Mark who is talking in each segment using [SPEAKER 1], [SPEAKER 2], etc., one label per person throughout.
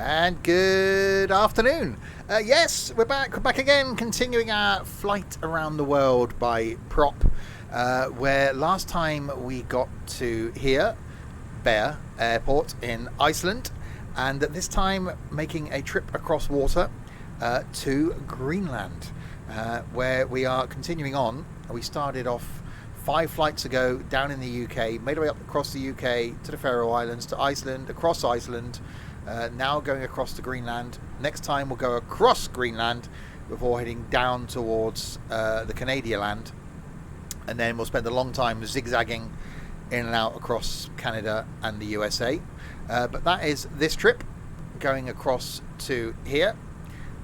[SPEAKER 1] And good afternoon. Yes, we're back. We're back again, continuing our flight around the world by prop, where last time we got to here, Bear Airport in Iceland, and this time making a trip across water to Greenland, where we are continuing on. We started off 5 flights ago down in the UK, made our way up across the UK to the Faroe Islands, to Iceland, across Iceland. Now going across to Greenland. Next time we'll go across Greenland before heading down towards the Canadian land, and then we'll spend a long time zigzagging in and out across Canada and the USA. But that is this trip, going across to here.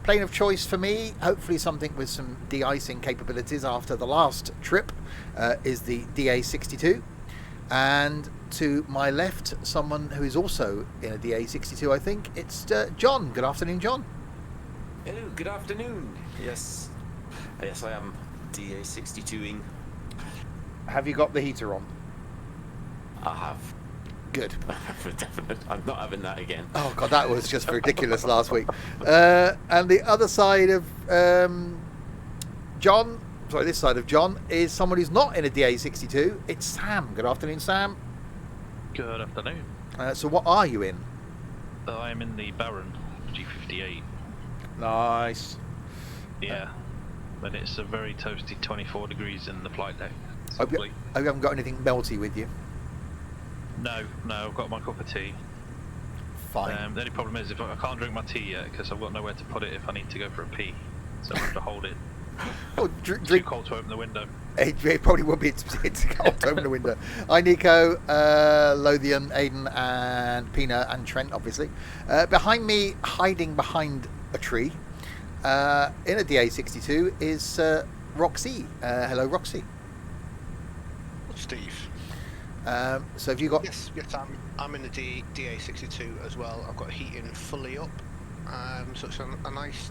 [SPEAKER 1] Plane of choice for me, hopefully something with some de-icing capabilities after the last trip, is the DA62. And to my left, someone who is also in a DA62, I think. It's John. Good afternoon, John.
[SPEAKER 2] Hello, good afternoon. Yes, I am DA62ing.
[SPEAKER 1] Have you got the heater on?
[SPEAKER 2] I have.
[SPEAKER 1] Good.
[SPEAKER 2] For definite. I'm not having that again.
[SPEAKER 1] Oh, God, that was just ridiculous last week. And the other side of John... Sorry, this side of John is someone who's not in a DA62. It's Sam. Good afternoon, Sam.
[SPEAKER 3] Good afternoon.
[SPEAKER 1] So what are you in?
[SPEAKER 3] I'm in the Baron G58.
[SPEAKER 1] Nice.
[SPEAKER 3] Yeah. But it's a very toasty 24 degrees in the flight deck.
[SPEAKER 1] Hope you haven't got anything melty with you.
[SPEAKER 3] No, I've got my cup of tea.
[SPEAKER 1] Fine.
[SPEAKER 3] The only problem is if I can't drink my tea yet because I've got nowhere to put it if I need to go for a pee. So I have to hold it.
[SPEAKER 1] Oh,
[SPEAKER 3] Too cold to open the window.
[SPEAKER 1] It probably would be. It's cold to open the window. Hi, Nico, Lothian, Aiden, and Pina, and Trent, obviously. Behind me, hiding behind a tree, in a DA62, is Roxy. Hello, Roxy.
[SPEAKER 4] Steve.
[SPEAKER 1] So have you got...
[SPEAKER 4] Yes, I'm in the DA62 as well. I've got heating fully up. So it's a nice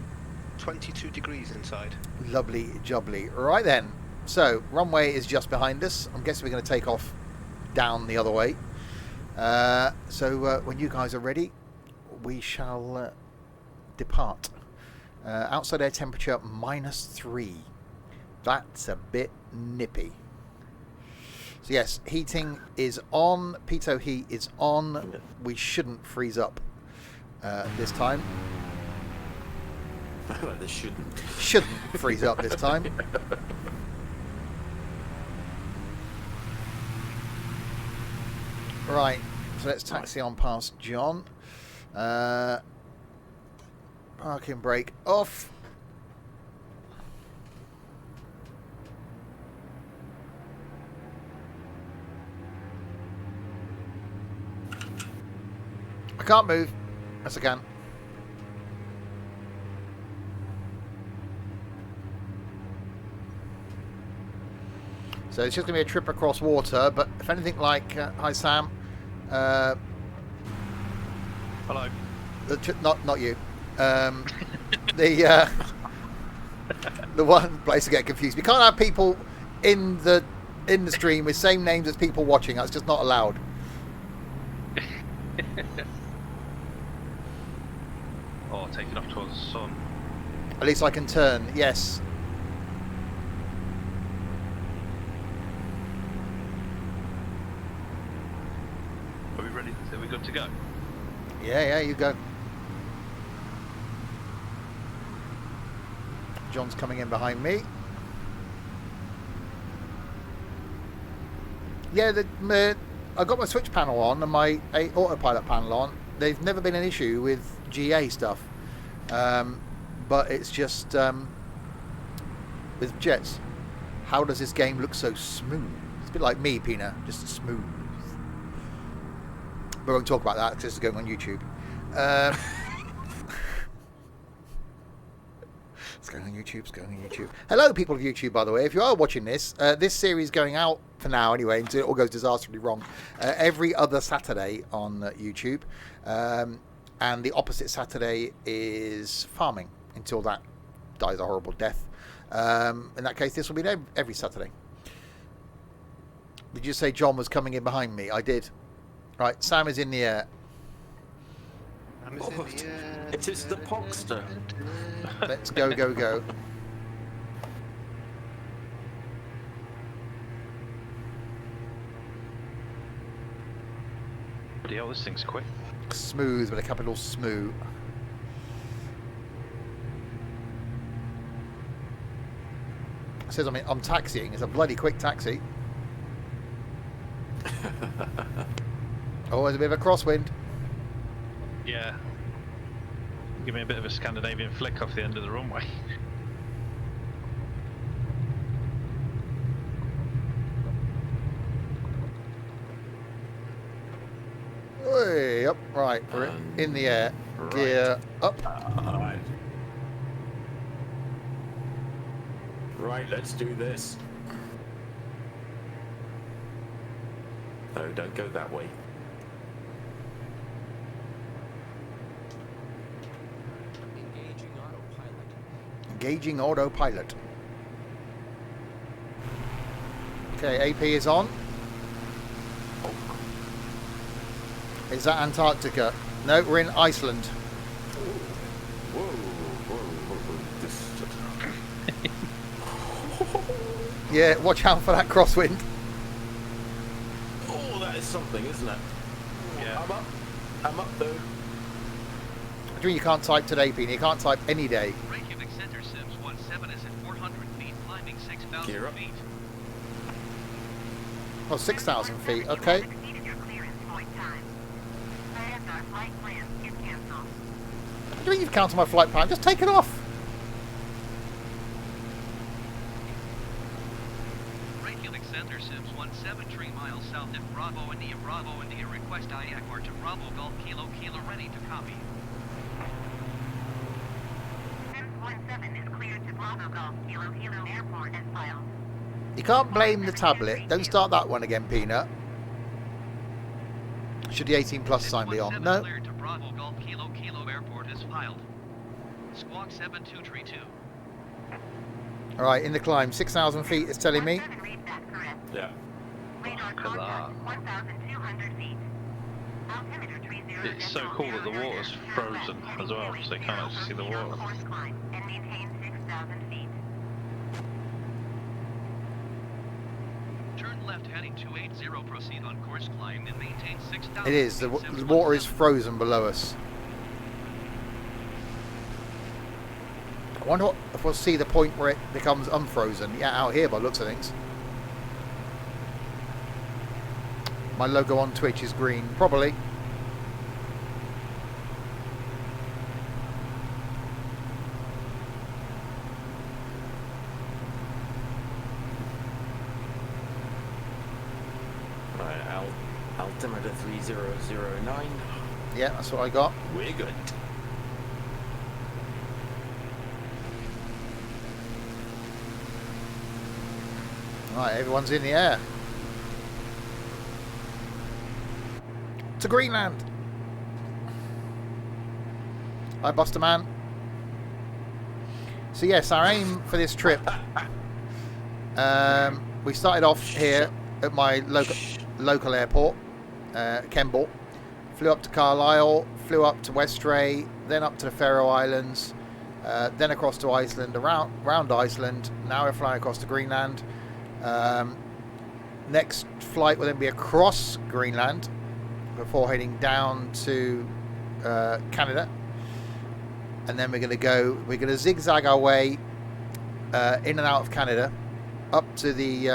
[SPEAKER 4] 22 degrees inside.
[SPEAKER 1] Lovely jubbly. Right then. So, runway is just behind us. I'm guessing we're going to take off down the other way. So when you guys are ready, we shall depart. Outside air temperature -3. That's a bit nippy. So yes, heating is on. Pitot heat is on. We shouldn't freeze up this time.
[SPEAKER 2] Well, this shouldn't.
[SPEAKER 1] Shouldn't freeze up this time. Right, so let's taxi on past John. Parking brake off. I can't move. Yes, I can. So it's just going to be a trip across water, but if anything like... hi, Sam.
[SPEAKER 3] Hello.
[SPEAKER 1] Not you. The one place to get confused. We can't have people in the stream with same names as people watching. That's just not allowed.
[SPEAKER 3] Oh, taking off towards the sun.
[SPEAKER 1] At least I can turn. Yes.
[SPEAKER 3] Are we ready? Are we good to go?
[SPEAKER 1] Yeah, you go. John's coming in behind me. Yeah, I got my switch panel on and my autopilot panel on. There's never been an issue with GA stuff, but it's just with jets. How does this game look so smooth? It's a bit like me, Pina, just smooth. We won't talk about that because it's going on YouTube. It's going on YouTube. Hello, people of YouTube, by the way. If you are watching this, this series is going out for now anyway, until it all goes disastrously wrong, every other Saturday on YouTube. And the opposite Saturday is farming until that dies a horrible death. In that case, this will be every Saturday. Did you say John was coming in behind me? I did. Right, Sam is in the air.
[SPEAKER 4] I'm
[SPEAKER 2] Oh, it is the Pogster.
[SPEAKER 1] Let's go, go, go.
[SPEAKER 3] Bloody hell, this thing's quick.
[SPEAKER 1] Smooth with a capital smooth. It says I'm taxiing. It's a bloody quick taxi. Oh, there's a bit of a crosswind.
[SPEAKER 3] Yeah. Give me a bit of a Scandinavian flick off the end of the runway.
[SPEAKER 1] Way up, right, we're in the air.
[SPEAKER 2] Right.
[SPEAKER 1] Gear up.
[SPEAKER 2] Alright. Right, let's do this. No, don't go that way.
[SPEAKER 1] Engaging autopilot. Okay, AP is on. Is that Antarctica? No, we're in Iceland.
[SPEAKER 2] Whoa, whoa, whoa, whoa.
[SPEAKER 1] Yeah, watch out for that crosswind.
[SPEAKER 2] Oh, that is something, isn't it?
[SPEAKER 3] Yeah.
[SPEAKER 2] I'm up though.
[SPEAKER 1] I mean, you can't type today, Peony. You can't type any day.
[SPEAKER 5] Reykjavik Center Sims 17 is at 400 feet, climbing 6,000
[SPEAKER 2] Gear up.
[SPEAKER 5] feet.
[SPEAKER 1] Oh, 6,000 feet. Okay.
[SPEAKER 6] Exceeded your clearance point time. ISR flight plan is canceled.
[SPEAKER 1] What do you mean you've counted my flight plan? Just take it off.
[SPEAKER 5] Reykjavik Center Sims 17 3 miles south at Bravo India. Request IACR to Bravo Golf Kilo ready to copy.
[SPEAKER 6] Sims 17 is cleared to Bravo Golf Kilo Airport as filed.
[SPEAKER 1] You can't blame the tablet. Don't start that one again, Peanut. Should the 18 plus sign be on? No.
[SPEAKER 5] Cleared to Bravo Golf Kilo Airport is filed. Squawk 7232.
[SPEAKER 1] Alright, in the climb. 6,000 feet is telling me.
[SPEAKER 6] 17 reads that correct.
[SPEAKER 2] Yeah.
[SPEAKER 6] Radar
[SPEAKER 3] Look at
[SPEAKER 6] contact 1,200 feet. Altimeter 30.
[SPEAKER 3] It's so cool that the water's frozen as well, so you can't actually see the water.
[SPEAKER 6] Course climb and maintain 6,000 feet.
[SPEAKER 5] Turn left heading 280. Proceed on course climb and maintain 6,000.
[SPEAKER 1] It is. The water is frozen below us. I wonder if we'll see the point where it becomes unfrozen. Yeah, out here by the looks of things. My logo on Twitch is green. Probably.
[SPEAKER 2] Right, altimeter 3009.
[SPEAKER 1] Yeah, that's what I got.
[SPEAKER 2] We're good.
[SPEAKER 1] Right, everyone's in the air. To Greenland. Hi, Buster Man. So yes, our aim for this trip. We started off here at my local airport, Kemble. Flew up to Carlisle, flew up to Westray, then up to the Faroe Islands, then across to Iceland, around Iceland. Now we're flying across to Greenland. Next flight will then be across Greenland before heading down to Canada, and then we're going to zigzag our way in and out of Canada up to the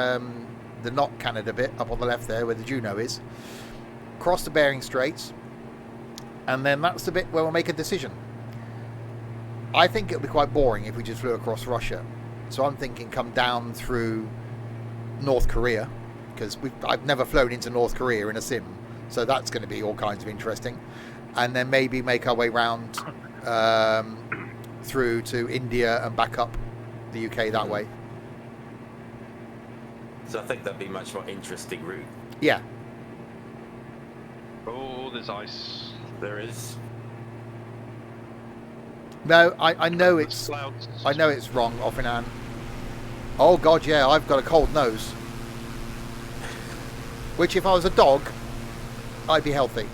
[SPEAKER 1] not Canada bit up on the left there where the Juno is, cross the Bering Straits, and then that's the bit where we'll make a decision. I think it'll be quite boring if we just flew across Russia, so I'm thinking come down through North Korea, because I've never flown into North Korea in a sim, so that's going to be all kinds of interesting, and then maybe make our way round through to India and back up the UK that way.
[SPEAKER 2] So I think that'd be a much more interesting route.
[SPEAKER 1] Yeah.
[SPEAKER 3] Oh, there's ice.
[SPEAKER 2] There is.
[SPEAKER 1] No, I know
[SPEAKER 3] There's
[SPEAKER 1] it's
[SPEAKER 3] clouds.
[SPEAKER 1] I know it's wrong, Offinan. Oh god, yeah, I've got a cold nose. Which if I was a dog, I'd be healthy.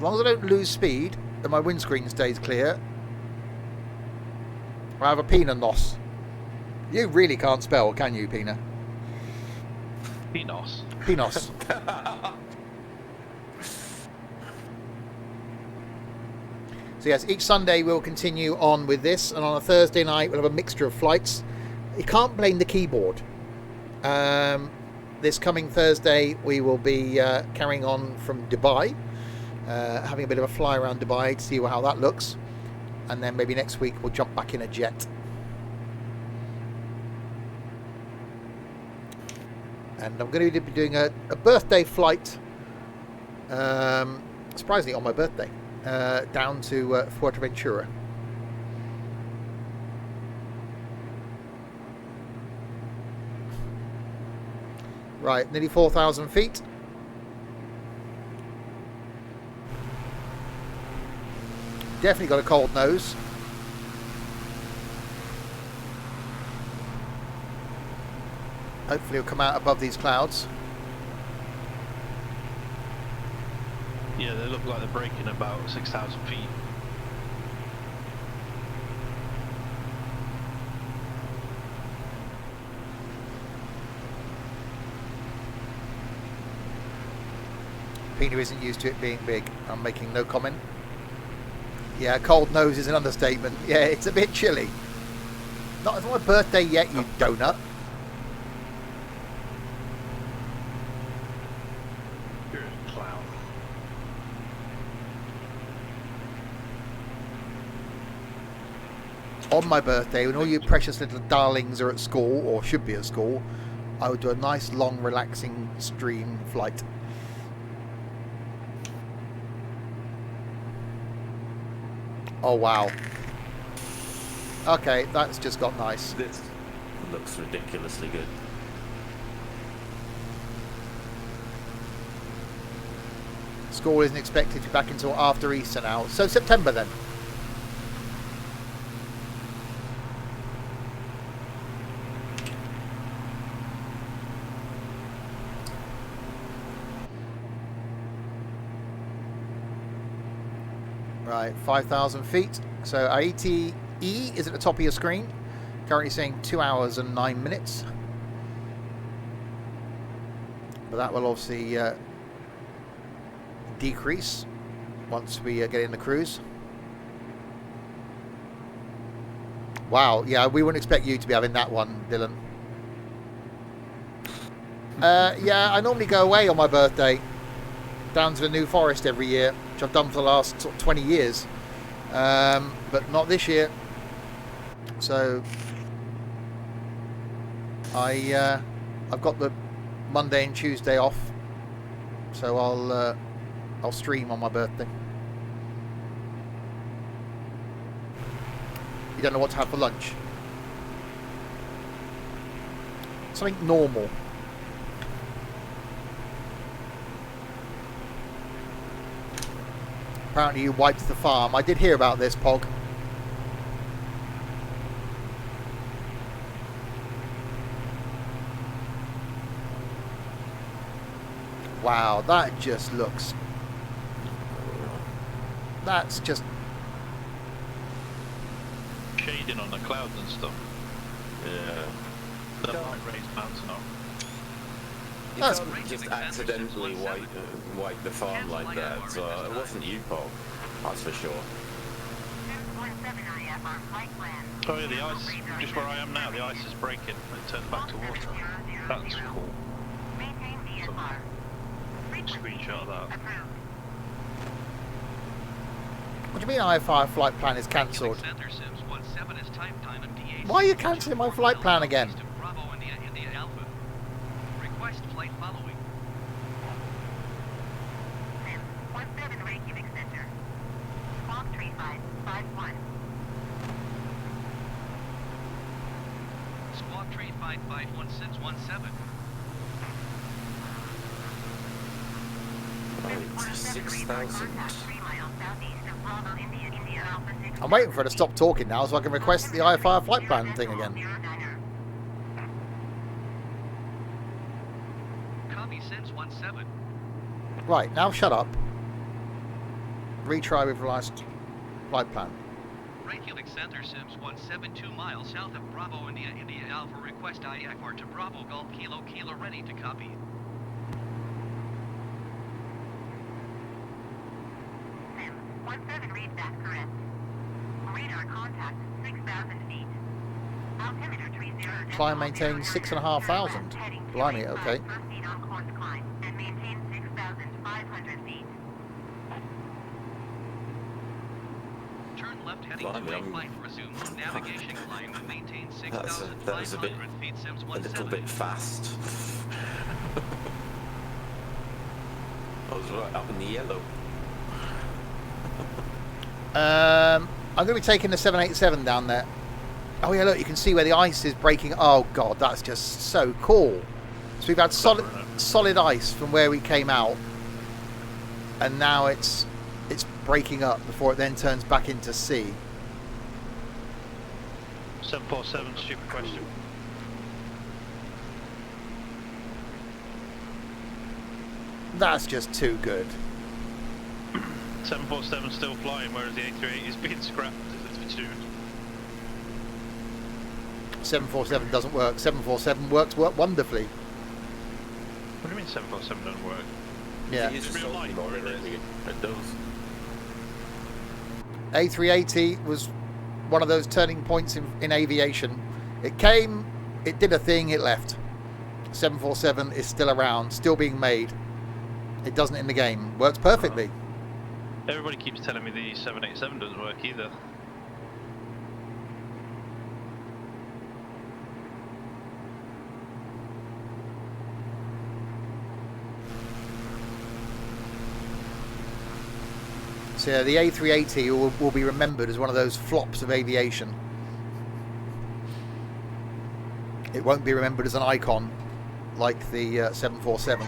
[SPEAKER 1] long as I don't lose speed and my windscreen stays clear, I have a Pina nos. You really can't spell, can you, Pina?
[SPEAKER 3] Pinos.
[SPEAKER 1] Pinos. So yes, each Sunday we'll continue on with this, and on a Thursday night we'll have a mixture of flights. You can't blame the keyboard. This coming Thursday we will be carrying on from Dubai, having a bit of a fly around Dubai to see how that looks, and then maybe next week we'll jump back in a jet. And I'm going to be doing a birthday flight, surprisingly on my birthday, down to Fuerteventura. Right, nearly 4,000 feet. Definitely got a cold nose. Hopefully it'll come out above these clouds.
[SPEAKER 3] Yeah, they look like they're breaking about 6,000 feet.
[SPEAKER 1] Pina isn't used to it being big. I'm making no comment. Yeah, cold nose is an understatement. Yeah, it's a bit chilly. Not it's not my birthday yet, you donut.
[SPEAKER 3] You're a clown.
[SPEAKER 1] On my birthday, when all you precious little darlings are at school, or should be at school, I would do a nice, long, relaxing stream flight. Oh, wow. Okay, that's just got nice.
[SPEAKER 2] This looks ridiculously good.
[SPEAKER 1] School isn't expected to be back until after Easter now. So September then. Right, 5,000 feet. So ATE is at the top of your screen. Currently saying 2 hours and 9 minutes. But that will obviously decrease once we get in the cruise. Wow, yeah, we wouldn't expect you to be having that one, Dylan. Yeah, I normally go away on my birthday down to the New Forest every year, which I've done for the last sort of 20 years, but not this year. So I've got the Monday and Tuesday off, so I'll stream on my birthday. You don't know what to have for lunch? Something normal. Apparently you wiped the farm. I did hear about this, Pog. Wow, that just looks... That's just...
[SPEAKER 3] Shading on the clouds and stuff.
[SPEAKER 2] Yeah.
[SPEAKER 3] That might raise mountain up.
[SPEAKER 2] You
[SPEAKER 1] That's-
[SPEAKER 2] can't just accidentally wipe the farm like that. So it wasn't you, Paul. That's for sure.
[SPEAKER 6] 617 IF on flight plan.
[SPEAKER 3] Oh yeah, the ice, just where I am now, the ice is breaking and it turns back to water. That's cool.
[SPEAKER 6] Maintain VFR.
[SPEAKER 3] Screenshot of that.
[SPEAKER 6] Approved.
[SPEAKER 1] What do you mean IFR flight plan is cancelled?
[SPEAKER 5] Center Sims 17 is type time and DA.
[SPEAKER 1] Why are you cancelling my flight plan again?
[SPEAKER 5] Bravo India Alpha. Request flight following.
[SPEAKER 6] Sim 17 Reykjavik Center. Squawk 3551.
[SPEAKER 5] Squawk 3551
[SPEAKER 2] Right, 6,000.
[SPEAKER 6] 3 miles southeast of Bravo India Alpha 6.
[SPEAKER 1] I'm waiting for her to stop talking now so I can request the IFR flight plan thing again.
[SPEAKER 5] Copy Sims 17.
[SPEAKER 1] Right, now shut up. Retry with last flight plan.
[SPEAKER 5] Right helix center Sims 172 miles south of Bravo India Alpha request IAC to Bravo Golf Kilo ready to copy.
[SPEAKER 6] Sim 17 reads that correct. Radar contact 6,000 feet. Altimeter 30.
[SPEAKER 1] Climb maintain 6,500. Blimey, okay.
[SPEAKER 6] Proceed on course climb and maintain 6,500 feet.
[SPEAKER 5] Turn left heading
[SPEAKER 2] Blimey,
[SPEAKER 5] to a
[SPEAKER 2] I'm-
[SPEAKER 5] flight. Resume navigation climb and maintain
[SPEAKER 2] That was a bit,
[SPEAKER 5] 6,500 feet. Sims
[SPEAKER 2] a little
[SPEAKER 5] 17.
[SPEAKER 2] bit fast. I was right up in the yellow.
[SPEAKER 1] I'm going to be taking the 787 down there. Oh yeah, look, you can see where the ice is breaking. Oh god, that's just so cool. So we've had solid ice from where we came out, and now it's breaking up before it then turns back into sea.
[SPEAKER 3] 747, stupid question.
[SPEAKER 1] That's just too good.
[SPEAKER 3] 747 still flying, whereas the A380 is being scrapped as it's tuned.
[SPEAKER 1] 747 doesn't work. 747 works wonderfully.
[SPEAKER 3] What do you mean 747 doesn't work?
[SPEAKER 1] Yeah.
[SPEAKER 2] It is
[SPEAKER 3] It's
[SPEAKER 2] a
[SPEAKER 3] real
[SPEAKER 2] solid
[SPEAKER 3] life,
[SPEAKER 2] body,
[SPEAKER 3] really.
[SPEAKER 2] It does.
[SPEAKER 1] A380 was one of those turning points in aviation. It came, it did a thing, it left. 747 is still around, still being made. It doesn't in the game. Works perfectly.
[SPEAKER 3] Everybody keeps telling me the 787 doesn't work either.
[SPEAKER 1] So yeah, the A380 will be remembered as one of those flops of aviation. It won't be remembered as an icon like the 747.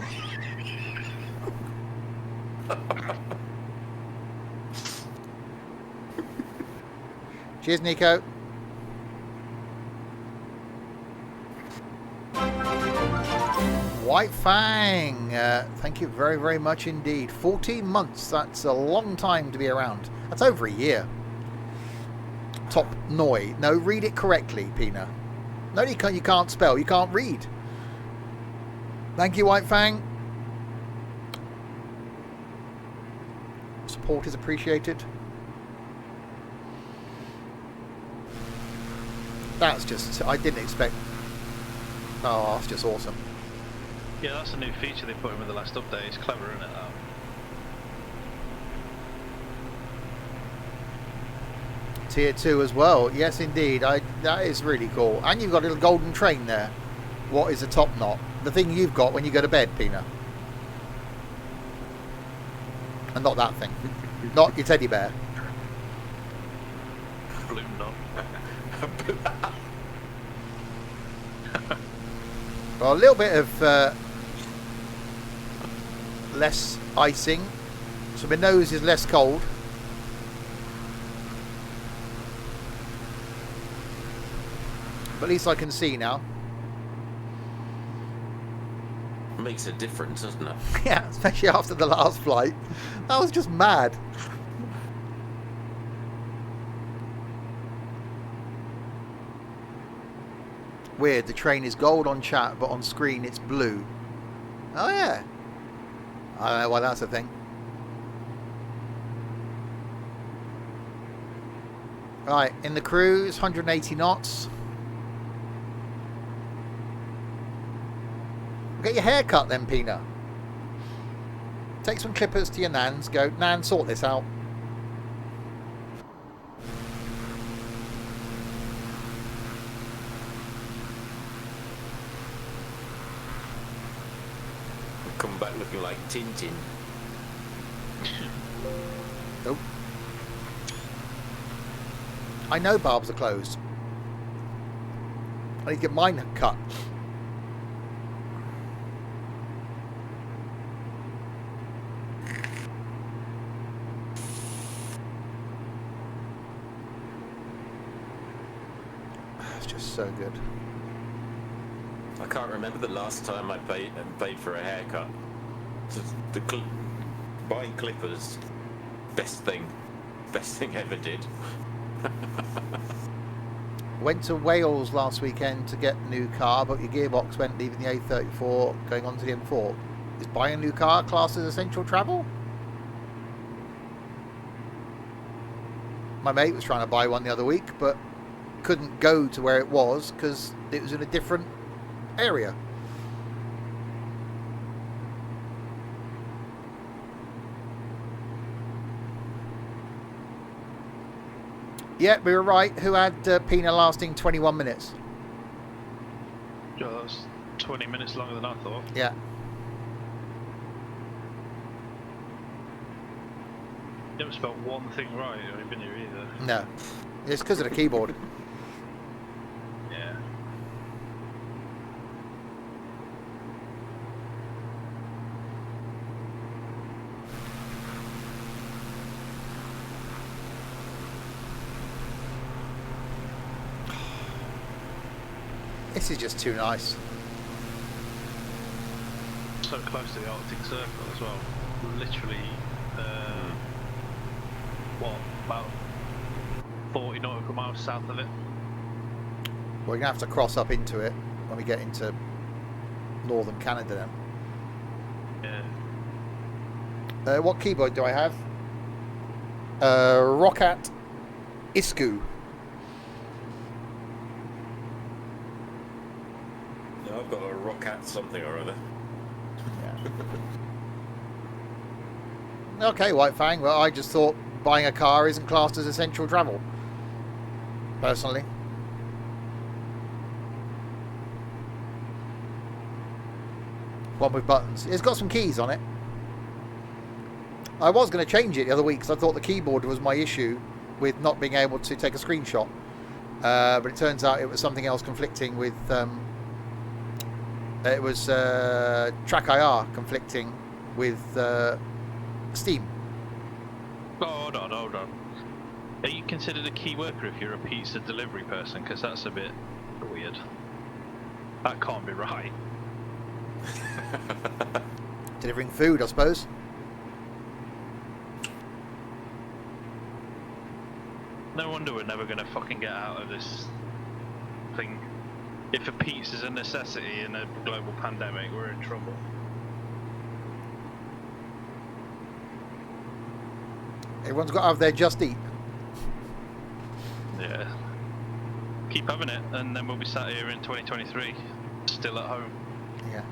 [SPEAKER 1] Cheers, Nico. White Fang, thank you very, very much indeed. 14 months, that's a long time to be around. That's over a year. Top Noi. No, read it correctly, Pina. No, you can't spell, you can't read. Thank you, White Fang. Support is appreciated. That's just, I didn't expect. Oh, that's just awesome.
[SPEAKER 3] Yeah, that's a new feature they put in with the last update. It's clever, isn't it? That?
[SPEAKER 1] Tier 2 as well. Yes, indeed. That is really cool. And you've got a little golden train there. What is a top knot? The thing you've got when you go to bed, Pina. And not that thing. Not your teddy bear.
[SPEAKER 3] Balloon knot.
[SPEAKER 1] Well, a little bit of less icing. So my nose is less cold. But at least I can see now.
[SPEAKER 2] Makes a difference, doesn't it?
[SPEAKER 1] Yeah, especially after the last flight. That was just mad. Weird, the train is gold on chat, but on screen it's blue. Oh yeah. I don't know why that's a thing. Right, in the cruise, 180 knots. Get your hair cut then, Pina. Take some clippers to your nans. Go, Nan, sort this out.
[SPEAKER 2] Come back looking like Tintin.
[SPEAKER 1] Nope. I know barbs are closed. I need to get mine cut. It's just so good.
[SPEAKER 2] I can't remember the last time I paid for a haircut. Just buying clippers Best thing ever did.
[SPEAKER 1] Went to Wales last weekend to get a new car, but your gearbox went leaving the A34 going on to the M4. Is buying a new car classed as essential travel? My mate was trying to buy one the other week, but couldn't go to where it was because it was in a different area. Yeah, we were right. Who had Pina lasting 21 minutes?
[SPEAKER 3] Yeah, that's 20 minutes longer than I thought.
[SPEAKER 1] Yeah.
[SPEAKER 3] You haven't spelled one thing right or been here either.
[SPEAKER 1] No. It's because of the keyboard.
[SPEAKER 3] Yeah.
[SPEAKER 1] This is just too nice.
[SPEAKER 3] So close to the Arctic Circle as well. Literally, about 40 nautical miles south of it.
[SPEAKER 1] We're going to have to cross up into it when we get into northern Canada then.
[SPEAKER 3] Yeah.
[SPEAKER 1] What keyboard do I have? Roccat Isku.
[SPEAKER 2] No, I've got a Roccat something or other.
[SPEAKER 1] Yeah. Okay, White Fang. Well, I just thought buying a car isn't classed as essential travel. Personally. One with buttons. It's got some keys on it. I was going to change it the other week because I thought the keyboard was my issue with not being able to take a screenshot. But it turns out it was something else conflicting with... it was Track IR conflicting with Steam.
[SPEAKER 3] Oh, hold on. Are you considered a key worker if you're a pizza delivery person? Because that's a bit weird. That can't be right.
[SPEAKER 1] Delivering food, I suppose.
[SPEAKER 3] No wonder we're never going to fucking get out of this thing. If a pizza's a necessity in a global pandemic, we're in trouble.
[SPEAKER 1] Everyone's got to have their just eat.
[SPEAKER 3] Yeah. Keep having it, and then we'll be sat here in 2023, still at home.
[SPEAKER 1] Yeah.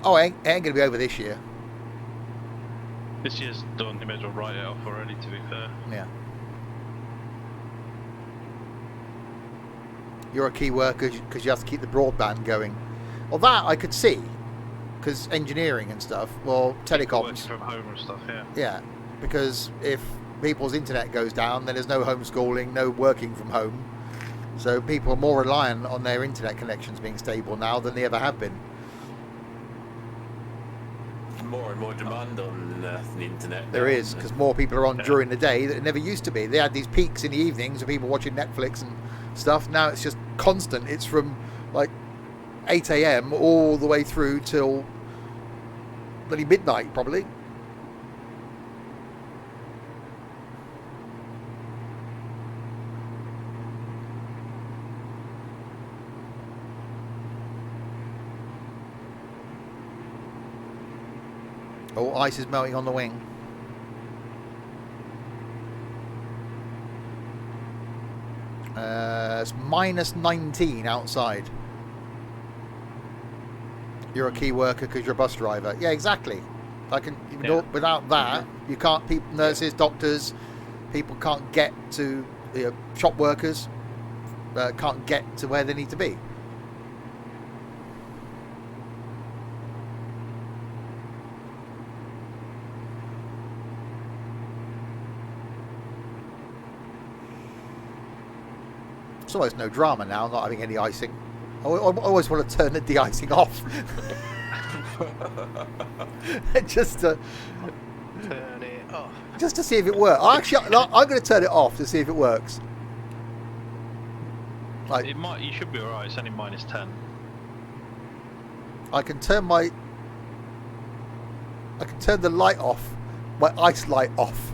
[SPEAKER 1] Oh, it ain't going to be over this year.
[SPEAKER 3] This year's done, you may as well write it off already, to be fair.
[SPEAKER 1] Yeah. You're a key worker because you have to keep the broadband going. Well, that I could see, because engineering and stuff, well, telecoms.
[SPEAKER 3] Working from home and stuff, yeah.
[SPEAKER 1] Yeah, because if people's internet goes down, then there's no homeschooling, no working from home. So people are more reliant on their internet connections being stable now than they ever have been.
[SPEAKER 2] More and more demand on the internet.
[SPEAKER 1] There is, because more people are on during the day that it never used to be. They had these peaks in the evenings of people watching Netflix and stuff. Now it's just constant. It's from like 8 a.m. all the way through till bloody midnight, probably. Oh, ice is melting on the wing. It's minus 19 outside. You're a key worker because you're a bus driver. Yeah, exactly. I can. Without that, you can't. People, nurses, doctors, people can't get to shop workers. Can't get to where they need to be. It's almost no drama now, not having any icing. I always want to turn the de-icing off. Just to
[SPEAKER 4] Turn it off.
[SPEAKER 1] Just to see if it works. I'm going to turn it off to see if it works. Like,
[SPEAKER 3] It might. You should be alright. It's only minus 10.
[SPEAKER 1] I can turn the light off, my ice light off,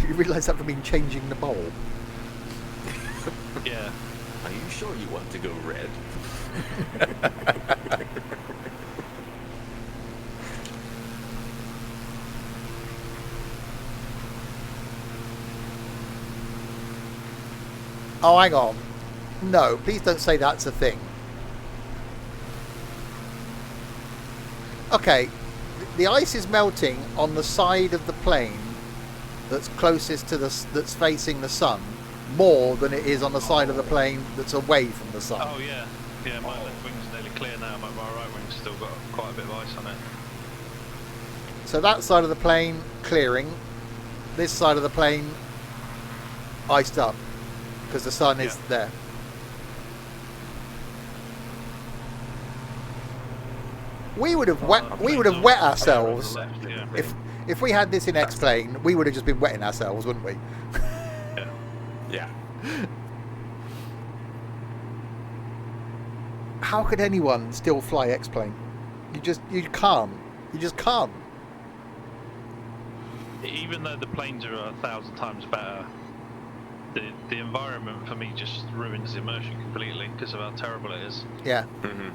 [SPEAKER 1] You realise that would mean changing the bulb.
[SPEAKER 3] Yeah.
[SPEAKER 2] Are you sure you want to go red?
[SPEAKER 1] Oh, hang on. No, please don't say that's a thing. Okay, the ice is melting on the side of the plane that's closest to that's facing the sun more than it is on the side of the plane that's away from the sun.
[SPEAKER 3] Oh yeah. Yeah, my left wing's nearly clear now, but my right wing's still got quite a bit of ice on it.
[SPEAKER 1] So that side of the plane clearing, this side of the plane iced up because the sun is there. We would have wet ourselves
[SPEAKER 3] Left, yeah.
[SPEAKER 1] if we had this in X-plane. We would have just been wetting ourselves, wouldn't we?
[SPEAKER 3] Yeah.
[SPEAKER 2] Yeah.
[SPEAKER 1] How could anyone still fly X-plane? You can't. You just can't.
[SPEAKER 3] Even though the planes are 1,000 times better, the environment for me just ruins the immersion completely because of how terrible it is.
[SPEAKER 1] Yeah.
[SPEAKER 2] Mm-hmm.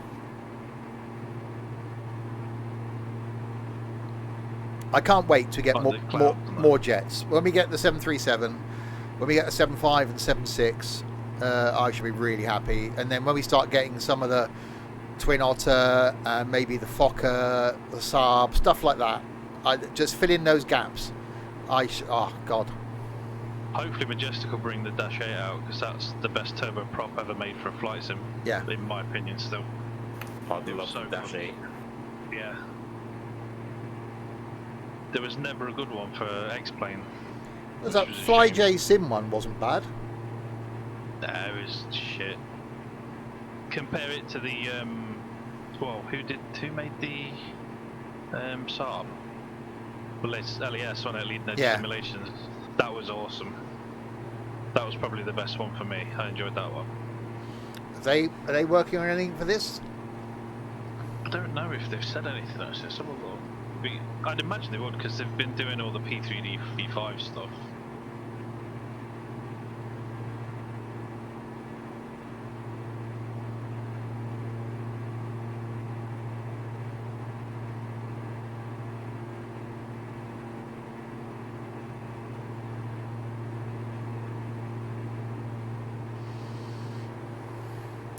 [SPEAKER 1] I can't wait to get
[SPEAKER 3] Like
[SPEAKER 1] more
[SPEAKER 3] the clouds and that.
[SPEAKER 1] more jets. When we get the 737, when we get the 75 and 76, I should be really happy. And then when we start getting some of the Twin Otter, maybe the Fokker, the Saab, stuff like that, I just fill in those gaps. Oh God.
[SPEAKER 3] Hopefully Majestic will bring the Dash 8 out because that's the best turboprop ever made for a flight sim.
[SPEAKER 1] Yeah.
[SPEAKER 3] In my opinion, still.
[SPEAKER 2] I'd love
[SPEAKER 3] So
[SPEAKER 2] Dash
[SPEAKER 3] fun.
[SPEAKER 2] 8.
[SPEAKER 3] Yeah. There was never a good one for X-plane.
[SPEAKER 1] There's that Fly J Sim one wasn't bad.
[SPEAKER 3] Nah, it was shit. Compare it to the well, who made the Saab? Well, it's LES on it, Leading Edge
[SPEAKER 1] Yeah.
[SPEAKER 3] Simulations. That was awesome. That was probably the best one for me. I enjoyed that one.
[SPEAKER 1] Are they working on anything for this?
[SPEAKER 3] I don't know if they've said anything actually. Some of them. I'd imagine they would because they've been doing all the P3D, V5 stuff.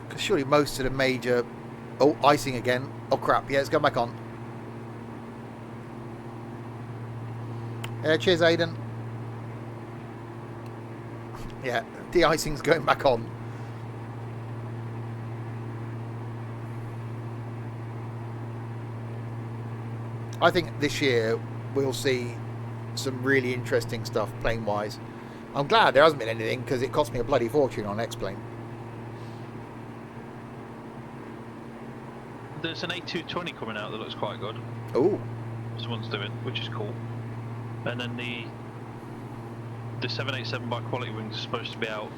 [SPEAKER 1] Because surely most of the major... Oh, icing again. Oh crap, yeah, it's going back on. Yeah, cheers, Aidan. Yeah, de-icing's going back on. I think this year we'll see some really interesting stuff plane-wise. I'm glad there hasn't been anything because it cost me a bloody fortune on X-plane.
[SPEAKER 3] There's an A220 coming out that looks quite good.
[SPEAKER 1] Oh,
[SPEAKER 3] Someone's doing, which is cool. And then the 787 by Quality Wings is supposed to be out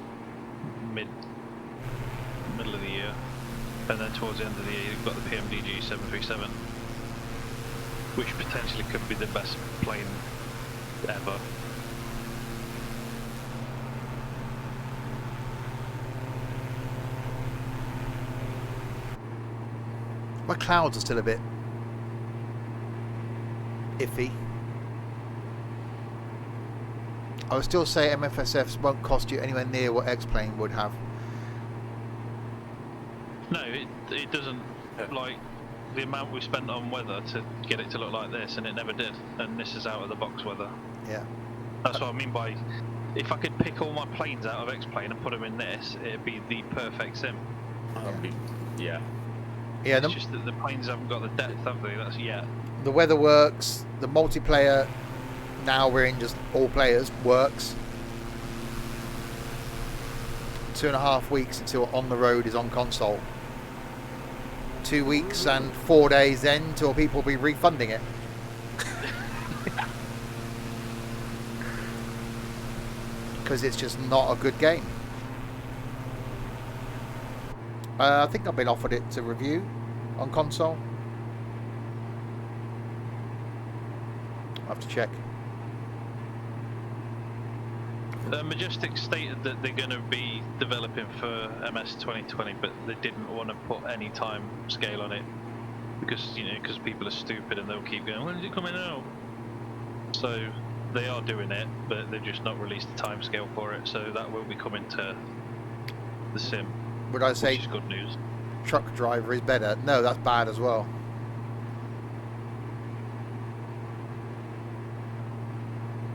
[SPEAKER 3] middle of the year, and then towards the end of the year you've got the PMDG 737, which potentially could be the best plane ever.
[SPEAKER 1] my clouds are still a bit iffy. I would still say MFSFs won't cost you anywhere near what X-plane would have.
[SPEAKER 3] No, it doesn't. Like the amount we spent on weather to get it to look like this, and it never did. And this is out of the box weather.
[SPEAKER 1] Yeah.
[SPEAKER 3] That's what I mean by, if I could pick all my planes out of X-plane and put them in this, it'd be the perfect sim.
[SPEAKER 2] Yeah.
[SPEAKER 1] Yeah,
[SPEAKER 3] It's just that the planes haven't got the depth, have they? That's yet.
[SPEAKER 1] the weather works, the multiplayer, now we're in just all players, works. 2.5 weeks until On the Road is on console. 2 weeks and 4 days then till people will be refunding it. Because it's just not a good game. I think I've been offered it to review on console. I'll have to check.
[SPEAKER 3] Majestic stated that they're going to be developing for MS 2020, but they didn't want to put any time scale on it because people are stupid and they'll keep going, when is it coming out? So they are doing it, but they've just not released a time scale for it. So that will be coming to the sim.
[SPEAKER 1] Would I say
[SPEAKER 3] which is good news?
[SPEAKER 1] Truck driver is better? No, that's bad as well.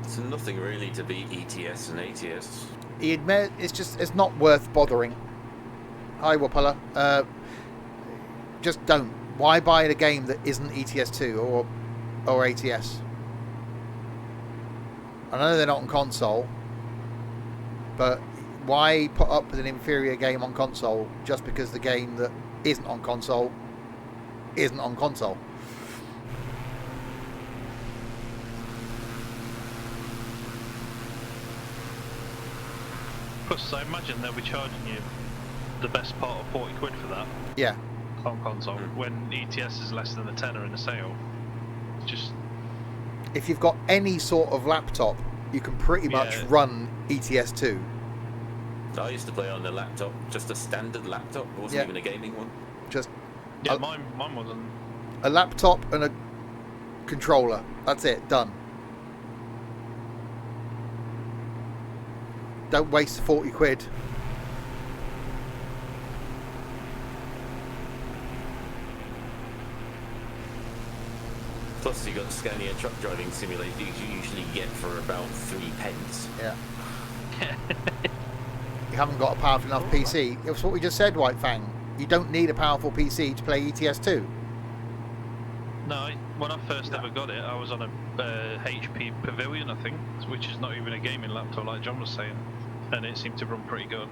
[SPEAKER 2] It's nothing really to beat ETS and ATS.
[SPEAKER 1] He admit it's not worth bothering. Hi, Wapala. Just don't. Why buy a game that isn't ETS2 or ATS? I know they're not on console, but why put up with an inferior game on console just because the game that isn't on console isn't on console?
[SPEAKER 3] Plus, I imagine they'll be charging you the best part of 40 quid for that
[SPEAKER 1] Yeah.
[SPEAKER 3] on console, when ETS is less than a tenner in the sale. Just
[SPEAKER 1] If you've got any sort of laptop, you can pretty much
[SPEAKER 3] Yeah.
[SPEAKER 1] run ETS2.
[SPEAKER 2] I used to play on a laptop, just a standard laptop. It wasn't
[SPEAKER 1] Yeah.
[SPEAKER 2] even a gaming one.
[SPEAKER 1] Just
[SPEAKER 3] yeah,
[SPEAKER 1] Oh.
[SPEAKER 3] mine wasn't.
[SPEAKER 1] a laptop and a controller. That's it. Done. Don't waste 40 quid.
[SPEAKER 2] Plus, you got Scania truck driving simulator you usually get for about 3p.
[SPEAKER 1] Yeah. You haven't got a powerful enough PC. It was what we just said, White Fang. You don't need a powerful PC to play ETS2.
[SPEAKER 3] No, when I first ever got it, I was on a HP Pavilion, I think, which is not even a gaming laptop, like John was saying, and it seemed to run pretty good.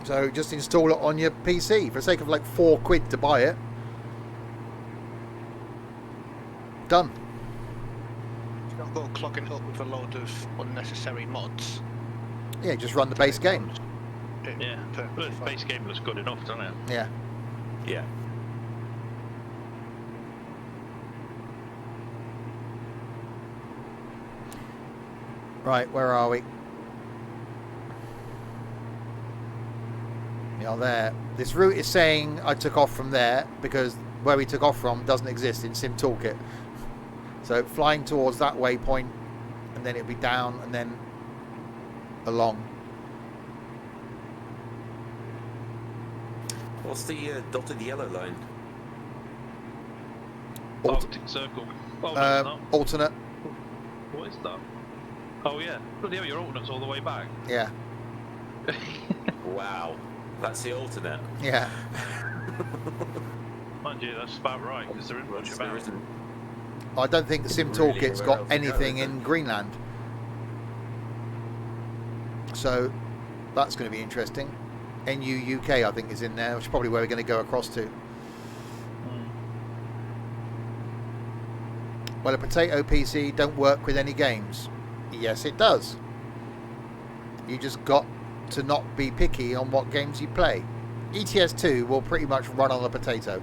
[SPEAKER 1] So just install it on your PC for the sake of like 4 quid to buy it. Done.
[SPEAKER 4] Don't go clogging up with a load of unnecessary mods.
[SPEAKER 1] Yeah, just run the base game.
[SPEAKER 3] Yeah, but the base game looks good enough, doesn't it?
[SPEAKER 1] Yeah.
[SPEAKER 2] Yeah.
[SPEAKER 1] Right, where are we? We are there. This route is saying I took off from there because where we took off from doesn't exist in Sim Toolkit. So flying towards that waypoint, and then it'll be down and then along.
[SPEAKER 2] What's the dotted yellow line?
[SPEAKER 3] Arctic Circle. Oh, no, it's not.
[SPEAKER 1] Alternate.
[SPEAKER 3] What is that? Oh yeah, bloody hell, your alternate's all the way back.
[SPEAKER 1] Yeah.
[SPEAKER 2] Wow. That's the alternate.
[SPEAKER 1] Yeah.
[SPEAKER 3] Mind you, that's about right, because there isn't much
[SPEAKER 2] There
[SPEAKER 3] about it.
[SPEAKER 2] isn't.
[SPEAKER 1] I don't think the Sim
[SPEAKER 2] Really
[SPEAKER 1] Toolkit's
[SPEAKER 2] nowhere
[SPEAKER 1] got
[SPEAKER 2] else to go,
[SPEAKER 1] anything
[SPEAKER 2] is
[SPEAKER 1] in
[SPEAKER 2] it?
[SPEAKER 1] Greenland. So that's going to be interesting. NU UK, I think, is in there, which is probably where we're going to go across to. Well, a potato PC don't work with any games. Yes, it does. You just got to not be picky on what games you play. ETS2 will pretty much run on a potato.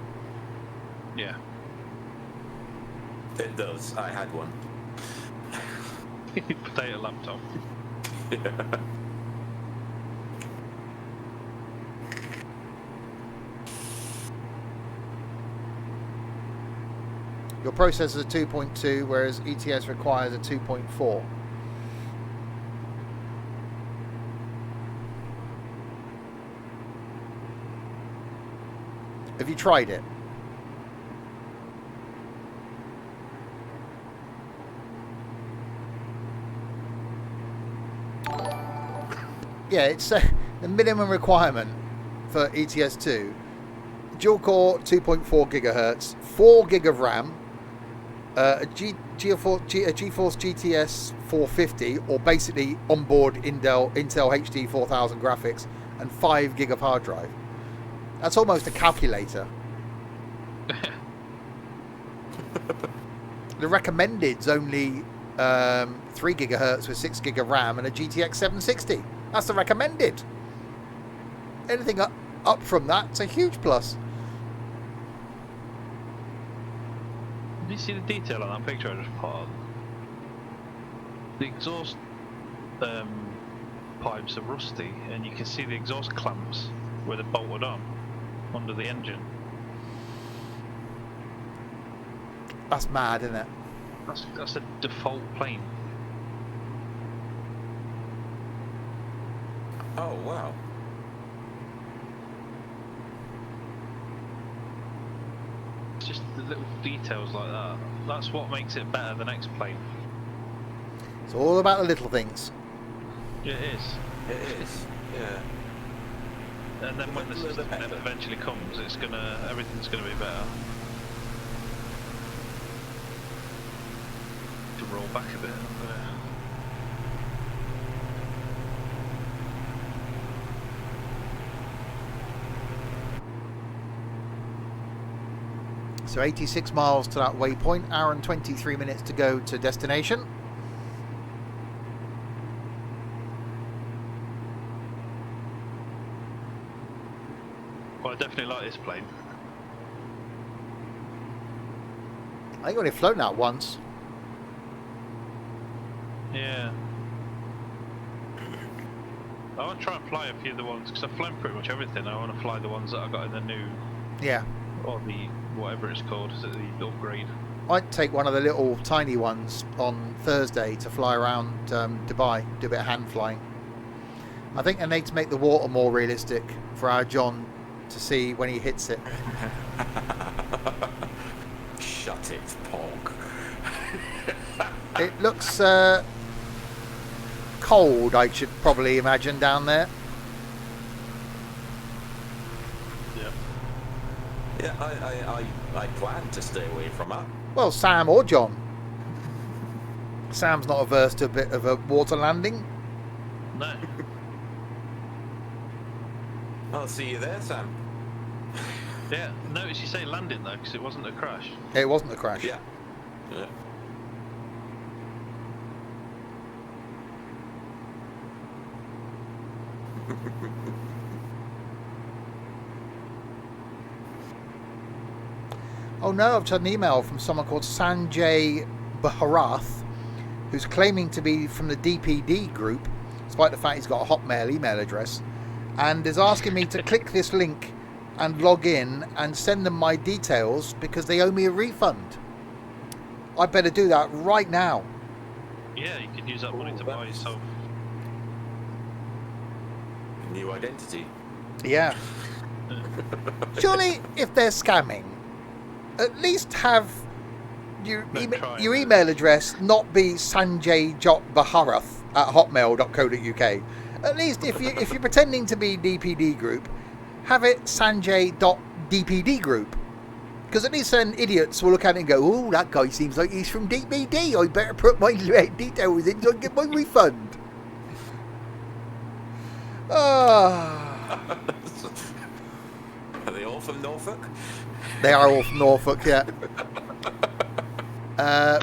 [SPEAKER 3] Yeah.
[SPEAKER 2] It does. I had one.
[SPEAKER 3] Potato laptop.
[SPEAKER 1] Your processor is a 2.2, whereas ETS requires a 2.4. Have you tried it? Yeah, it's the minimum requirement for ETS2. Dual core, 2.4 gigahertz, 4 gig of RAM, a GeForce GTS 450, or basically onboard Intel HD 4000 graphics, and 5 gig of hard drive. That's almost a calculator. The recommended's only 3 gigahertz with 6 gig of RAM and a GTX 760. That's the recommended. Anything up from that's a huge plus.
[SPEAKER 3] Did you see the detail on that picture I just put on? The exhaust pipes are rusty, and you can see the exhaust clamps where they're bolted on under the engine.
[SPEAKER 1] That's mad, isn't it?
[SPEAKER 3] That's a default plane.
[SPEAKER 2] Oh wow.
[SPEAKER 3] It's just the little details like that. That's what makes it better than X-plane.
[SPEAKER 1] It's all about the little things.
[SPEAKER 3] Yeah, it is.
[SPEAKER 2] It is. Yeah.
[SPEAKER 3] And then when the system eventually comes, everything's gonna be better. To roll back a bit.
[SPEAKER 1] So 86 miles to that waypoint, hour and 23 minutes to go to destination.
[SPEAKER 3] Well, I definitely like this plane.
[SPEAKER 1] I think I've only flown that once.
[SPEAKER 3] Yeah. I want to try and fly a few of the ones, because I've flown pretty much everything. I want to fly the ones that I got in the new,
[SPEAKER 1] Yeah.
[SPEAKER 3] or the, whatever it's called, is it the upgrade?
[SPEAKER 1] I'd take one of the little tiny ones on Thursday to fly around Dubai, do a bit of hand flying. I think they need to make the water more realistic for our John to see when he hits it.
[SPEAKER 2] Shut it, Pog.
[SPEAKER 1] It looks cold, I should probably imagine, down there.
[SPEAKER 3] Yeah.
[SPEAKER 2] Yeah, I plan to stay away from that.
[SPEAKER 1] Well, Sam or John. Sam's not averse to a bit of a water landing.
[SPEAKER 3] No.
[SPEAKER 2] I'll see you there, Sam.
[SPEAKER 3] Yeah, notice you say landing though, because it wasn't a crash.
[SPEAKER 1] It wasn't a crash.
[SPEAKER 2] Yeah. Yeah.
[SPEAKER 1] Oh no, I've just had an email from someone called Sanjay Baharath, who's claiming to be from the DPD group, despite the fact he's got a Hotmail email address, and is asking me to click this link and log in and send them my details because they owe me a refund. I better do that right now.
[SPEAKER 3] Yeah, you could use that money to buy yourself.
[SPEAKER 2] New identity.
[SPEAKER 1] Yeah. Surely, if they're scamming, at least have your, your email address not be sanjay.baharath@hotmail.co.uk. At least if you're pretending to be DPD group, have it sanjay.dpd group. Because at least then idiots will look at it and go, oh, that guy seems like he's from DPD. I better put my details in so I can get my refund. Ah.
[SPEAKER 2] Are they all from Norfolk?
[SPEAKER 1] They are all from Norfolk, yeah.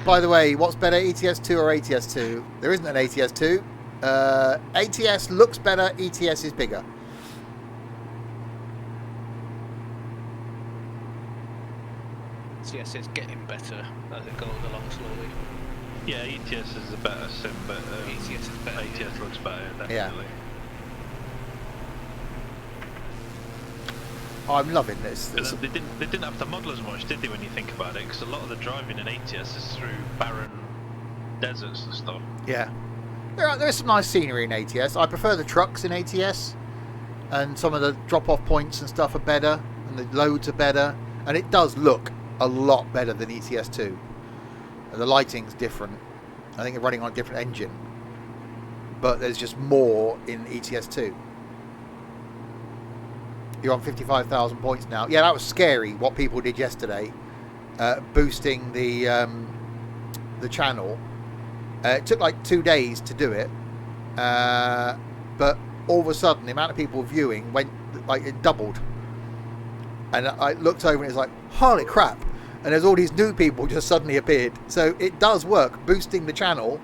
[SPEAKER 1] By the way, what's better, ETS2 or ATS2? There isn't an ATS2. ATS looks better, ETS is bigger.
[SPEAKER 4] Yes, it's getting better as it goes along slowly.
[SPEAKER 3] Yeah, ETS is a better sim, but
[SPEAKER 4] ETS is better.
[SPEAKER 3] ATS looks better, definitely.
[SPEAKER 1] Yeah. I'm loving this.
[SPEAKER 3] But they didn't have to model as much, did they, when you think about it? Because a lot of the driving in ATS is through barren deserts and stuff.
[SPEAKER 1] Yeah. There is some nice scenery in ATS. I prefer the trucks in ATS. And some of the drop-off points and stuff are better. And the loads are better. And it does look a lot better than ETS2. And the lighting's different. I think they're running on a different engine. But there's just more in ETS2. You're on 55,000 points now. Yeah, that was scary what people did yesterday, boosting the channel. It took like 2 days to do it, but all of a sudden the amount of people viewing went like it doubled. And I looked over and it's like, holy crap! And there's all these new people just suddenly appeared. So it does work. Boosting the channel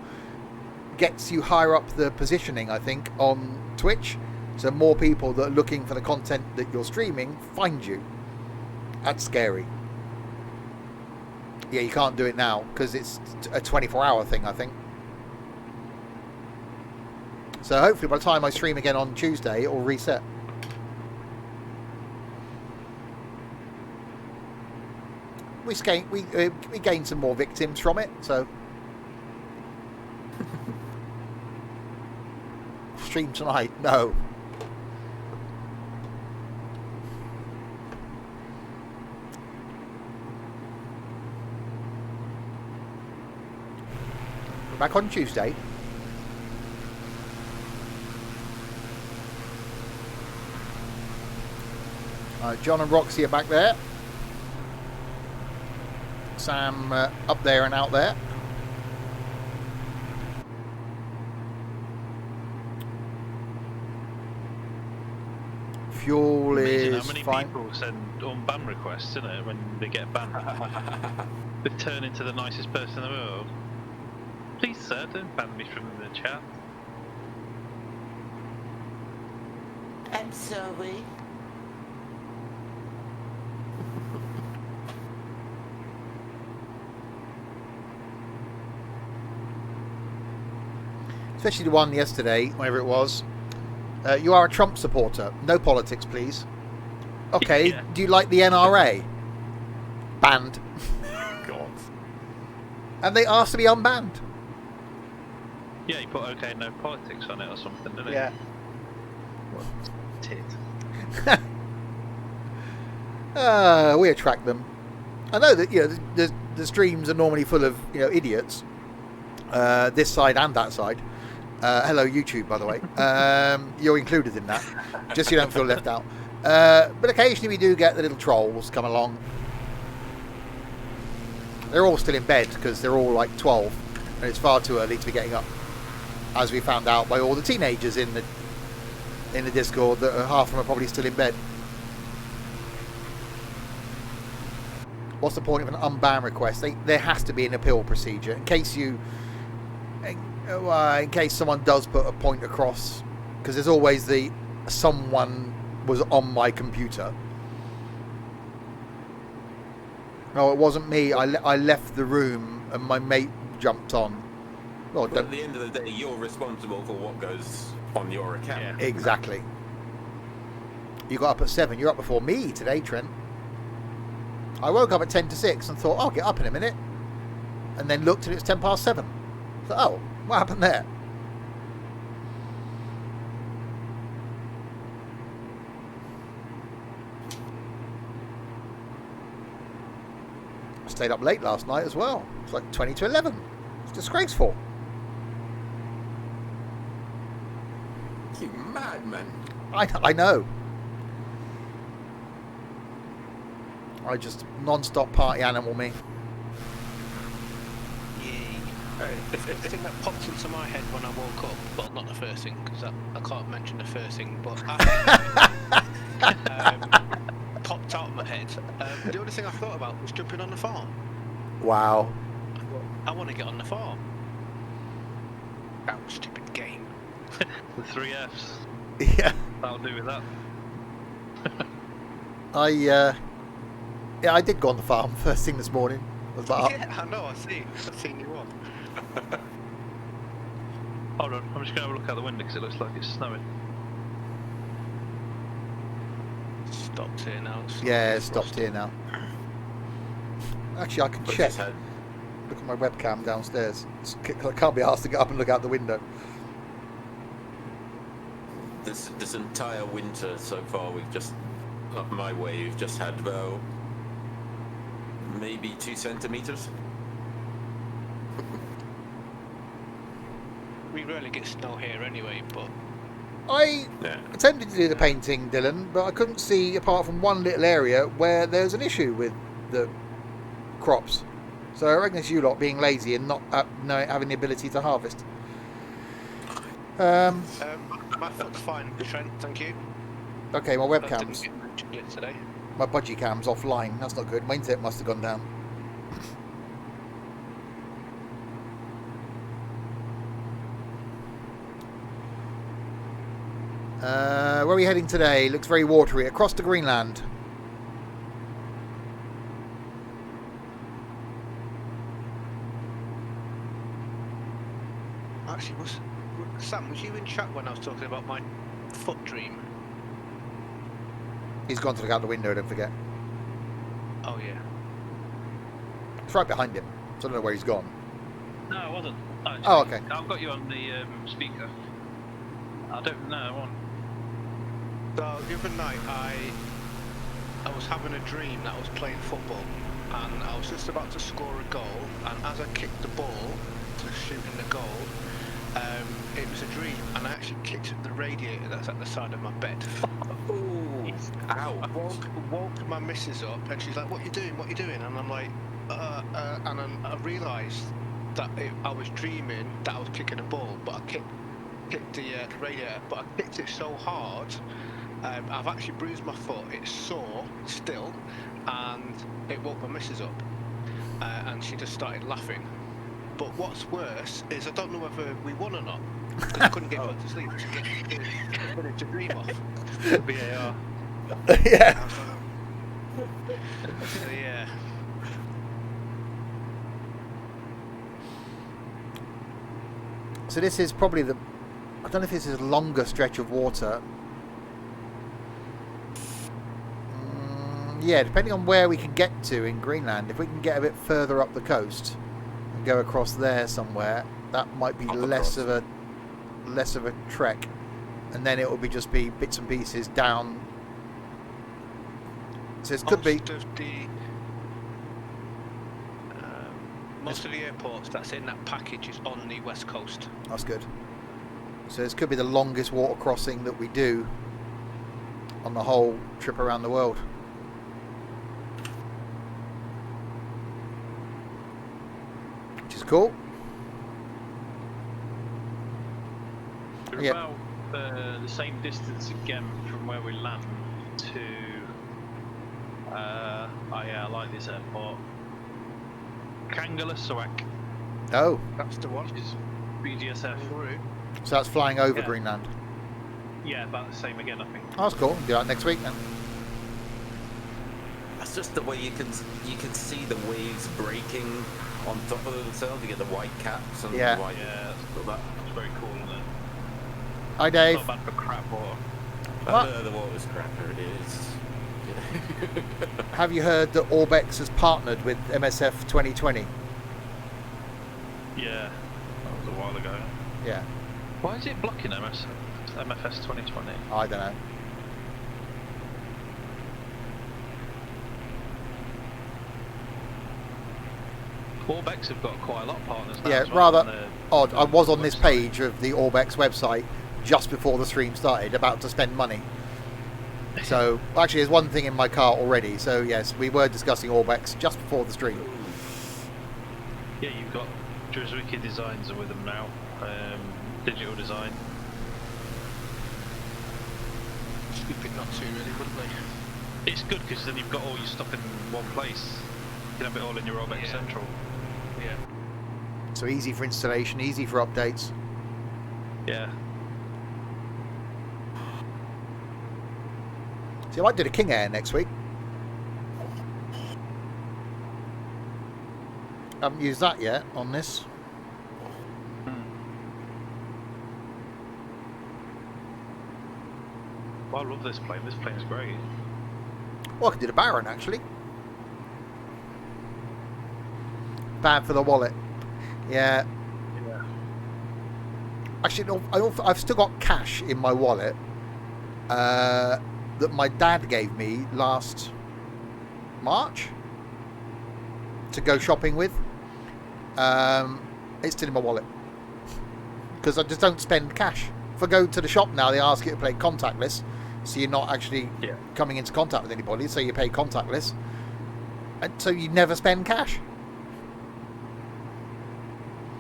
[SPEAKER 1] gets you higher up the positioning, I think, on Twitch. So more people that are looking for the content that you're streaming find you. That's scary. Yeah, you can't do it now because it's a 24-hour thing, I think. So hopefully by the time I stream again on Tuesday, it will reset. We gained some more victims from it, so... Stream tonight? No. We're back on Tuesday. John and Roxy are back there. Sam up there and out there. Fuel
[SPEAKER 3] Amazing
[SPEAKER 1] is
[SPEAKER 3] how many
[SPEAKER 1] fine.
[SPEAKER 3] people send ban requests, isn't it, when they get banned? They turn into the nicest person in the world. Please, sir, don't ban me from the chat.
[SPEAKER 7] I'm sorry.
[SPEAKER 1] Especially the one yesterday, whenever it was. You are a Trump supporter. No politics, please. Okay,
[SPEAKER 3] Yeah.
[SPEAKER 1] do you like the NRA? Banned.
[SPEAKER 2] God.
[SPEAKER 1] And they asked to be unbanned.
[SPEAKER 3] Yeah, you put okay, no politics on it or something, didn't
[SPEAKER 1] Yeah.
[SPEAKER 3] it? What tit.
[SPEAKER 1] We attract them. I know that the streams are normally full of idiots. This side and that side. Hello YouTube, by the way. You're included in that, just so you don't feel left out. But occasionally we do get the little trolls come along. They're all still in bed because they're all like 12, and it's far too early to be getting up, as we found out by all the teenagers in the Discord that half of them are probably still in bed. What's the point of an unban request? There has to be an appeal procedure in case someone does put a point across, because there's always someone was on my computer. No, it wasn't me. I left the room and my mate jumped on. Well,
[SPEAKER 2] But at the end of the day, you're responsible for what goes on your account.
[SPEAKER 3] Yeah.
[SPEAKER 1] exactly. You got up at 7. You're up before me today, Trent. I woke up at 10 to 6 and thought, I'll get up in a minute. And then looked and it's 10 past 7. So, oh, what happened there? I stayed up late last night as well. It's like 20 to 11. It's disgraceful.
[SPEAKER 2] You madman.
[SPEAKER 1] I know. I just non-stop party animal me.
[SPEAKER 4] The first thing that popped into my head when I woke up, well, not the first thing, because I can't mention the first thing, but popped out of my head. The only thing I thought about was jumping on the farm.
[SPEAKER 1] Wow.
[SPEAKER 4] I want to get on the farm. That was stupid game.
[SPEAKER 3] The 3 Fs.
[SPEAKER 1] Yeah.
[SPEAKER 3] That'll do with that.
[SPEAKER 1] I did go on the farm first thing this morning. I was like,
[SPEAKER 4] Yeah, I know, I've seen you on.
[SPEAKER 3] Hold on, I'm just going to have a look out the window because it looks like it's snowing.
[SPEAKER 4] Stopped here now.
[SPEAKER 1] yeah, it stopped here now. Actually, I can
[SPEAKER 2] But
[SPEAKER 1] check.
[SPEAKER 2] just had-
[SPEAKER 1] Look at my webcam downstairs. I can't be asked to get up and look out the window.
[SPEAKER 2] This entire winter so far, we've just up my way. We've just had about maybe 2 centimeters.
[SPEAKER 4] We rarely get snow here anyway, but
[SPEAKER 1] I
[SPEAKER 2] Yeah.
[SPEAKER 1] attempted to do the painting, Dylan, but I couldn't see, apart from one little area, where there's an issue with the crops. So I reckon it's you lot being lazy and not having the ability to harvest.
[SPEAKER 4] my foot's fine, Trent, thank you.
[SPEAKER 1] Okay, my
[SPEAKER 4] That didn't
[SPEAKER 1] webcam's,
[SPEAKER 4] get mentioned yet today.
[SPEAKER 1] my budgie cam's offline. That's not good. My internet must have gone down. Where are we heading today? Looks very watery. Across to Greenland.
[SPEAKER 4] Actually, Sam, was you in chat when I was talking about my foot dream?
[SPEAKER 1] He's gone to look out the window, don't forget.
[SPEAKER 4] Oh yeah.
[SPEAKER 1] It's right behind him. So I don't know where he's gone.
[SPEAKER 3] No, I wasn't. Actually,
[SPEAKER 1] Oh, okay.
[SPEAKER 3] I've got you on the speaker. I don't know. I want.
[SPEAKER 4] So the other night I was having a dream that I was playing football, and I was just about to score a goal, and as I kicked the ball to shoot in the goal, it was a dream, and I actually kicked the radiator that's at the side of my bed.
[SPEAKER 2] Ooh, ow.
[SPEAKER 4] I woke my missus up, and she's like, "What you doing? What you doing?" And I'm like, and then I realised that I was dreaming that I was kicking a ball, but I kicked the radiator, but I kicked it so hard, I've actually bruised my foot. It's sore still, and it woke my missus up, and she just started laughing. But what's worse is I don't know whether we won or not, because I couldn't get back to sleep to finish the dream off.
[SPEAKER 3] VAR.
[SPEAKER 1] Yeah.
[SPEAKER 4] So yeah.
[SPEAKER 1] So this is probably the... I don't know if this is a longer stretch of water. Yeah, depending on where we can get to in Greenland. If we can get a bit further up the coast and go across there somewhere, that might be less of a trek, and then it will just be bits and pieces down. So it could be
[SPEAKER 4] most of the airports that's in that package is on the west coast.
[SPEAKER 1] That's good. So this could be the longest water crossing that we do on the whole trip around the world. Which is cool.
[SPEAKER 3] We're
[SPEAKER 1] Yeah.
[SPEAKER 3] about the same distance again from where we land to. I like this airport. Kangalasawak,
[SPEAKER 1] Oh,
[SPEAKER 4] That's the one.
[SPEAKER 3] which is BGSF.
[SPEAKER 1] so that's flying over
[SPEAKER 3] Yeah.
[SPEAKER 1] Greenland.
[SPEAKER 3] Yeah, about the same again, I think.
[SPEAKER 1] Oh, that's cool. Do that next week then.
[SPEAKER 2] That's just the way you can see the waves breaking on top of themselves. You get the white caps and
[SPEAKER 1] Yeah.
[SPEAKER 2] the white.
[SPEAKER 3] Yeah,
[SPEAKER 2] That,
[SPEAKER 3] it's very cool, isn't it?
[SPEAKER 1] Hi, Dave.
[SPEAKER 3] Not bad for crap water.
[SPEAKER 1] What?
[SPEAKER 2] the water's crapper. It is.
[SPEAKER 1] Have you heard that Orbex has partnered with MSF 2020?
[SPEAKER 3] Yeah, that was a while ago.
[SPEAKER 1] Yeah,
[SPEAKER 3] Why is it blocking MFS 2020?
[SPEAKER 1] I don't know.
[SPEAKER 3] Orbex have got quite a lot of partners now.
[SPEAKER 1] Yeah,
[SPEAKER 3] as well
[SPEAKER 1] rather
[SPEAKER 3] on their
[SPEAKER 1] odd. I was on this
[SPEAKER 3] website.
[SPEAKER 1] page of the Orbex website just before the stream started, about to spend money. So, actually, there's one thing in my car already. So, yes, we were discussing Orbex just before the stream.
[SPEAKER 3] Yeah, you've got Drizwicky Designs are with them now. Digital design.
[SPEAKER 4] Stupid not to, really, wouldn't they?
[SPEAKER 3] It's good because then you've got all your stuff in one place. You can have it all in your Orbex
[SPEAKER 4] Yeah.
[SPEAKER 3] Central.
[SPEAKER 4] Yeah.
[SPEAKER 1] So, easy for installation, easy for updates.
[SPEAKER 3] Yeah.
[SPEAKER 1] So, I might do the King Air next week. Haven't used that yet on this.
[SPEAKER 3] Well, I love this plane. This plane's great.
[SPEAKER 1] Well, I could do the Baron, actually. Bad for the wallet. Yeah.
[SPEAKER 3] Yeah.
[SPEAKER 1] Actually, no, I've still got cash in my wallet that my dad gave me last March to go shopping with. It's still in my wallet because I just don't spend cash. If I go to the shop now, they ask you to play contactless, so you're not actually coming into contact with anybody, so you pay contactless, and so you never spend cash.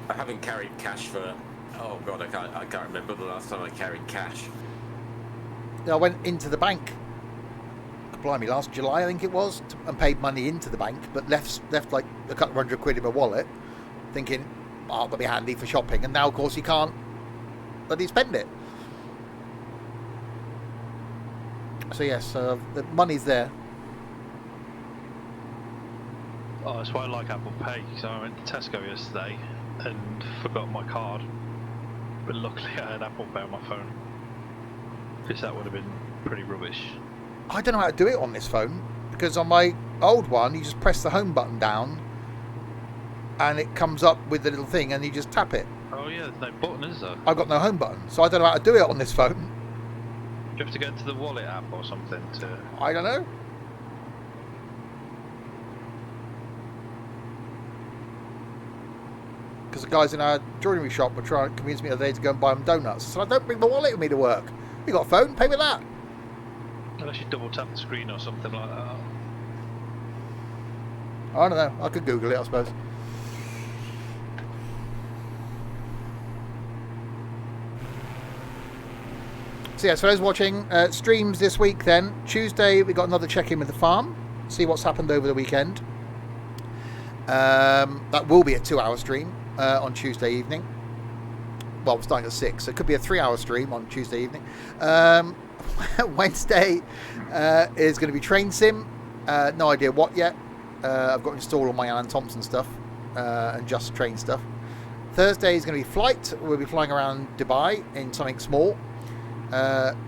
[SPEAKER 2] I haven't carried cash for. Oh god, I can't remember the last time I carried cash.
[SPEAKER 1] I went into the bank, blimey, last July I think it was, and paid money into the bank, but left like a couple of £100 in my wallet, thinking, oh, that'll be handy for shopping, and now of course you can't bloody spend it. So yes, the money's there.
[SPEAKER 3] Oh, that's why I like Apple Pay. So I went to Tesco yesterday and forgot my card. But luckily I had Apple Pay on my phone. Because that would have been pretty rubbish.
[SPEAKER 1] I don't know how to do it on this phone, because on my old one you just press the home button down and it comes up with the little thing and you just tap it.
[SPEAKER 3] Oh yeah, there's no button, is there?
[SPEAKER 1] I've got no home button, so I don't know how to do it on this phone.
[SPEAKER 3] Do you have to go into the wallet app or something to...
[SPEAKER 1] I don't know. Because the guys in our joinery shop were trying to convince me the other day to go and buy them donuts. So I don't bring my wallet with me to work. You got a phone? Pay with that.
[SPEAKER 3] Unless you double tap the screen or something like that.
[SPEAKER 1] I don't know. I could Google it, I suppose. So yes, for those watching, streams this week then. Tuesday we got another check-in with the farm. See what's happened over the weekend. That will be a 2-hour stream on Tuesday evening. Well, we're starting at 6, so it could be a 3-hour stream on Tuesday evening. Wednesday is going to be train sim. No idea what yet. I've got to install all my Alan Thompson stuff and just train stuff. Thursday is going to be flight. We'll be flying around Dubai in something small.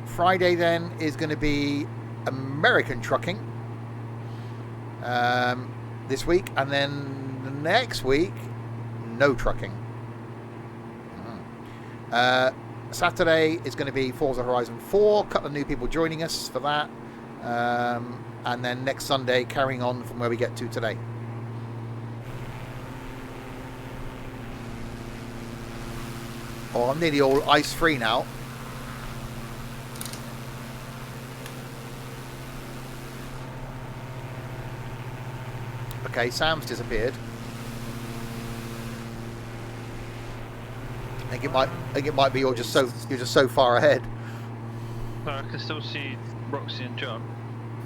[SPEAKER 1] Friday then is going to be American trucking this week, and then the next week no trucking. Saturday is going to be Forza Horizon 4, a couple of new people joining us for that, and then next Sunday carrying on from where we get to today. Oh, I'm nearly all ice free now. Okay, Sam's disappeared. I think it might be you're just so far ahead.
[SPEAKER 3] No, I can still see Roxy and John.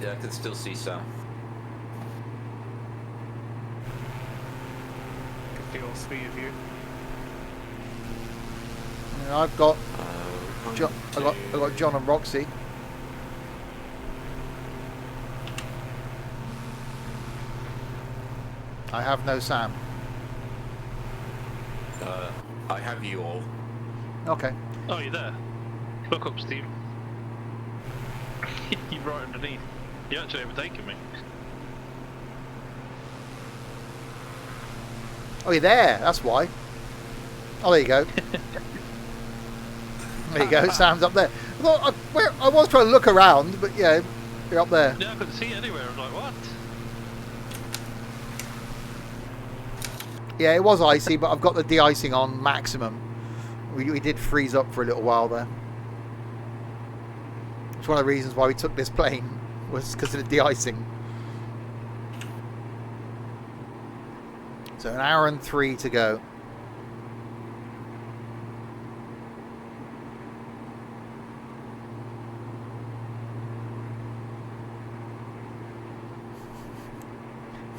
[SPEAKER 2] Yeah, I can still see Sam.
[SPEAKER 4] I can feel all 3 of you.
[SPEAKER 1] And I've got John, I've got John and Roxy. I have no Sam.
[SPEAKER 2] I have you all.
[SPEAKER 1] Okay.
[SPEAKER 3] Oh, you're there. Look up, Steve. You're right underneath. You're actually overtaking me.
[SPEAKER 1] Oh, you're there. That's why. Oh, there you go. There you go. Sam's up there. I was trying to look around, but yeah, you're up there.
[SPEAKER 3] Yeah, I couldn't see it anywhere. I was like, what?
[SPEAKER 1] Yeah, it was icy, but I've got the de-icing on maximum. We did freeze up for a little while there. It's one of the reasons why we took this plane, was because of the de-icing. So 1 hour and 3 to go.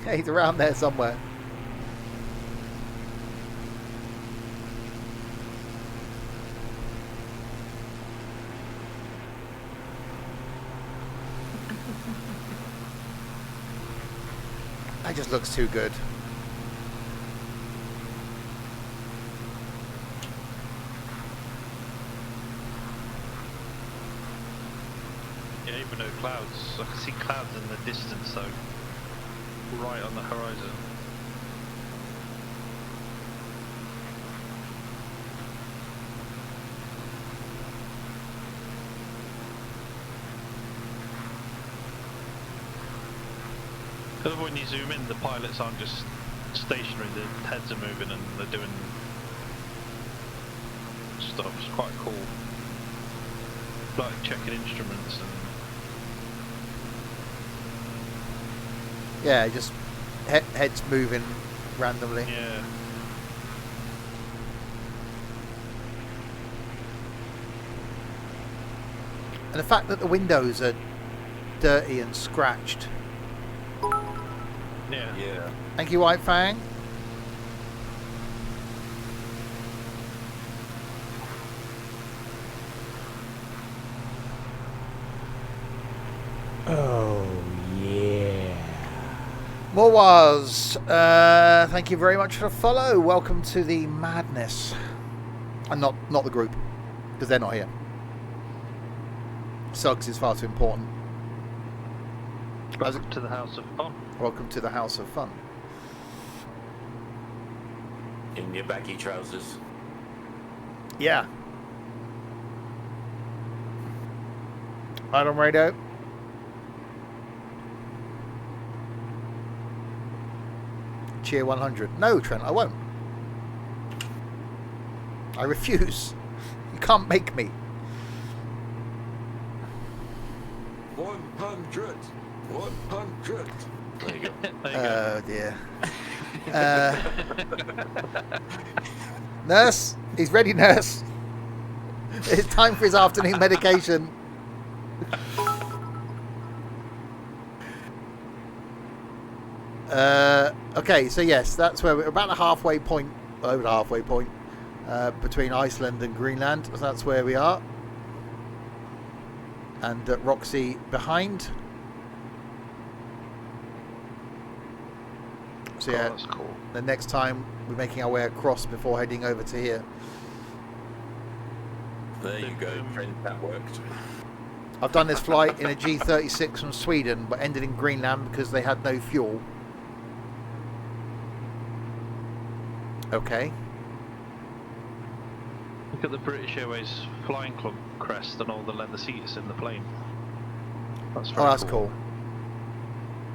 [SPEAKER 1] Yeah, he's around there somewhere. That just looks too good.
[SPEAKER 3] Yeah, even though clouds, I can see clouds in the distance though, right on the horizon. Because when you zoom in, the pilots aren't just stationary, their heads are moving and they're doing stuff. It's quite cool. Like checking instruments and...
[SPEAKER 1] Yeah, just heads moving randomly.
[SPEAKER 3] Yeah.
[SPEAKER 1] And the fact that the windows are dirty and scratched.
[SPEAKER 3] Yeah.
[SPEAKER 2] Yeah.
[SPEAKER 1] Thank you, White Fang.
[SPEAKER 8] Oh, yeah.
[SPEAKER 1] More was. Thank you very much for the follow. Welcome to the madness. And not the group, because they're not here. Suggs is far too important.
[SPEAKER 3] Welcome to the House of Fun.
[SPEAKER 1] Welcome to the House of Fun.
[SPEAKER 2] In your baggy trousers.
[SPEAKER 1] Yeah. Item radio. Cheer 100. No, Trent, I won't. I refuse. You can't make me.
[SPEAKER 2] 100. 100. There you go.
[SPEAKER 1] Oh dear. Nurse, he's ready, nurse. It's time for his afternoon medication. Okay, so yes, that's where we're about the halfway point, over the halfway point, between Iceland and Greenland. So that's where we are. And Roxy behind. So yeah,
[SPEAKER 3] that's cool.
[SPEAKER 1] the next time we're making our way across before heading over to here.
[SPEAKER 2] There you go, friend. That worked.
[SPEAKER 1] I've done this flight in a G36 from Sweden, but ended in Greenland because they had no fuel. Okay.
[SPEAKER 3] Look at the British Airways Flying Club crest and all the leather seats in the plane. That's very
[SPEAKER 1] That's cool.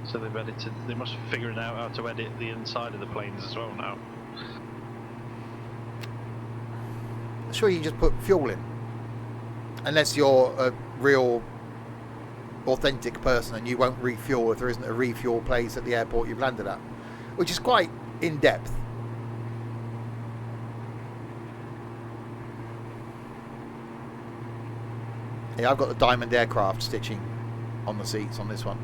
[SPEAKER 3] So they've edited. They must be figuring out how to edit the inside of the planes as well now.
[SPEAKER 1] Sure, you can just put fuel in, unless you're a real authentic person and you won't refuel if there isn't a refuel place at the airport you've landed at, which is quite in depth. Yeah, I've got the Diamond Aircraft stitching on the seats on this one.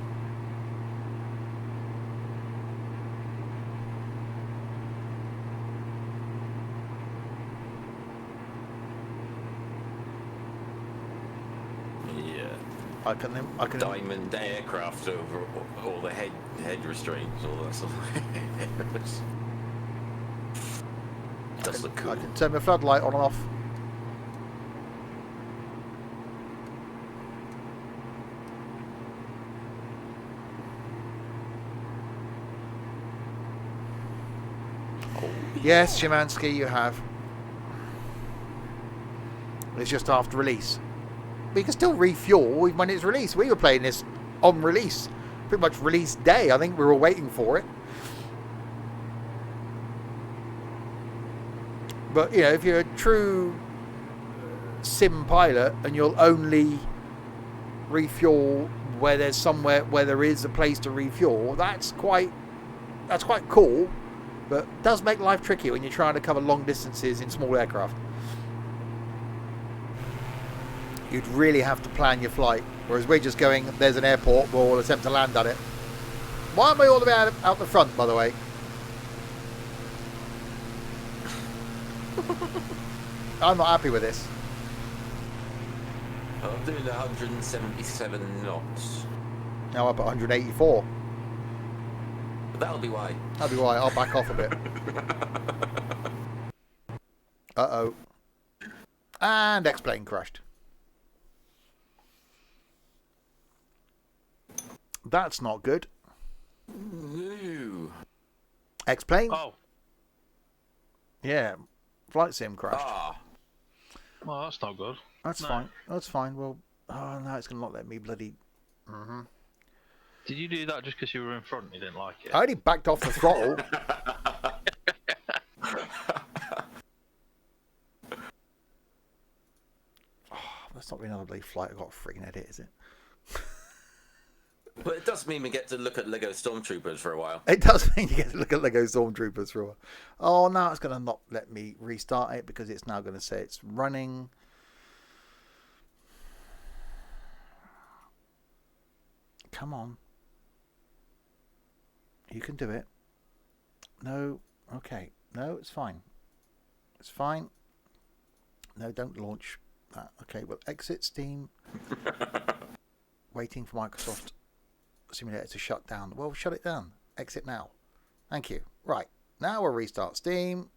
[SPEAKER 1] I can
[SPEAKER 2] Diamond Aircraft over all the head restraints, all that stuff. Does look cool.
[SPEAKER 1] I can turn my floodlight on and off. Yes, Szymanski, you have. It's just after release. But you can still refuel when it's released. We were playing this on release. Pretty much release day. I think we were waiting for it. But, you know, if you're a true sim pilot and you'll only refuel where there's somewhere where there is a place to refuel, that's quite cool. But it does make life tricky when you're trying to cover long distances in small aircraft. You'd really have to plan your flight. Whereas we're just going, there's an airport, we'll attempt to land at it. Why am I all the way out the front, by the way? I'm not happy with this.
[SPEAKER 2] I'm doing 177 knots.
[SPEAKER 1] Now up at 184.
[SPEAKER 2] That'll be why.
[SPEAKER 1] That'll be why. I'll back off a bit. Uh-oh. And X-plane crashed. That's not good.
[SPEAKER 2] No.
[SPEAKER 1] X-plane?
[SPEAKER 3] Oh.
[SPEAKER 1] Yeah. Flight sim crashed.
[SPEAKER 2] Ah.
[SPEAKER 3] Well, that's not good.
[SPEAKER 1] That's
[SPEAKER 3] No.
[SPEAKER 1] fine. That's fine. Well, oh no, it's going to not let me bloody...
[SPEAKER 3] Did you do that just because you were in front and you didn't like it?
[SPEAKER 1] I only backed off the throttle. That's not really another bloody flight I've got to freaking edit, is it?
[SPEAKER 2] But it does mean we get to look at Lego Stormtroopers for a while.
[SPEAKER 1] It does mean you get to look at Lego Stormtroopers for a while. Oh, now it's going to not let me restart it because it's now going to say it's running. Come on. You can do it. No. Okay. No, it's fine. It's fine. No, don't launch that. Okay, well, exit Steam. Waiting for Microsoft Simulator to shut down. Well, shut it down. Exit now. Thank you. Right. Now we'll restart Steam.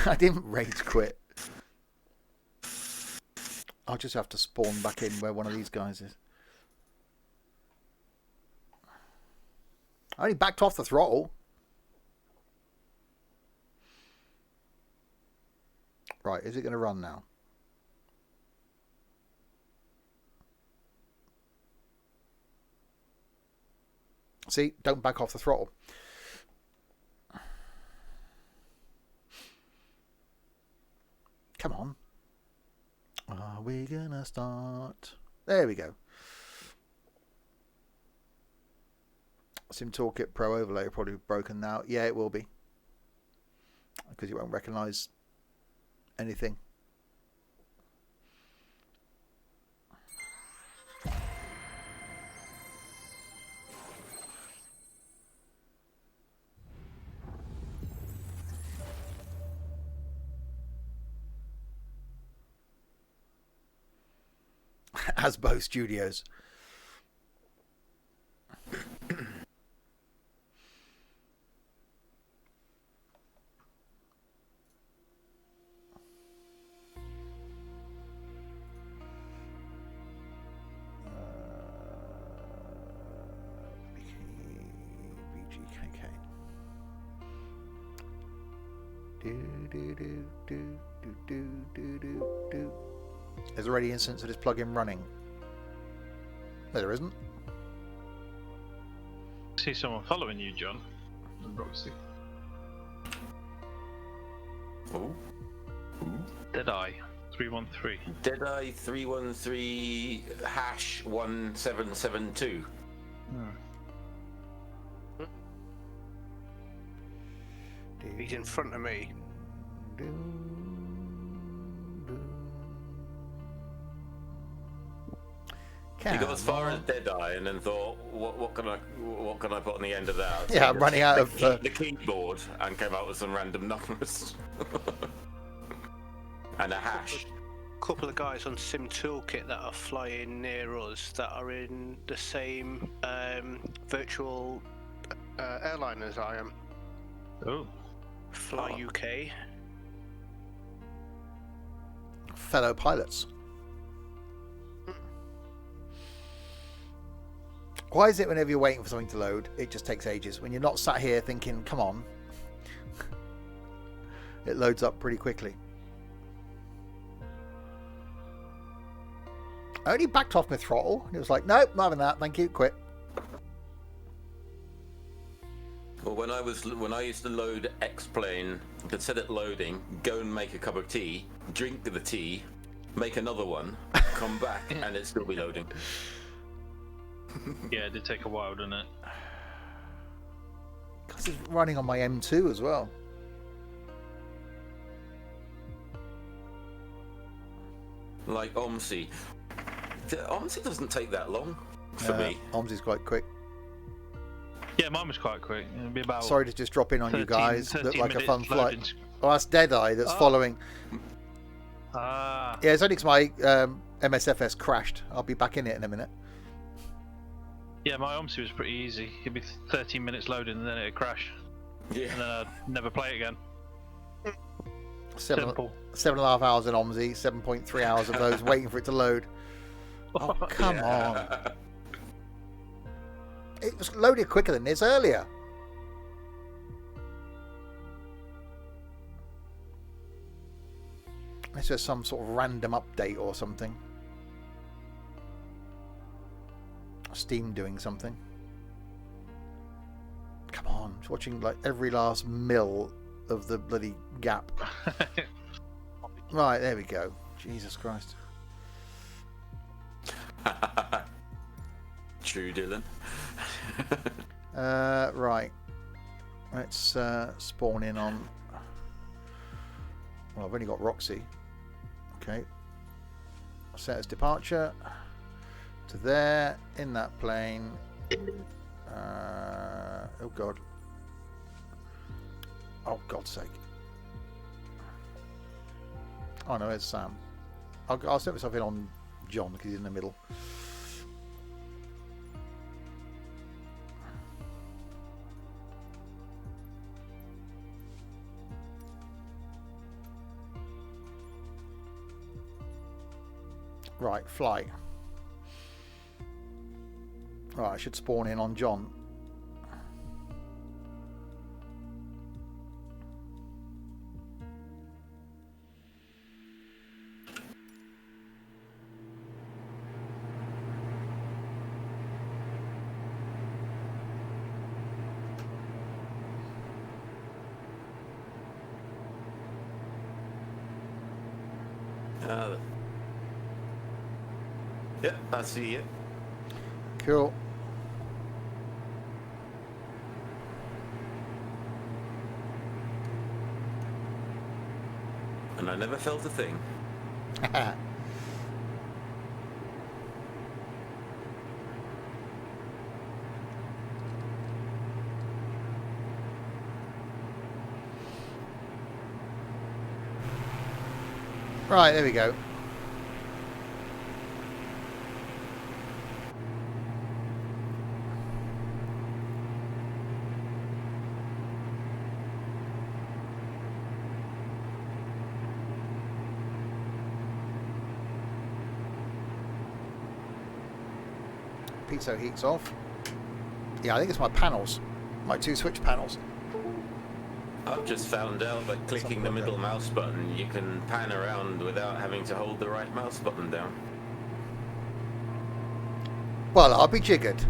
[SPEAKER 1] I didn't rage quit. I'll just have to spawn back in where one of these guys is. I only backed off the throttle. Right, is it going to run now? See, don't back off the throttle. Come on. Are we going to start? There we go. Sim Toolkit Pro Overlay will probably be broken now. Yeah, it will be. Because you won't recognise anything. Asbo Studios. VGKK. Do. There's already instance of this plugin running. No, there isn't.
[SPEAKER 3] See someone following you, John. Roxy.
[SPEAKER 2] Oh.
[SPEAKER 3] Deadeye 313.
[SPEAKER 2] Deadeye 313 hash 1772.
[SPEAKER 4] He's in front of me.
[SPEAKER 2] You got as far as Deadeye and then thought, what can I put on the end of that? So
[SPEAKER 1] yeah, I'm running out of
[SPEAKER 2] the keyboard and came out with some random numbers and a hash.
[SPEAKER 4] Couple of guys on Sim Toolkit that are flying near us that are in the same virtual airline as I am.
[SPEAKER 3] Oh.
[SPEAKER 4] Fly UK.
[SPEAKER 1] fellow pilots. Why is it whenever you're waiting for something to load, it just takes ages? When you're not sat here thinking, come on, it loads up pretty quickly. I only backed off my throttle, and it was like, nope, not having that, thank you, quit.
[SPEAKER 2] Well, when I used to load X-Plane, I could set it loading, go and make a cup of tea, drink the tea, make another one, come back, and it'd still be loading.
[SPEAKER 3] Yeah, it did take a while, didn't it?
[SPEAKER 1] Because it's running on my M2 as well.
[SPEAKER 2] Like OMSI. OMSI doesn't take that long for me.
[SPEAKER 1] OMSI's quite quick.
[SPEAKER 3] Yeah, mine was quite quick. It'll be about.
[SPEAKER 1] Sorry to just drop in on you guys. Look like a fun flight.
[SPEAKER 3] Loading.
[SPEAKER 1] Oh, that's Deadeye that's following.
[SPEAKER 3] Ah.
[SPEAKER 1] Yeah, it's only because my MSFS crashed. I'll be back in it in a minute.
[SPEAKER 3] Yeah, my OMSI was pretty easy. It'd be 13 minutes loading and then it'd crash.
[SPEAKER 2] Yeah.
[SPEAKER 3] And then I'd never play it again.
[SPEAKER 1] Simple. 7.5 hours in OMSI, 7.3 hours of those waiting for it to load. Oh, come on. It was loaded quicker than this earlier. This is some sort of random update or something. Steam doing something. Come on, just watching like every last mill of the bloody gap. Right, there we go. Jesus Christ.
[SPEAKER 2] True, Dylan.
[SPEAKER 1] Right. Let's spawn in on. Well, I've only got Roxy. Okay. Set as departure to there in that plane. Oh God. Oh God's sake. Oh no, it's Sam. I'll set myself in on John because he's in the middle. Right, flight. Right, I should spawn in on John.
[SPEAKER 2] Yeah, I see it.
[SPEAKER 1] Cool.
[SPEAKER 2] And I never felt a thing.
[SPEAKER 1] Right, there we go. Piezo heats off. Yeah, I think it's my panels. My 2 switch panels.
[SPEAKER 2] I've just found out that clicking the middle mouse button, you can pan around without having to hold the right mouse button down.
[SPEAKER 1] Well, I'll be jiggered.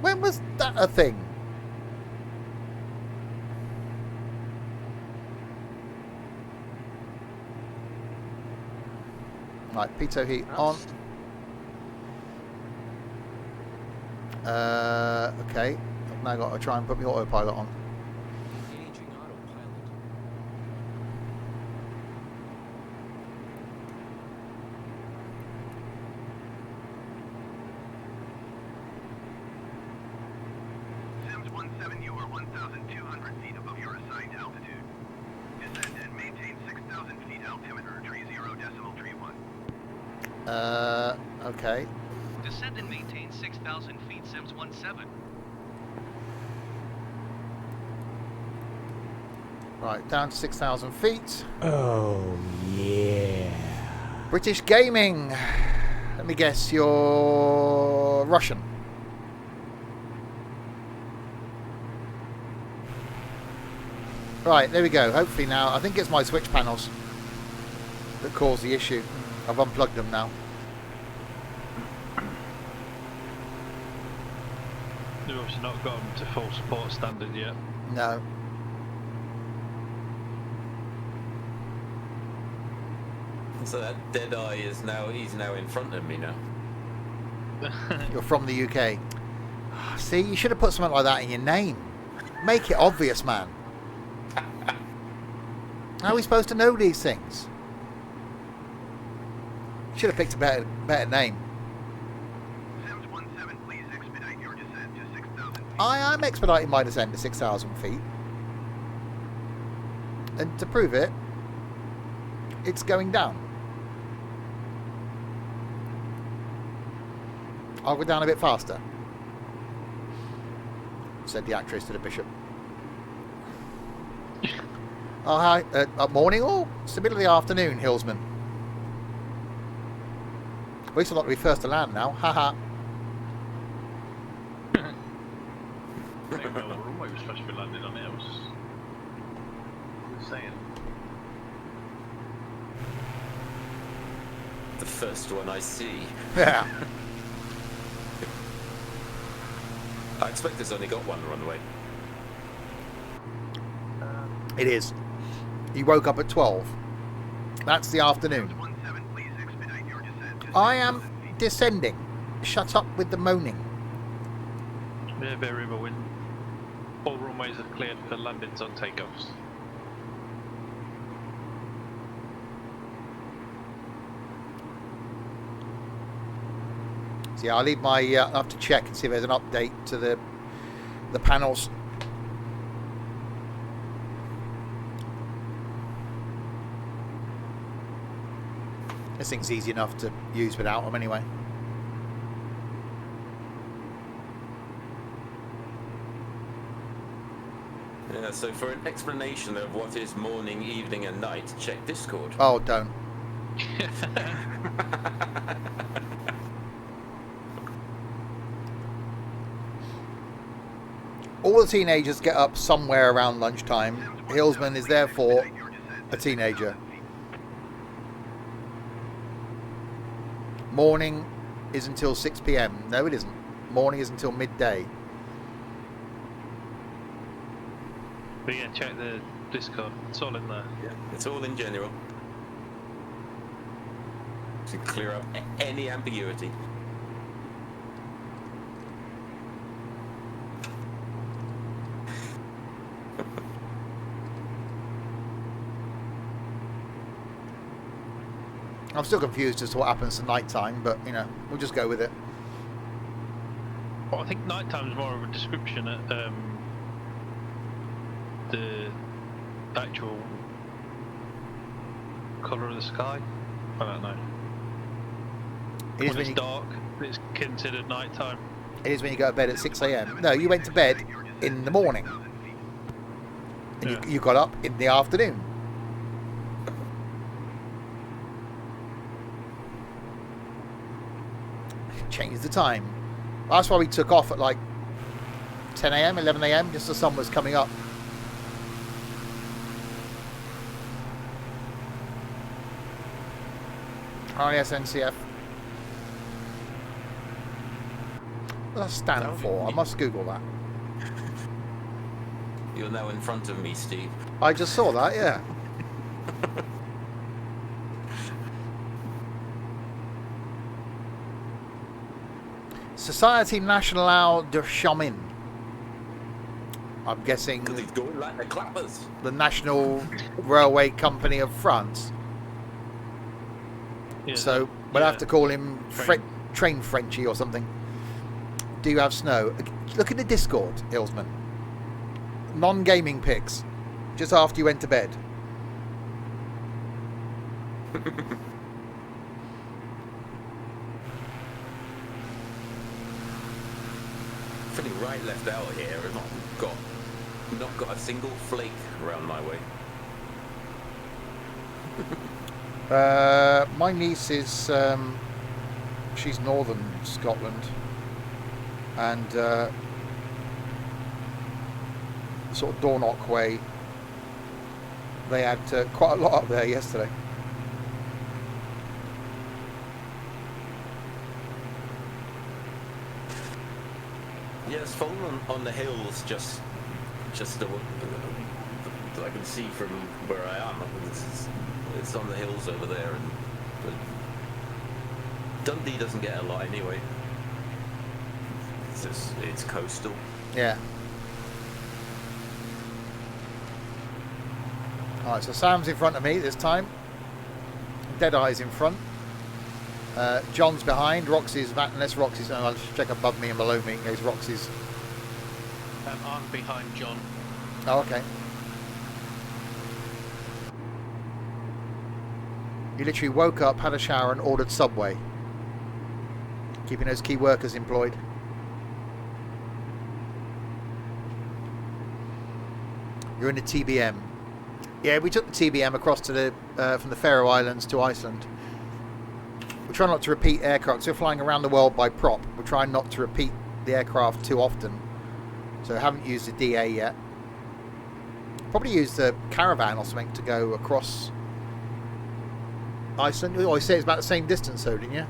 [SPEAKER 1] When was that a thing? Right, pitot heat on. Okay. I've now got to try and put my autopilot on.
[SPEAKER 8] Engaging autopilot.
[SPEAKER 5] Sims 17, you are 1,200 feet above your assigned altitude. Descend and maintain 6,000 feet altimeter, tree 0 decimal tree 1.
[SPEAKER 1] Okay.
[SPEAKER 5] Descend and maintain 6,000 feet, Sims 17.
[SPEAKER 1] Right, down to 6,000 feet.
[SPEAKER 8] Oh, yeah.
[SPEAKER 1] British Gaming. Let me guess, you're Russian. Right, there we go. Hopefully now, I think it's my switch panels that cause the issue. I've unplugged them now.
[SPEAKER 3] They've obviously not got them to full support standard yet.
[SPEAKER 1] No.
[SPEAKER 2] So that dead eye is now, he's now in front of me now.
[SPEAKER 1] You're from the UK. See, you should have put something like that in your name. Make it obvious, man. How are we supposed to know these things? Should have picked a better name.
[SPEAKER 5] Sims 17, please expedite your descent to 6,000 feet.
[SPEAKER 1] I am expediting my descent to 6,000 feet. And to prove it, it's going down. I'll go down a bit faster, said the actress to the bishop. Oh, hi. Morning all? It's the middle of the afternoon, Hillsman. At least I'm not going to be first to land now. Haha.
[SPEAKER 3] I didn't know the runway was supposed to be landed on it. I was saying.
[SPEAKER 2] The first one I see.
[SPEAKER 1] Yeah.
[SPEAKER 2] I expect it's only got one runway.
[SPEAKER 1] It is. You woke up at 12. That's the afternoon.
[SPEAKER 5] Sims 17, please expedite your descent to
[SPEAKER 1] I am
[SPEAKER 5] 6,000 feet.
[SPEAKER 1] descending. Shut up with the moaning.
[SPEAKER 3] Yeah, very well. All runways are cleared for landings on takeoffs.
[SPEAKER 1] So yeah, I'll leave my. I'll have to check and see if there's an update to the panels. This thing's easy enough to use without them anyway.
[SPEAKER 2] Yeah, so for an explanation of what is morning, evening, and night, check Discord.
[SPEAKER 1] Oh, don't. All the teenagers get up somewhere around lunchtime. Hillsman is therefore a teenager. Morning is until 6 p.m. No, it isn't. Morning is until midday.
[SPEAKER 3] But yeah, check the Discord. It's all in there.
[SPEAKER 2] Yeah, it's all in general. To clear up any ambiguity.
[SPEAKER 1] I'm still confused as to what happens to night time, but you know, we'll just go with it.
[SPEAKER 3] Well, I think nighttime is more of a description at the actual colour of the sky. I don't know.
[SPEAKER 1] It is
[SPEAKER 3] When
[SPEAKER 1] when
[SPEAKER 3] it's
[SPEAKER 1] you,
[SPEAKER 3] dark, it's considered nighttime.
[SPEAKER 1] it is when you go to bed at 6 a.m. No, you went to bed in the morning. And
[SPEAKER 3] Yeah.
[SPEAKER 1] you got up in the afternoon. Changed the time. That's why we took off at like 10 a.m., 11 a.m., just as the sun was coming up. Oh, yes, NCF. What does that stand for? I must Google that.
[SPEAKER 2] You're now in front of me, Steve.
[SPEAKER 1] I just saw that, yeah. Société Nationale de Chemin. I'm guessing
[SPEAKER 2] Because he's going like the clappers.
[SPEAKER 1] the National Railway Company of France.
[SPEAKER 3] Yeah,
[SPEAKER 1] So we'll have to call him
[SPEAKER 3] Train.
[SPEAKER 1] Train Frenchy or something. Do you have snow? Look at the Discord, Hillsman. Non-gaming pics. Just after you went to bed.
[SPEAKER 2] Feeling right left out here. I've not got a single flake around my way.
[SPEAKER 1] My niece is she's northern Scotland, and sort of Dornoch way. They had quite a lot up there yesterday.
[SPEAKER 2] Yeah, it's fallen on the hills just that I can see from where I am. It's on the hills over there, and but Dundee doesn't get a lot anyway. It's coastal.
[SPEAKER 1] Yeah. Alright, so Sam's in front of me this time. Deadeye's in front. John's behind. Roxy's back, unless Roxy's. I'll just check above me and below me in case Roxy's.
[SPEAKER 4] I'm behind John.
[SPEAKER 1] Oh, okay. You literally woke up, had a shower, and ordered Subway. Keeping those key workers employed. You're in the TBM. Yeah, we took the TBM across to the from the Faroe Islands to Iceland. We're trying not to repeat aircraft. So we're flying around the world by prop. We're trying not to repeat the aircraft too often. So I haven't used the DA yet. Probably used the caravan or something to go across Iceland. Oh, I say it's about the same distance, though, didn't you?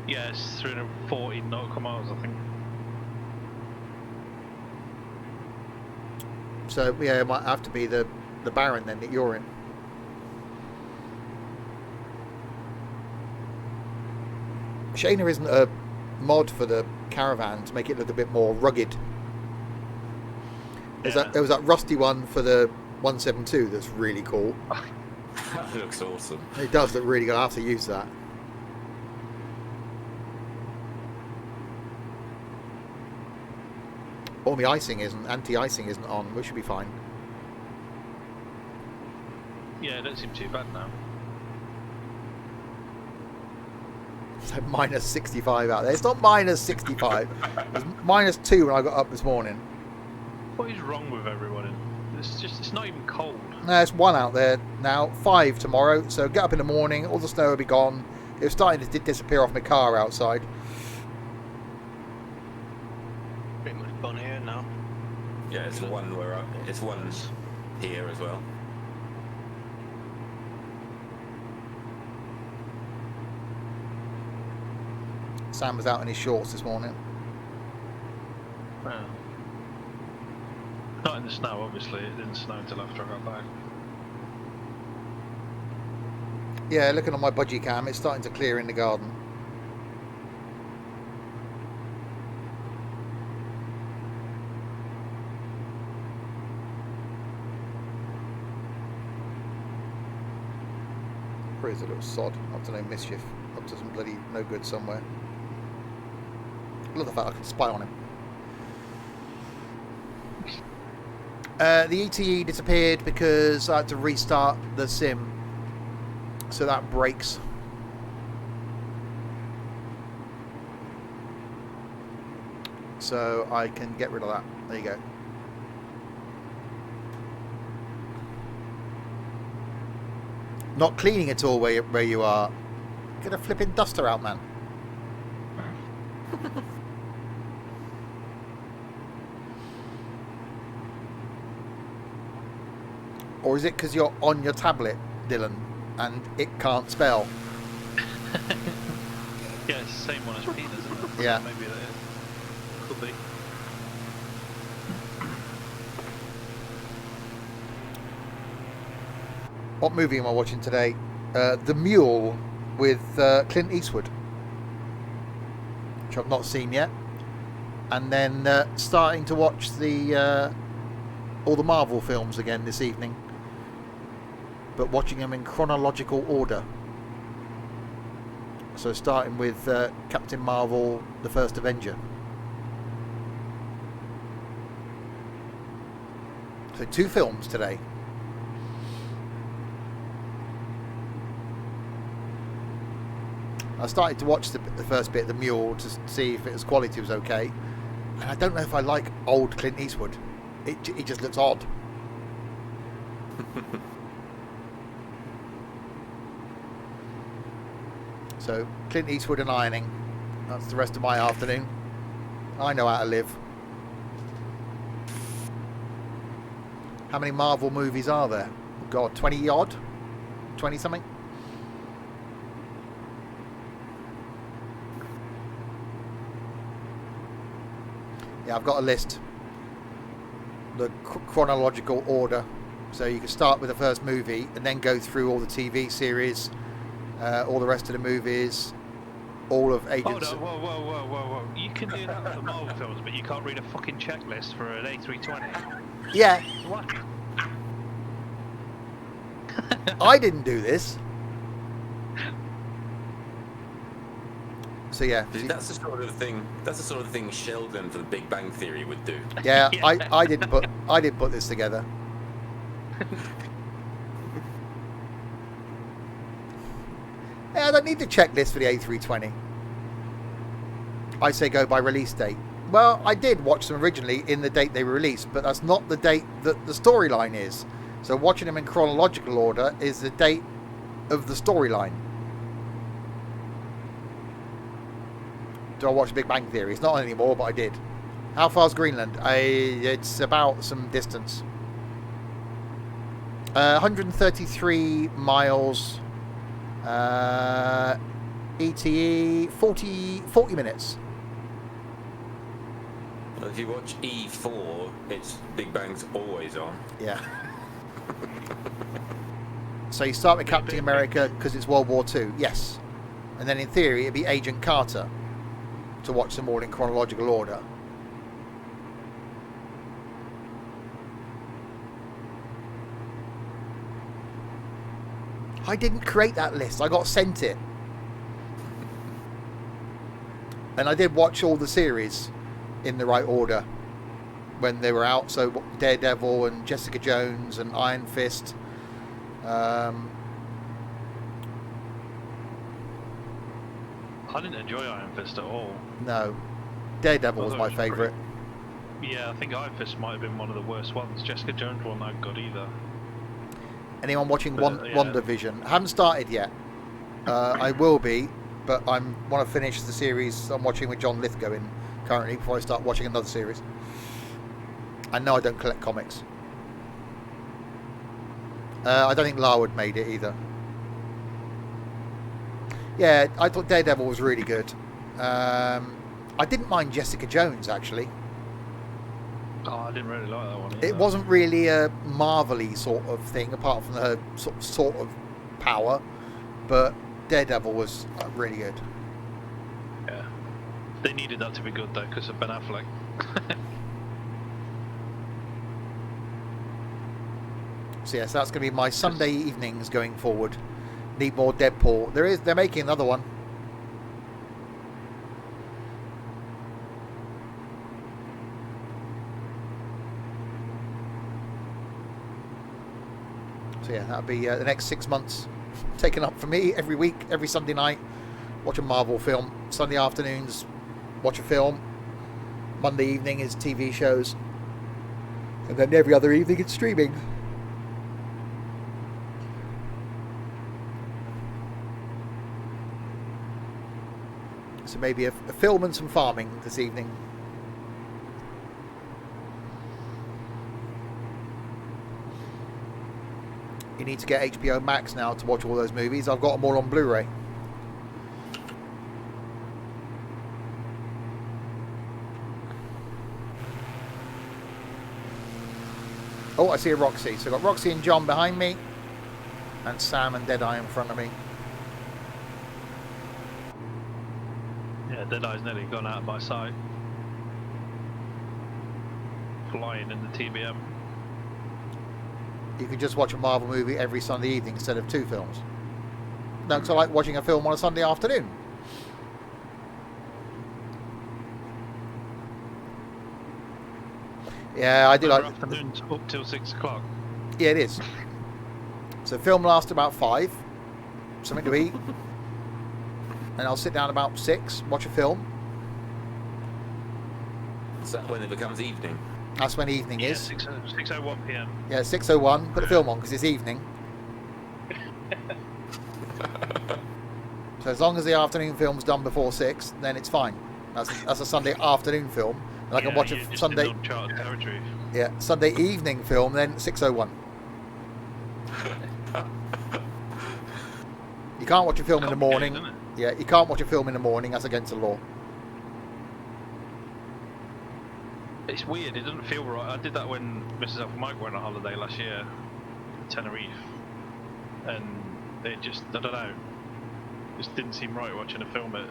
[SPEAKER 3] Yeah, it's 340 nautical miles, I think.
[SPEAKER 1] So yeah, it might have to be the Baron then that you're in. Shayna isn't a mod for the caravan to make it look a bit more rugged. There was that rusty one for the 172 that's really cool.
[SPEAKER 2] That looks awesome.
[SPEAKER 1] It does look really good. I have to use that. All the icing isn't, anti-icing isn't on. We should be fine.
[SPEAKER 3] Yeah, it don't seem too bad now.
[SPEAKER 1] So minus 65 out there. It's not minus 65. It was minus 2 when I got up this morning.
[SPEAKER 3] What is wrong with everyone? It's not even cold.
[SPEAKER 1] No, it's 1 out there now, 5 tomorrow. So get up in the morning, all the snow will be gone. It was starting to disappear off my car outside.
[SPEAKER 4] Pretty much gone here now.
[SPEAKER 2] Yeah, it's 1 it's 1 here as well.
[SPEAKER 1] Sam was out in his shorts this morning.
[SPEAKER 3] Well, not in the snow, obviously. It didn't snow until after I got back.
[SPEAKER 1] Yeah, looking on my budgie cam, it's starting to clear in the garden. Where's a little sod? Up to no mischief. Up to some bloody no good somewhere. Look at the fact I can spy on him. The ETE disappeared because I had to restart the sim. So that breaks. So I can get rid of that. There you go. Not cleaning at all where you are. Get a flipping duster out, man. Or is it because you're on your tablet, Dylan, and it can't spell?
[SPEAKER 3] Yeah, it's the same one as Peter's, isn't it?
[SPEAKER 1] Yeah.
[SPEAKER 3] Maybe that is. Could be.
[SPEAKER 1] What movie am I watching today? The Mule with Clint Eastwood, which I've not seen yet. And then starting to watch all the Marvel films again this evening, but watching them in chronological order. So starting with Captain Marvel, the First Avenger. So 2 films today. I started to watch the first bit, The Mule, to see if its quality was okay. And I don't know if I like old Clint Eastwood. It just looks odd. So, Clint Eastwood and ironing. That's the rest of my afternoon. I know how to live. How many Marvel movies are there? Oh God, 20 odd? 20 something? Yeah, I've got a list. The chronological order. So you can start with the first movie and then go through all the TV series, all the rest of the movies, all of Agents...
[SPEAKER 3] Hold on, whoa. You can do that for Marvel films, but you can't read a fucking checklist for an A320.
[SPEAKER 1] Yeah,
[SPEAKER 3] What?
[SPEAKER 1] I didn't do this. So yeah.
[SPEAKER 2] That's the sort of thing. That's the sort of thing Sheldon for The Big Bang Theory would do.
[SPEAKER 1] Yeah,
[SPEAKER 3] Yeah.
[SPEAKER 1] I didn't put this together. Yeah, I don't need the checklist for the A320. I say go by release date. Well, I did watch them originally in the date they were released, but that's not the date that the storyline is. So watching them in chronological order is the date of the storyline. Do I watch Big Bang Theory? It's not on anymore, but I did. How far's Greenland? It's about some distance. 133 miles. ETE 40 minutes.
[SPEAKER 2] Well, if you watch E4, it's Big Bang's always on.
[SPEAKER 1] Yeah. So you start with Captain America because it's World War II. Yes. And then in theory it'd be Agent Carter to watch them all in chronological order. I didn't create that list. I got sent it. And I did watch all the series in the right order when they were out. So Daredevil and Jessica Jones and Iron Fist.
[SPEAKER 3] I didn't enjoy Iron Fist at all.
[SPEAKER 1] No. Daredevil was my favourite.
[SPEAKER 3] Yeah, I think IFIS might have been one of the worst ones. Jessica Jones wasn't that good either.
[SPEAKER 1] Anyone watching
[SPEAKER 3] Yeah.
[SPEAKER 1] WandaVision? I haven't started yet. I will be, but I want to finish the series I'm watching with John Lithgow in currently before I start watching another series. I know I don't collect comics. I don't think Larwood made it either. Yeah, I thought Daredevil was really good. I didn't mind Jessica Jones, actually.
[SPEAKER 3] Oh, I didn't really like that one either.
[SPEAKER 1] It wasn't really a Marvel-y sort of thing, apart from her sort of power. But Daredevil was really good.
[SPEAKER 3] Yeah. They needed that to be good, though, because of Ben Affleck.
[SPEAKER 1] So yes, that's going to be my Sunday evenings going forward. Need more Deadpool. They're making another one. So yeah, that'll be the next 6 months taken up for me every week, every Sunday night. Watch a Marvel film. Sunday afternoons, watch a film. Monday evening is TV shows. And then every other evening it's streaming. So maybe a film and some farming this evening. You need to get HBO Max now to watch all those movies. I've got them all on Blu-ray. Oh, I see a Roxy. So I've got Roxy and John behind me. And Sam and Deadeye in front of me.
[SPEAKER 3] Yeah, Deadeye's nearly gone out of my sight. Flying in the TBM.
[SPEAKER 1] You could just watch a Marvel movie every Sunday evening instead of 2 films. No, because I like watching a film on a Sunday afternoon. Yeah, I do like...
[SPEAKER 3] Afternoons up till 6 o'clock.
[SPEAKER 1] Yeah, it is. So film lasts about 5. Something to eat. And I'll sit down about 6, watch a film.
[SPEAKER 2] Is that when it becomes evening?
[SPEAKER 1] That's when evening
[SPEAKER 3] Yeah,
[SPEAKER 1] is.
[SPEAKER 3] 6:01 PM.
[SPEAKER 1] Yeah, 6:01. Put the film on because it's evening. So as long as the afternoon film's done before 6, then it's fine. That's a Sunday afternoon film, and I can watch
[SPEAKER 3] you're
[SPEAKER 1] a
[SPEAKER 3] just
[SPEAKER 1] Sunday.
[SPEAKER 3] in uncharted territory.
[SPEAKER 1] Yeah, Sunday evening film. Then 6:01. You can't watch a film in the morning.
[SPEAKER 3] Isn't it?
[SPEAKER 1] Yeah, you can't watch a film in the morning. That's against the law.
[SPEAKER 3] It's weird, it doesn't feel right. I did that when Mrs. Alpha Mike went on holiday last year, Tenerife, and it just, I don't know, just didn't seem right watching a film at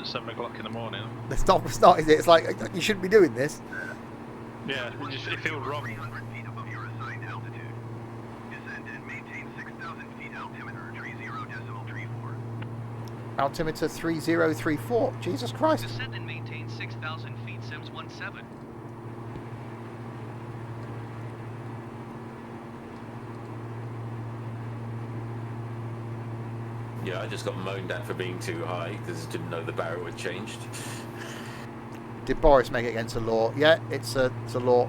[SPEAKER 3] 7 o'clock in the morning.
[SPEAKER 1] It's not, is it? It's like, you shouldn't be doing this.
[SPEAKER 3] Yeah, it feels wrong.
[SPEAKER 5] 300 feet above your assigned altitude. Descend and maintain 6,000 feet altimeter, 30.34.
[SPEAKER 1] Altimeter 3034. Jesus Christ.
[SPEAKER 9] Descend and maintain 6,000 feet, Sims 17.
[SPEAKER 2] Yeah, I just got moaned at for being too high because I didn't know the barrel had changed.
[SPEAKER 1] Did Boris make it against the law? Yeah, it's a law.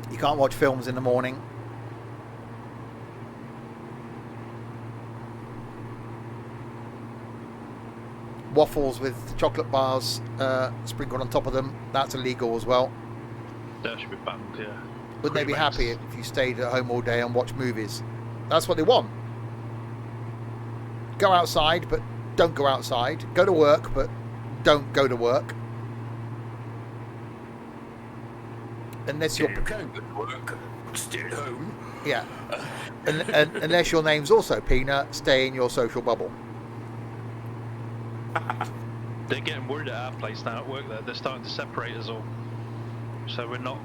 [SPEAKER 1] You can't watch films in the morning. Waffles with chocolate bars sprinkled on top of them, that's illegal as well.
[SPEAKER 3] That should be banned, yeah.
[SPEAKER 1] Wouldn't they be happy if you stayed at home all day and watched movies? That's what they want. Go outside, but don't go outside. Go to work, but don't go to work. Unless you're...
[SPEAKER 2] You can go to work, stay at home.
[SPEAKER 1] Yeah. And unless your name's also Peanut, stay in your social bubble.
[SPEAKER 3] They're getting worried at our place now at work there. They're starting to separate us all. So we're not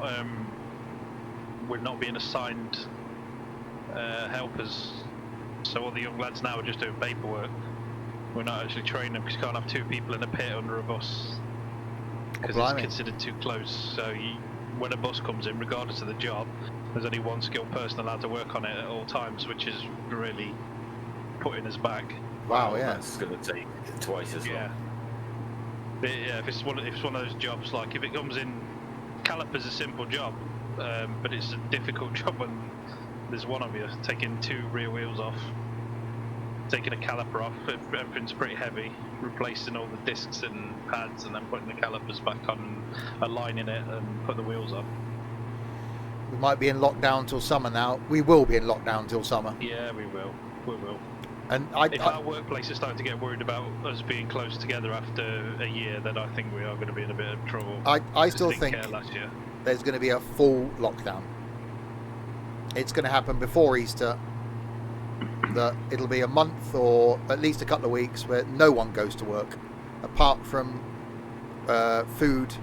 [SPEAKER 3] being assigned helpers. So all the young lads now are just doing paperwork. We're not actually training them because you can't have 2 people in a pit under a bus. Because it's considered too close. So when a bus comes in, regardless of the job, there's only 1 skilled person allowed to work on it at all times, which is really putting us back.
[SPEAKER 1] Wow, yeah.
[SPEAKER 2] That's going to take twice as long.
[SPEAKER 3] Yeah. Yeah, if it's one of those jobs, like if it comes in, caliper's a simple job, but it's a difficult job when there's one of you taking 2 rear wheels off, taking a caliper off. Everything's pretty heavy, replacing all the discs and pads, and then putting the calipers back on, aligning it, and put the wheels on.
[SPEAKER 1] We might be in lockdown till summer now. We will be in lockdown till summer.
[SPEAKER 3] Yeah, we will.
[SPEAKER 1] And
[SPEAKER 3] If our workplace is starting to get worried about us being close together after a year, then I think we are going to be in a bit of trouble.
[SPEAKER 1] I still
[SPEAKER 3] Just didn't
[SPEAKER 1] think
[SPEAKER 3] care last year.
[SPEAKER 1] there's going to be a full lockdown. It's going to happen before Easter. That it'll be a month or at least a couple of weeks where no one goes to work, apart from food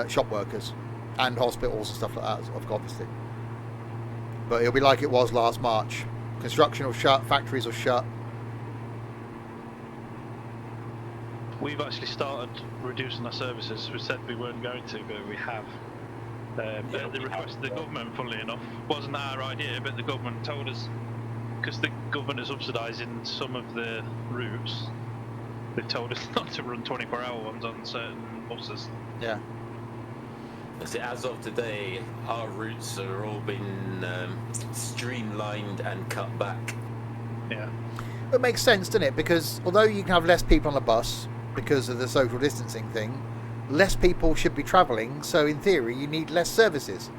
[SPEAKER 1] shop workers and hospitals and stuff like that, obviously. But it'll be like it was last March. Construction will shut, factories will shut.
[SPEAKER 3] We've actually started reducing our services. We said we weren't going to, but we have. At the request of the government, funnily enough, wasn't our idea, but the government told us, because the government is subsidising some of the routes, they've told us not to run 24-hour ones on certain buses.
[SPEAKER 1] Yeah.
[SPEAKER 2] As of today, our routes are all been streamlined and cut back.
[SPEAKER 3] Yeah.
[SPEAKER 1] It makes sense, doesn't it? Because although you can have less people on a bus because of the social distancing thing, less people should be travelling. So in theory, you need less services.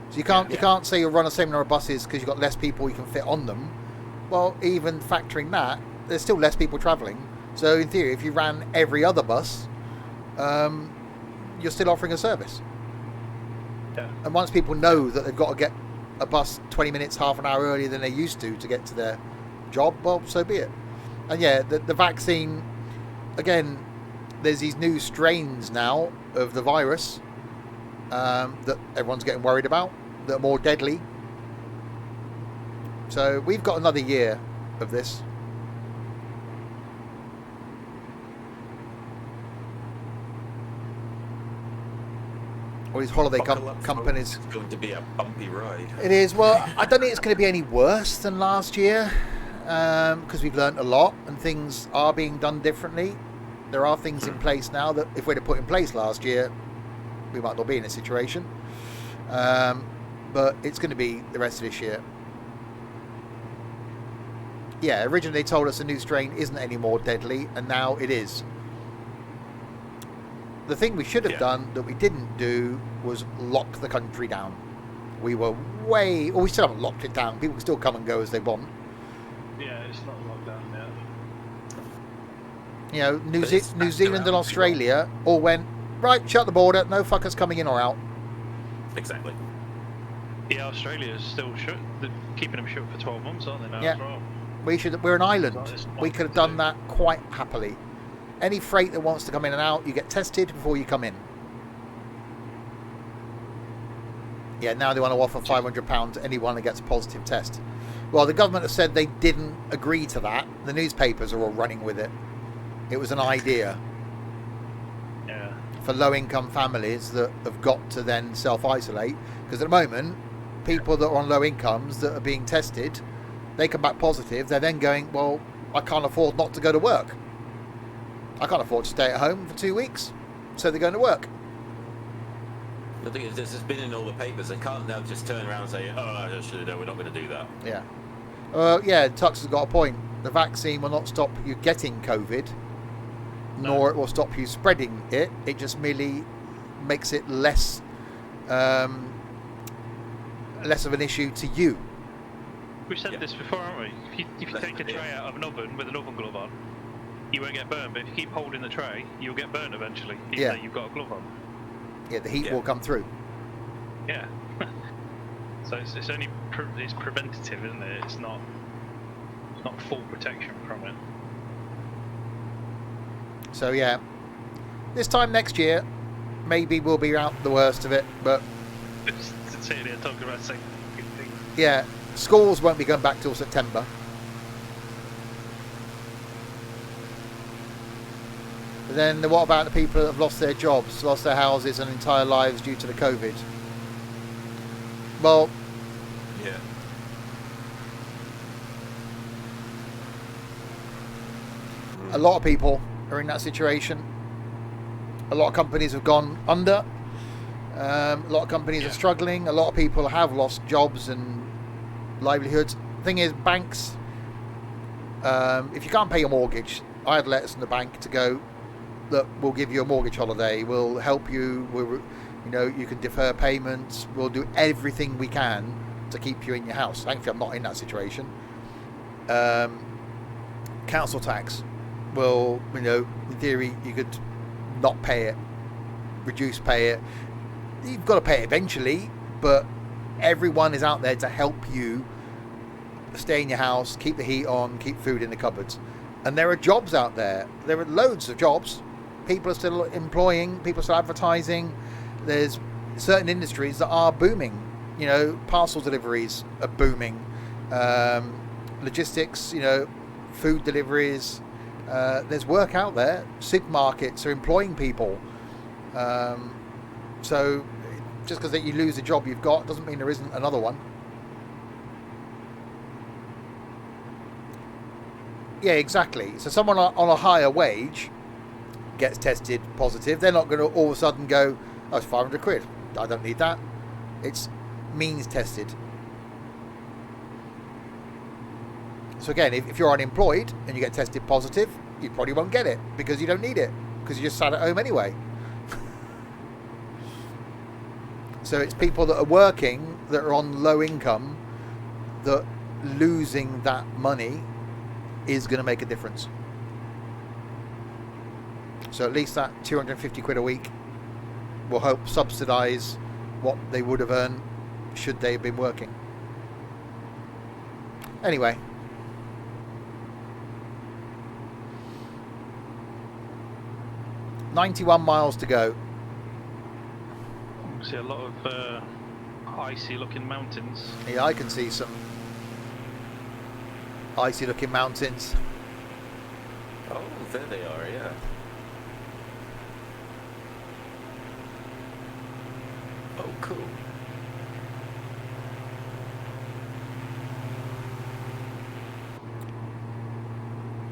[SPEAKER 1] So you can't say you'll run the same number of buses because you've got less people you can fit on them. Well, even factoring that, there's still less people travelling. So in theory, if you ran every other bus, you're still offering a service.
[SPEAKER 3] Yeah.
[SPEAKER 1] And once people know that they've got to get a bus 20 minutes, half an hour earlier than they used to get to their job, well, so be it. And yeah, the vaccine, again, there's these new strains now of the virus that everyone's getting worried about, that are more deadly. So we've got another year of this. All these holiday companies.
[SPEAKER 2] It's going to be a bumpy ride.
[SPEAKER 1] It is. Well, I don't think it's going to be any worse than last year, because we've learnt a lot and things are being done differently. There are things in place now that if we'd have put in place last year, we might not be in a situation. But it's going to be the rest of this year. Yeah, originally they told us a new strain isn't any more deadly, and now it is. The thing we should have done that we didn't do was lock the country down. We were we still haven't locked it down. People can still come and go as they want.
[SPEAKER 3] Yeah, it's not locked down yet.
[SPEAKER 1] You know, New Zealand and Australia all went, right, shut the border, no fuckers coming in or out.
[SPEAKER 2] Exactly.
[SPEAKER 3] Yeah, Australia is still shut. They're keeping them shut for 12 months, aren't they now?
[SPEAKER 1] Yeah.
[SPEAKER 3] As well?
[SPEAKER 1] We're an island. We could have done that quite happily. Any freight that wants to come in and out, you get tested before you come in. Yeah, now they want to offer £500 to anyone that gets a positive test. Well, the government has said they didn't agree to that. The newspapers are all running with it. It was an idea.
[SPEAKER 3] Yeah.
[SPEAKER 1] For low-income families that have got to then self-isolate. Because at the moment, people that are on low incomes that are being tested, they come back positive. They're then going, well, I can't afford not to go to work. I can't afford to stay at home for 2 weeks, so they're going to work.
[SPEAKER 2] The thing is, this has been in all the papers. They can't now just turn around and say, oh, no, we're not going to do that.
[SPEAKER 1] Yeah. Yeah, Tux has got a point. The vaccine will not stop you getting COVID, nor it will stop you spreading it. It just merely makes it less of an issue to you.
[SPEAKER 3] We've said this before, haven't we? If you take a tray out of an oven with an oven glove on, you won't get burned, but if you keep holding the tray, you'll get burned eventually, even though you've got a glove on.
[SPEAKER 1] Yeah, the heat will come through.
[SPEAKER 3] Yeah. So it's only it's preventative, isn't it? It's not full protection from it.
[SPEAKER 1] So yeah, this time next year, maybe we'll be out the worst of it, but
[SPEAKER 3] Sitting here talking about saying good things.
[SPEAKER 1] Yeah, schools won't be going back till September. But then what about the people that have lost their jobs, lost their houses and entire lives due to the COVID? Well,
[SPEAKER 2] yeah.
[SPEAKER 1] A lot of people are in that situation. A lot of companies have gone under. A lot of companies are struggling. A lot of people have lost jobs and livelihoods. The thing is, banks, if you can't pay your mortgage, I had letters from the bank to go, look, we'll give you a mortgage holiday, we'll help you, you can defer payments, we'll do everything we can to keep you in your house. Thankfully, I'm not in that situation. Council tax, well, in theory, you could not pay it, pay it. You've got to pay it eventually, but everyone is out there to help you stay in your house, keep the heat on, keep food in the cupboards. And there are jobs out there. There are loads of jobs. People are still employing, people are still advertising. There's certain industries that are booming. Parcel deliveries are booming. Logistics, food deliveries. There's work out there. Supermarkets are employing people. So just because you lose a job you've got doesn't mean there isn't another one. Yeah, exactly. So someone on a higher wage gets tested positive. They're not going to all of a sudden go, oh, it's 500 quid. I don't need that. It's means tested. So again, if you're unemployed and you get tested positive, you probably won't get it because you don't need it because you just sat at home anyway. So it's people that are working, that are on low income, that losing that money is going to make a difference. So at least that 250 quid a week will help subsidise what they would have earned should they have been working. Anyway. "91 miles to go."
[SPEAKER 3] See a lot of icy looking mountains.
[SPEAKER 1] Yeah, I can see some icy looking mountains.
[SPEAKER 2] Oh, there they are, yeah. Oh, cool.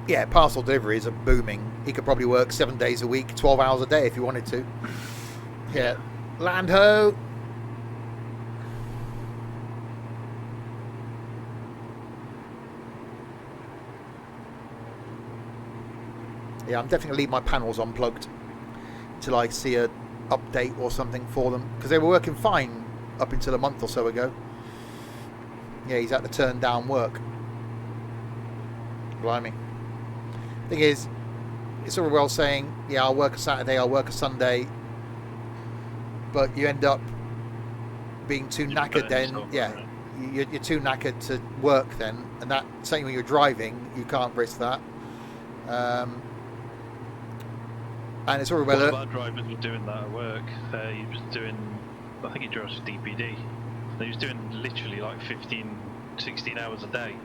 [SPEAKER 1] Yeah, parcel deliveries are booming. He could probably work 7 days a week, 12 hours a day if he wanted to. Yeah. Land ho! Yeah, I'm definitely going to leave my panels unplugged until I see a update or something for them, because they were working fine up until a month or so ago. Yeah, he's had to turn down work. Blimey. Thing is, it's all well saying, yeah, I'll work a Saturday, I'll work a Sunday, but you end up being too knackered then. Yeah, you're too knackered to work then, and that same when you're driving, you can't risk that. And it's all well.
[SPEAKER 3] One of our drivers was doing that at work. He was doing, I think he drove to DPD. He was doing literally like 15, 16 hours a day,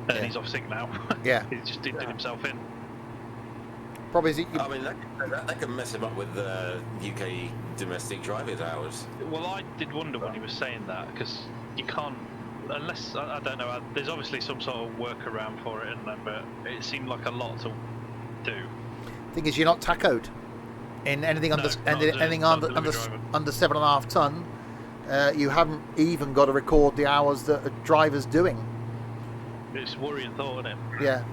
[SPEAKER 3] and
[SPEAKER 1] Yeah.
[SPEAKER 3] he's off sick now.
[SPEAKER 1] Yeah.
[SPEAKER 3] He just did himself in.
[SPEAKER 1] Probably is it.
[SPEAKER 2] I mean, that can mess him up with UK domestic drivers' hours.
[SPEAKER 3] Well, I did wonder when he was saying that, because you can't, unless, I don't know, there's obviously some sort of workaround for it, isn't there? But it seemed like a lot to do.
[SPEAKER 1] Thing is, you're not tachoed in anything
[SPEAKER 3] No,
[SPEAKER 1] under
[SPEAKER 3] not
[SPEAKER 1] anything
[SPEAKER 3] as a
[SPEAKER 1] under
[SPEAKER 3] delivery driver.
[SPEAKER 1] under 7.5 ton. You haven't even got to record the hours that a driver's doing.
[SPEAKER 3] It's a worrying thought, isn't it?
[SPEAKER 1] Yeah,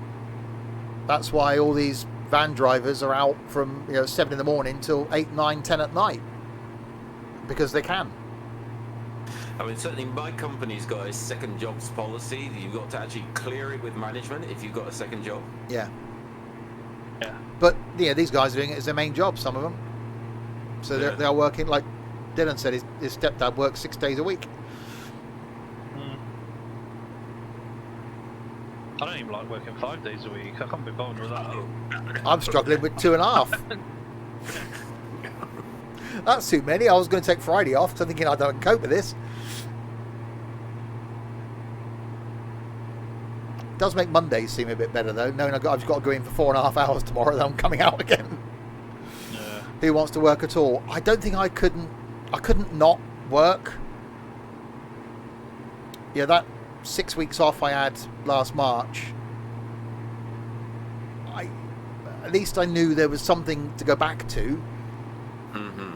[SPEAKER 1] that's why all these van drivers are out from 7 in the morning till 8, 9, 10 at night, because they can.
[SPEAKER 2] I mean, certainly my company's got a second jobs policy. You've got to actually clear it with management if you've got a second job.
[SPEAKER 1] Yeah.
[SPEAKER 3] Yeah.
[SPEAKER 1] But yeah, these guys are doing it as their main job, some of them. So
[SPEAKER 2] Yeah.
[SPEAKER 1] they are working, like Dylan said, his stepdad works 6 days a week.
[SPEAKER 3] I don't even like working 5 days a week. I can't be bothered with that.
[SPEAKER 1] I'm struggling with 2.5. That's too many. I was going to take Friday off because I'm thinking I don't cope with this. It does make Mondays seem a bit better though, knowing I've just got to go in for 4.5 hours tomorrow, then I'm coming out again.
[SPEAKER 3] Yeah.
[SPEAKER 1] Who wants to work at all? I don't think I couldn't not work. Yeah, that 6 weeks off I had last March, at least I knew there was something to go back to.
[SPEAKER 2] Mm-hmm.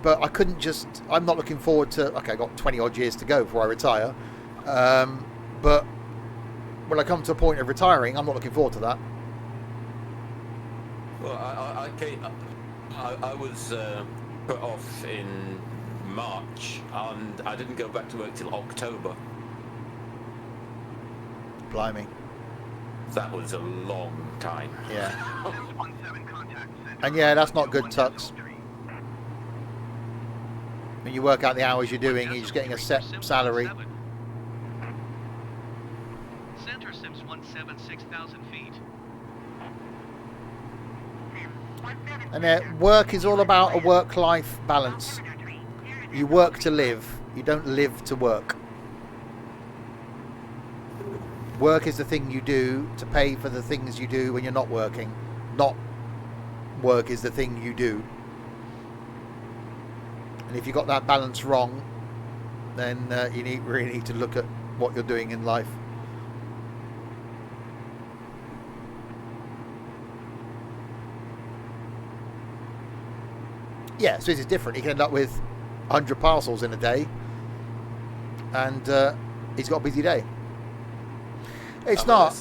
[SPEAKER 1] But I couldn't just. I'm not looking forward to. Okay, I got 20 odd years to go before I retire. But when I come to a point of retiring, I'm not looking forward to that.
[SPEAKER 2] Well, I was put off in March, and I didn't go back to work till October.
[SPEAKER 1] Blimey.
[SPEAKER 2] That was a long time.
[SPEAKER 1] Yeah.
[SPEAKER 5] 617 contact center.
[SPEAKER 1] And yeah, that's not good, Tux. When you work out the hours you're doing, you're just getting a set salary.
[SPEAKER 9] Center Sims 17, 6,000 feet.
[SPEAKER 1] And work is all about a work-life balance. You work to live. You don't live to work. Work is the thing you do to pay for the things you do when you're not working. Not work is the thing you do. And if you got that balance wrong, then you really need to look at what you're doing in life. Yeah, so this is different. He can end up with 100 parcels in a day, and he's got a busy day. It's not.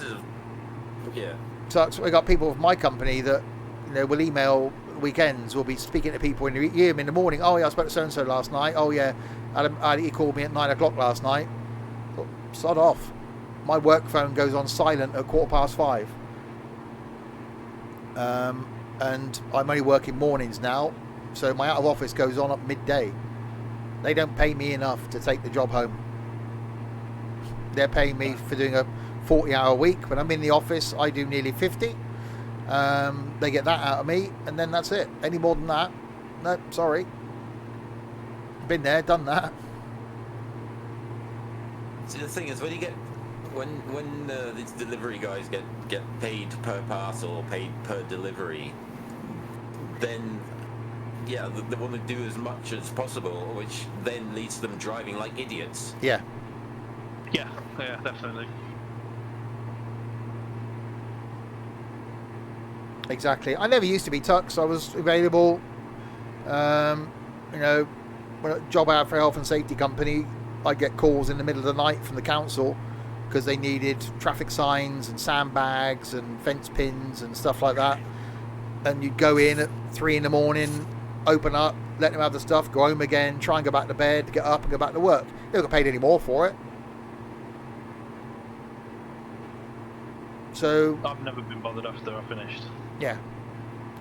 [SPEAKER 2] Yeah.
[SPEAKER 1] So we got people from my company that will email weekends. We'll be speaking to people in the morning. Oh yeah, I spoke to so and so last night. Oh yeah, he called me at 9 o'clock last night. Well, sod off. My work phone goes on silent at 5:15. And I'm only working mornings now, so my out of office goes on at midday. They don't pay me enough to take the job home. They're paying me for doing a 40-hour week. When I'm in the office, I do nearly 50. They get that out of me, and then that's it. Any more than that, no, sorry. Been there, done that.
[SPEAKER 2] See, the thing is, when these delivery guys get paid per parcel or paid per delivery, then yeah, they want to do as much as possible, which then leads to them driving like idiots.
[SPEAKER 1] Yeah.
[SPEAKER 3] Yeah, definitely.
[SPEAKER 1] Exactly. I never used to be Tux. I was available. When a job out for a health and safety company, I'd get calls in the middle of the night from the council because they needed traffic signs and sandbags and fence pins and stuff like that. And you'd go in at 3 in the morning, open up, let them have the stuff, go home again, try and go back to bed, get up and go back to work. You don't get paid any more for it. So
[SPEAKER 3] I've never been bothered after I finished.
[SPEAKER 1] yeah,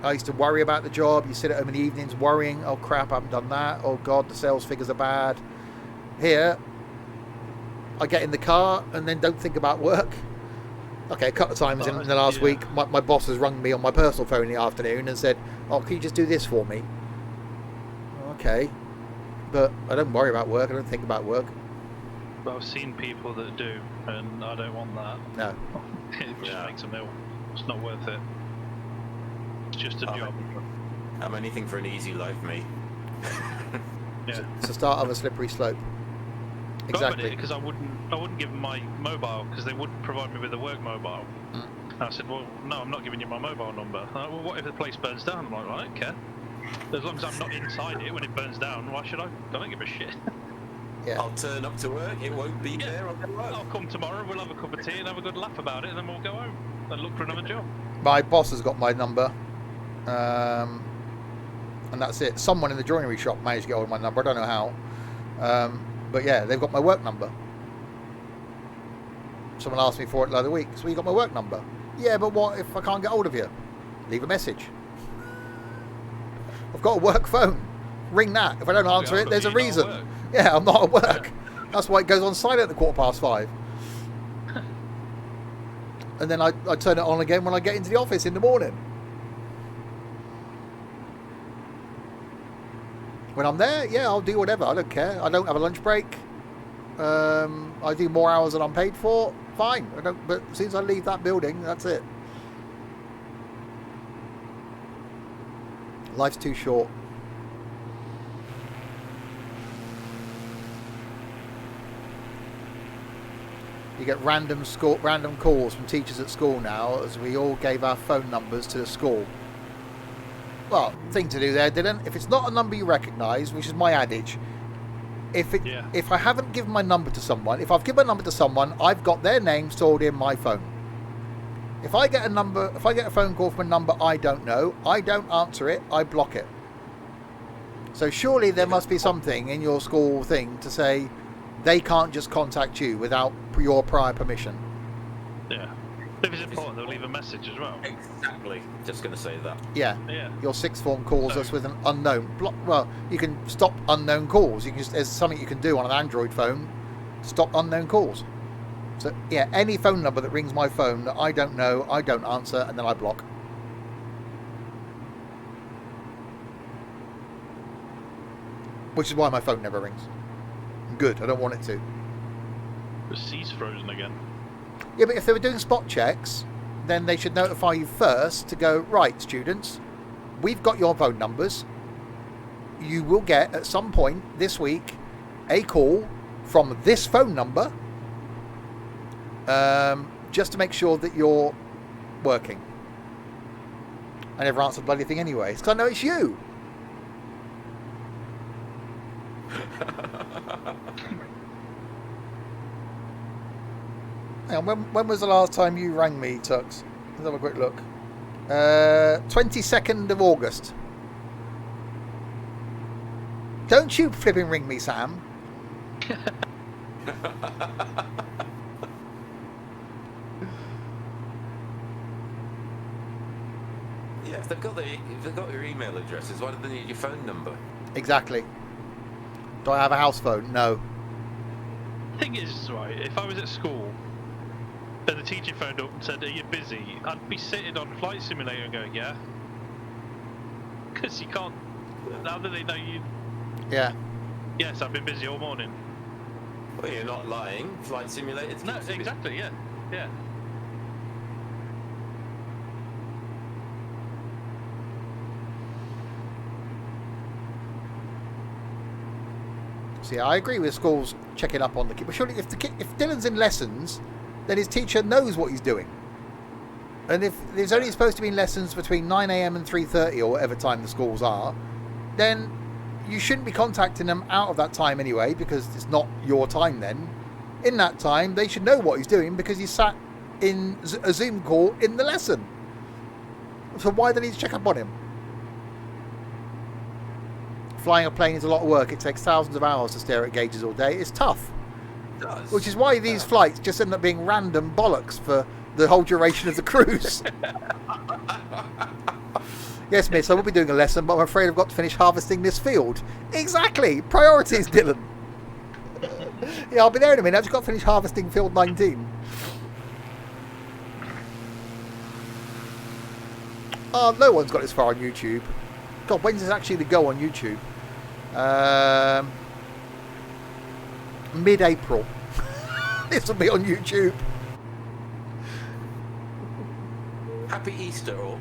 [SPEAKER 1] I used to worry about the job. You sit at home in the evenings worrying, oh crap, I haven't done that. Oh God, the sales figures are bad. Here, I get in the car and then don't think about work. Okay, a couple of times in the last week, my boss has rung me on my personal phone in the afternoon and said, oh, can you just do this for me? Okay, but I don't worry about work. I don't think about work.
[SPEAKER 3] But I've seen people that do, and I don't want that.
[SPEAKER 1] No.
[SPEAKER 3] It just makes them ill. It's not worth it. It's just a job.
[SPEAKER 2] I'm anything for an easy life, mate.
[SPEAKER 3] Yeah.
[SPEAKER 1] It's the start of a slippery slope. Exactly.
[SPEAKER 3] Because I wouldn't give them my mobile because they wouldn't provide me with a work mobile. And I said, well, no, I'm not giving you my mobile number. Like, well, what if the place burns down? I'm like, well, I don't care. As long as I'm not inside it when it burns down, why should I? I don't give a shit.
[SPEAKER 1] Yeah.
[SPEAKER 2] I'll turn up to work, it won't be there,
[SPEAKER 3] I'll come tomorrow, we'll have a cup of tea and have a good laugh about it, and then we'll go home and look for another job.
[SPEAKER 1] My boss has got my number, and that's it. Someone in the joinery shop managed to get hold of my number. I don't know how, but yeah, they've got my work number. Someone asked me for it the other week. So you got my work number? Yeah, but what if I can't get hold of you? Leave a message. I've got a work phone. Ring that. If I don't answer it, there's a reason. Yeah, I'm not at work. That's why it goes on silent at 5:15. And then I turn it on again when I get into the office in the morning. When I'm there, yeah, I'll do whatever. I don't care. I don't have a lunch break. I do more hours than I'm paid for. Fine. But as soon as I leave that building, that's it. Life's too short. You get random calls from teachers at school now, as we all gave our phone numbers to the school. well, thing to do there, Dylan. If it's not a number you recognise, which is my adage, if I haven't given my number to someone, if I've given my number to someone, I've got their name stored in my phone. If I get a phone call from a number I don't know, I don't answer it, I block it. So surely there must be something in your school thing to say they can't just contact you without your prior permission.
[SPEAKER 3] Yeah. If it's important, they'll leave a message as well.
[SPEAKER 2] Exactly. Just going to say that.
[SPEAKER 1] Yeah.
[SPEAKER 3] Yeah.
[SPEAKER 1] Your sixth form calls us with an unknown block. Well, you can stop unknown calls. You can there's something you can do on an Android phone to stop unknown calls. So yeah, any phone number that rings my phone that I don't know, I don't answer, and then I block. Which is why my phone never rings. Good, I don't want it to.
[SPEAKER 3] The sea's frozen again.
[SPEAKER 1] Yeah, but if they were doing spot checks, then they should notify you first to go, right, students, we've got your phone numbers. You will get, at some point this week, a call from this phone number just to make sure that you're working. I never answered the bloody thing anyway. It's because I know it's you. Hang on, when was the last time you rang me, Tux? Let's have a quick look. 22nd of August. Don't you flipping ring me, Sam.
[SPEAKER 2] Yeah, if they've got your email addresses, why do they need your phone number?
[SPEAKER 1] Exactly. Do I have a house phone? No.
[SPEAKER 3] Thing is, right, if I was at school and the teacher phoned up and said, "Are you busy?" I'd be sitting on Flight Simulator and going, "Yeah," because you can't. Now that they know you.
[SPEAKER 1] Yeah.
[SPEAKER 3] Yes, I've been busy all morning.
[SPEAKER 2] Well, you're not lying. Flight Simulator.
[SPEAKER 3] No, exactly. Yeah, yeah.
[SPEAKER 1] See, I agree with schools checking up on the kid. But surely, if Dylan's in lessons, then his teacher knows what he's doing. And if there's only supposed to be lessons between 9 a.m. and 3:30 or whatever time the schools are, then you shouldn't be contacting them out of that time anyway, because it's not your time then. In that time, they should know what he's doing because he's sat in a Zoom call in the lesson. So why do they need to check up on him? Flying a plane is a lot of work. It takes thousands of hours to stare at gauges all day. It's tough.
[SPEAKER 2] It does.
[SPEAKER 1] Which is why these flights just end up being random bollocks for the whole duration of the cruise. Yes, miss, I will be doing a lesson, but I'm afraid I've got to finish harvesting this field. Exactly. Priorities, Dylan. Yeah, I'll be there in a minute. I've just got to finish harvesting field 19. Oh, no one's got this far on YouTube. God, when does it actually go on YouTube? Mid-April. This will be on YouTube.
[SPEAKER 2] Happy Easter, all.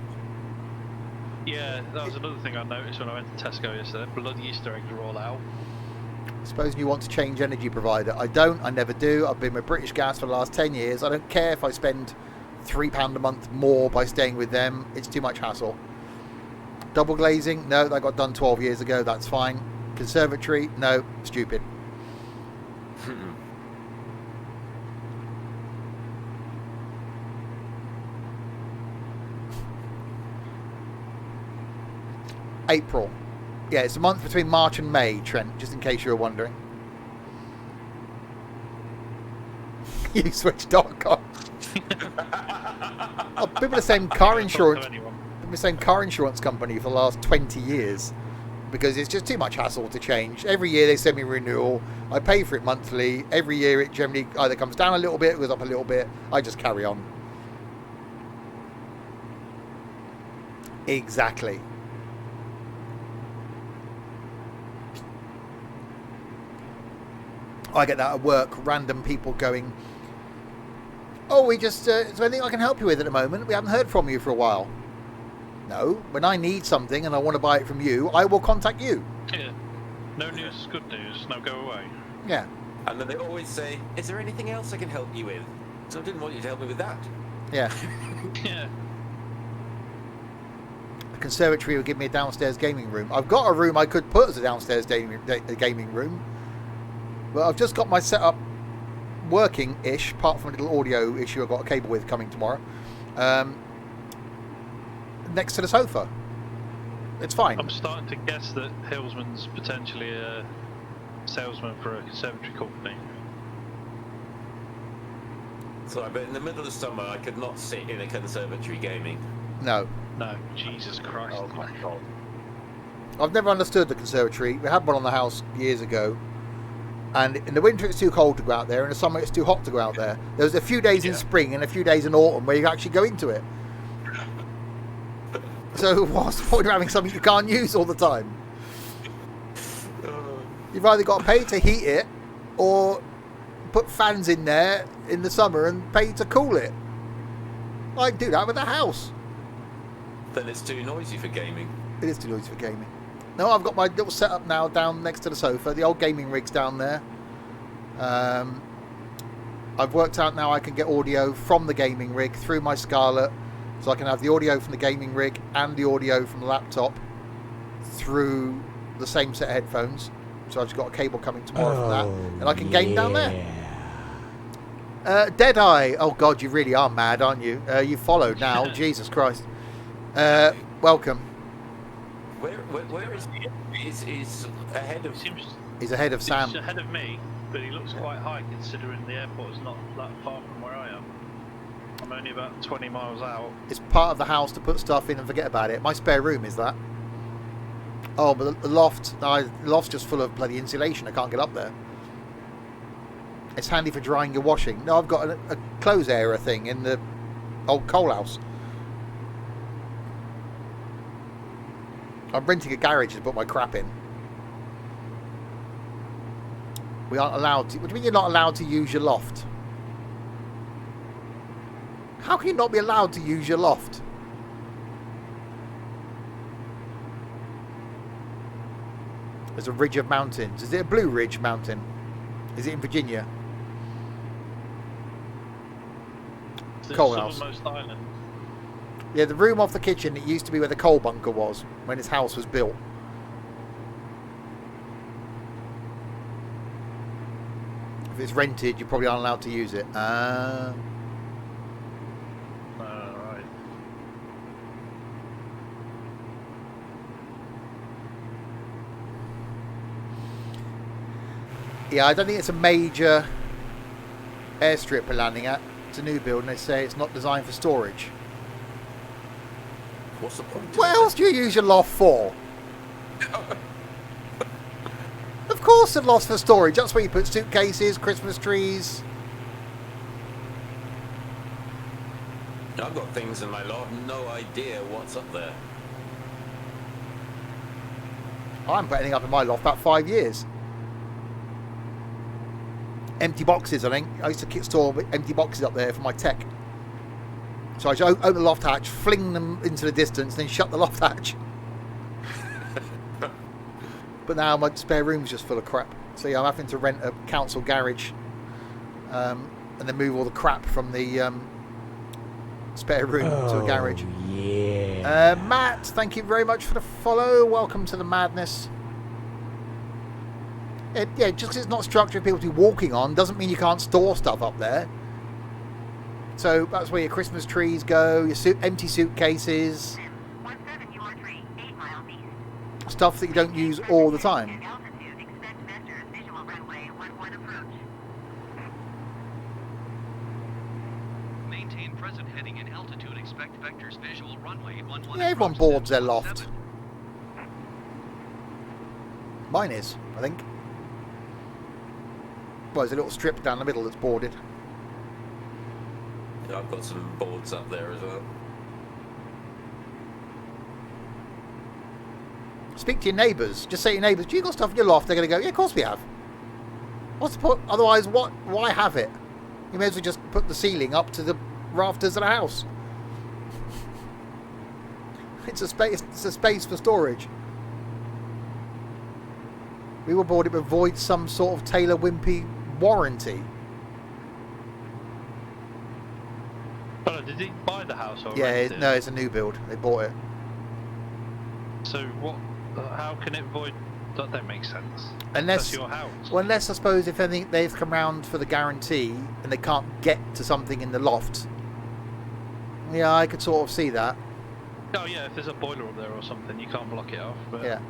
[SPEAKER 3] Yeah, that was another thing I noticed when I went to Tesco yesterday. Bloody Easter eggs are all out.
[SPEAKER 1] Supposing you want to change energy provider. I don't. I never do. I've been with British Gas for the last 10 years. I don't care if I spend £3 a month more by staying with them. It's too much hassle. Double glazing? No, that got done 12 years ago. That's fine. Conservatory? No, stupid. April. Yeah, it's a month between March and May, Trent, just in case you were wondering. You switched dark on. I've been with the same car insurance. Been with the same car insurance company for the last 20 years because it's just too much hassle to change. Every year they send me a renewal. I pay for it monthly. Every year it generally either comes down a little bit, or goes up a little bit. I just carry on. Exactly. I get that at work, random people going, "Oh, we just, is there anything I can help you with at the moment? We haven't heard from you for a while." No, when I need something and I want to buy it from you, I will contact you.
[SPEAKER 3] Yeah. No news is good news. Now go away.
[SPEAKER 1] Yeah.
[SPEAKER 2] And then they always say, "Is there anything else I can help you with?" So I didn't want you to help me with that.
[SPEAKER 1] Yeah.
[SPEAKER 3] Yeah.
[SPEAKER 1] the conservatory would give me a downstairs gaming room. I've got a room I could put as a downstairs gaming room, but I've just got my setup working-ish, apart from a little audio issue I've got a cable with coming tomorrow, next to the sofa. It's fine.
[SPEAKER 3] I'm starting to guess that Hillsman's potentially a salesman for a conservatory company.
[SPEAKER 2] So, but in the middle of the summer, I could not sit in a conservatory gaming.
[SPEAKER 1] No.
[SPEAKER 3] No, Jesus Christ.
[SPEAKER 2] Oh my god.
[SPEAKER 1] I've never understood the conservatory. We had one on the house years ago, and in the winter it's too cold to go out there, in the summer it's too hot to go out there. There was a few days in spring and a few days in autumn where you actually go into it. So what's the point of having something you can't use all the time? You've either got to pay to heat it or put fans in there in the summer and pay to cool it. I do that with a house.
[SPEAKER 2] Then it's too noisy for gaming.
[SPEAKER 1] It is too noisy for gaming. No, I've got my little setup now down next to the sofa. The old gaming rig's down there. I've worked out now I can get audio from the gaming rig through my Scarlett. So I can have the audio from the gaming rig and the audio from the laptop through the same set of headphones. So I've just got a cable coming tomorrow from that. And I can game down there. Deadeye. Oh God, you really are mad, aren't you? You followed now. Jesus Christ. Welcome.
[SPEAKER 2] Where is he? He's ahead of...
[SPEAKER 1] He's ahead of Sam.
[SPEAKER 3] He's ahead of me, but he looks quite high considering the airport is not that far from where I am. I'm only about 20 miles out.
[SPEAKER 1] It's part of the house to put stuff in and forget about it. My spare room is that. Oh, but the loft, the loft's just full of bloody insulation. I can't get up there. It's handy for drying your washing. No, I've got a clothes area thing in the old coal house. I'm renting a garage to put my crap in. We aren't allowed to... What do you mean you're not allowed to use your loft? How can you not be allowed to use your loft? There's a ridge of mountains. Is it a Blue Ridge mountain? Is it in Virginia?
[SPEAKER 3] It's the
[SPEAKER 1] Coal house.
[SPEAKER 3] southernmost island.
[SPEAKER 1] Yeah, the room off the kitchen, it used to be where the coal bunker was when his house was built. If it's rented, you probably aren't allowed to use it.
[SPEAKER 3] Right.
[SPEAKER 1] Yeah, I don't think it's a major airstrip we're landing at. It's a new build and they say it's not designed for storage.
[SPEAKER 2] What's the point?
[SPEAKER 1] What else do you use your loft for? Of course it's loft for storage. That's where you put suitcases, Christmas trees.
[SPEAKER 2] I've got things in my loft, no idea what's up there.
[SPEAKER 1] I haven't put anything up in my loft about 5 years. Empty boxes, I think. I used to store empty boxes up there for my tech. So I just open the loft hatch, fling them into the distance, then shut the loft hatch. But now my spare room's just full of crap. So yeah, I'm having to rent a council garage and then move all the crap from the spare room to a garage.
[SPEAKER 8] Yeah.
[SPEAKER 1] Matt, thank you very much for the follow. Welcome to the madness. Yeah, just because it's not structured for people to be walking on doesn't mean you can't store stuff up there. So that's where your Christmas trees go, your empty suitcases,
[SPEAKER 6] 17 UR3, 8 miles east.
[SPEAKER 1] stuff that you don't use all the time.
[SPEAKER 6] At altitude, expect vectors, visual runway 11 approach.
[SPEAKER 9] Maintain present heading and altitude. Expect vectors. Visual runway 11
[SPEAKER 1] Yeah, everyone
[SPEAKER 9] approach.
[SPEAKER 1] boards their loft. Mine is, I think. Well, there's a little strip down the middle that's boarded.
[SPEAKER 2] I've got some boards up there as well.
[SPEAKER 1] Speak to your neighbours. Just say to your neighbours, do you got stuff in your loft? They're going to go, yeah, of course we have. What's the point? Otherwise, why have it? You may as well just put the ceiling up to the rafters of the house. It's a space for storage. We were bought it to avoid some sort of Taylor Wimpey warranty.
[SPEAKER 3] Oh, did he buy the house or
[SPEAKER 1] Yeah,
[SPEAKER 3] rent it?
[SPEAKER 1] no, it's a new build. They bought it.
[SPEAKER 3] So what? How can it void? That don't make sense.
[SPEAKER 1] Unless,
[SPEAKER 3] That's your house.
[SPEAKER 1] well, unless I suppose if anything they've come round for the guarantee and they can't get to something in the loft. Yeah, I could sort of see that.
[SPEAKER 3] Oh yeah, if there's a boiler up there or something, you can't block it off. But
[SPEAKER 1] Yeah.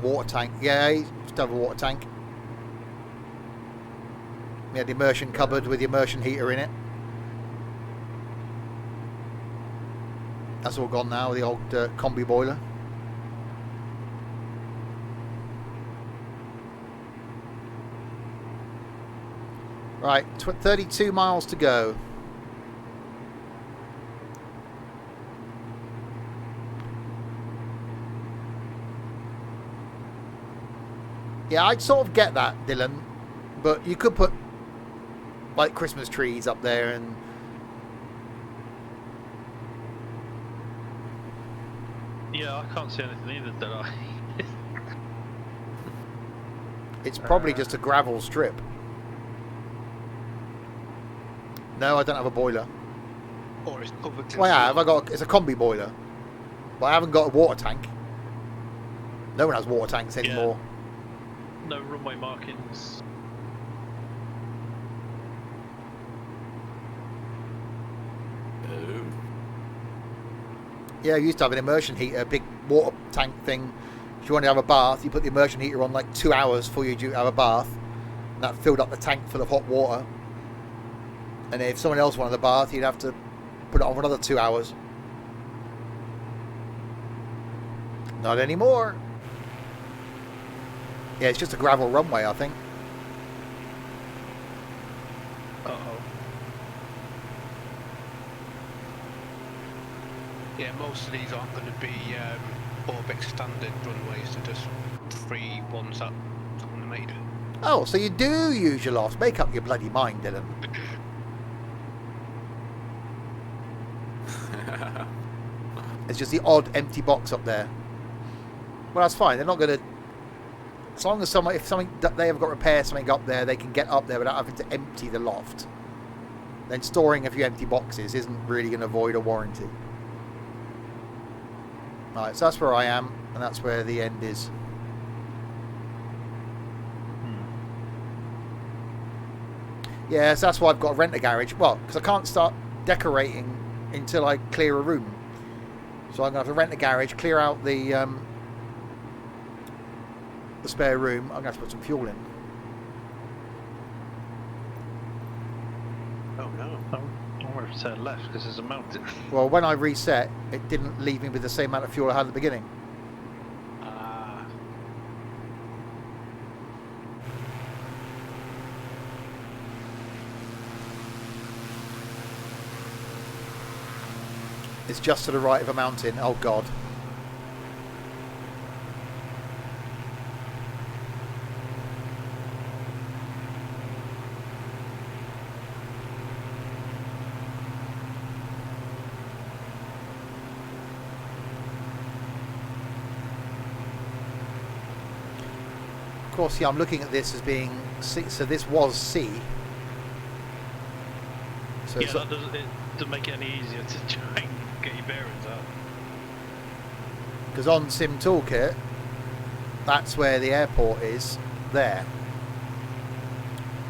[SPEAKER 1] Water tank. Yeah, you just have a water tank. We had the immersion cupboard with the immersion heater in it. That's all gone now, the old combi boiler. Right, 32 miles to go. Yeah, I'd sort of get that, Dylan. But you could put, like, Christmas trees up there and...
[SPEAKER 3] Yeah, I can't see anything either, do I?
[SPEAKER 1] It's probably just a gravel strip. No, I don't have a boiler.
[SPEAKER 4] Or it's covered in
[SPEAKER 1] Well, I have.
[SPEAKER 4] snow.
[SPEAKER 1] It's a combi boiler. But I haven't got a water tank. No one has water tanks anymore.
[SPEAKER 3] No runway markings.
[SPEAKER 2] Oh.
[SPEAKER 1] Yeah, I used to have an immersion heater, a big water tank thing. If you wanted to have a bath, you put the immersion heater on like 2 hours before you do have a bath. And that filled up the tank full of hot water. And if someone else wanted a bath, you'd have to put it on for another 2 hours. Not anymore. Yeah, it's just a gravel runway, I think.
[SPEAKER 3] Uh-oh.
[SPEAKER 4] Yeah, most of these aren't going to be orbit standard runways. They're just free ones that someone made.
[SPEAKER 1] Oh, so you do use your loft. Make up your bloody mind, Dylan. It's just the odd empty box up there. Well, that's fine. They're not going to... As long as someone, if something that they have got to repair something up there, they can get up there without having to empty the loft. Then storing a few empty boxes isn't really going to void a warranty. Right, so that's where I am, and that's where the end is. Yeah, so that's why I've got to rent a garage. Well, because I can't start decorating until I clear a room. So I'm going to have to rent a garage, clear out the spare room. I'm going to have to put some fuel in.
[SPEAKER 4] Oh no.
[SPEAKER 3] I'm going to turn left because there's a mountain.
[SPEAKER 1] Well, when I reset, it didn't leave me with the same amount of fuel I had at the beginning. It's just to the right of a mountain. Oh, God. Of course, yeah, I'm looking at this as being C, so this was C. So
[SPEAKER 3] Yeah,
[SPEAKER 1] it's,
[SPEAKER 3] that doesn't make it any easier to try and get your bearings out.
[SPEAKER 1] because on Sim Toolkit, that's where the airport is, there.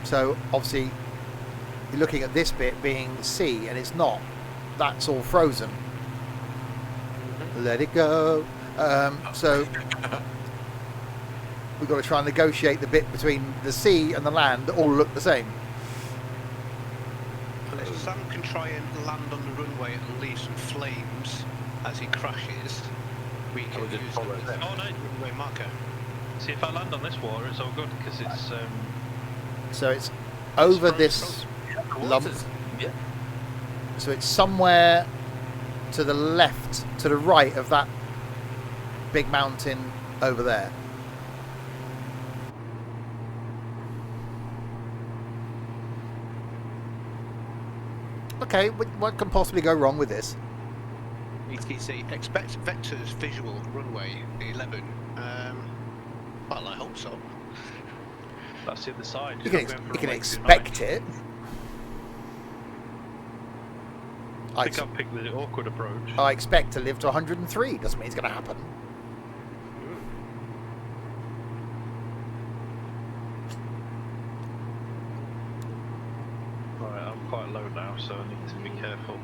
[SPEAKER 1] So obviously, you're looking at this bit being C, and it's not. That's all frozen. Let it go. So we've got to try and negotiate the bit between the sea and the land that all look the same.
[SPEAKER 4] Unless Sam can try and land on the runway and leave some flames as he crashes, we can
[SPEAKER 2] just
[SPEAKER 4] use
[SPEAKER 2] follow
[SPEAKER 4] them as
[SPEAKER 2] them.
[SPEAKER 4] a
[SPEAKER 3] Oh, no.
[SPEAKER 4] runway marker.
[SPEAKER 3] See, if I land on this water, it's all good because it's
[SPEAKER 1] So it's over
[SPEAKER 3] frozen,
[SPEAKER 1] this lump.
[SPEAKER 2] Yeah.
[SPEAKER 1] So it's somewhere to the left, to the right of that big mountain over there. Okay, what can possibly go wrong with this?
[SPEAKER 4] ETC, expect vectors visual runway 11. Well, I hope so.
[SPEAKER 3] that's the other side.
[SPEAKER 1] You
[SPEAKER 3] It's
[SPEAKER 1] can,
[SPEAKER 3] not going for
[SPEAKER 1] you can
[SPEAKER 3] runway
[SPEAKER 1] expect
[SPEAKER 3] 29.
[SPEAKER 1] it.
[SPEAKER 3] I think I'll pick the awkward approach.
[SPEAKER 1] I expect to live to 103. Doesn't mean it's going to happen.
[SPEAKER 3] Right, I'm quite low now, so I need to be careful.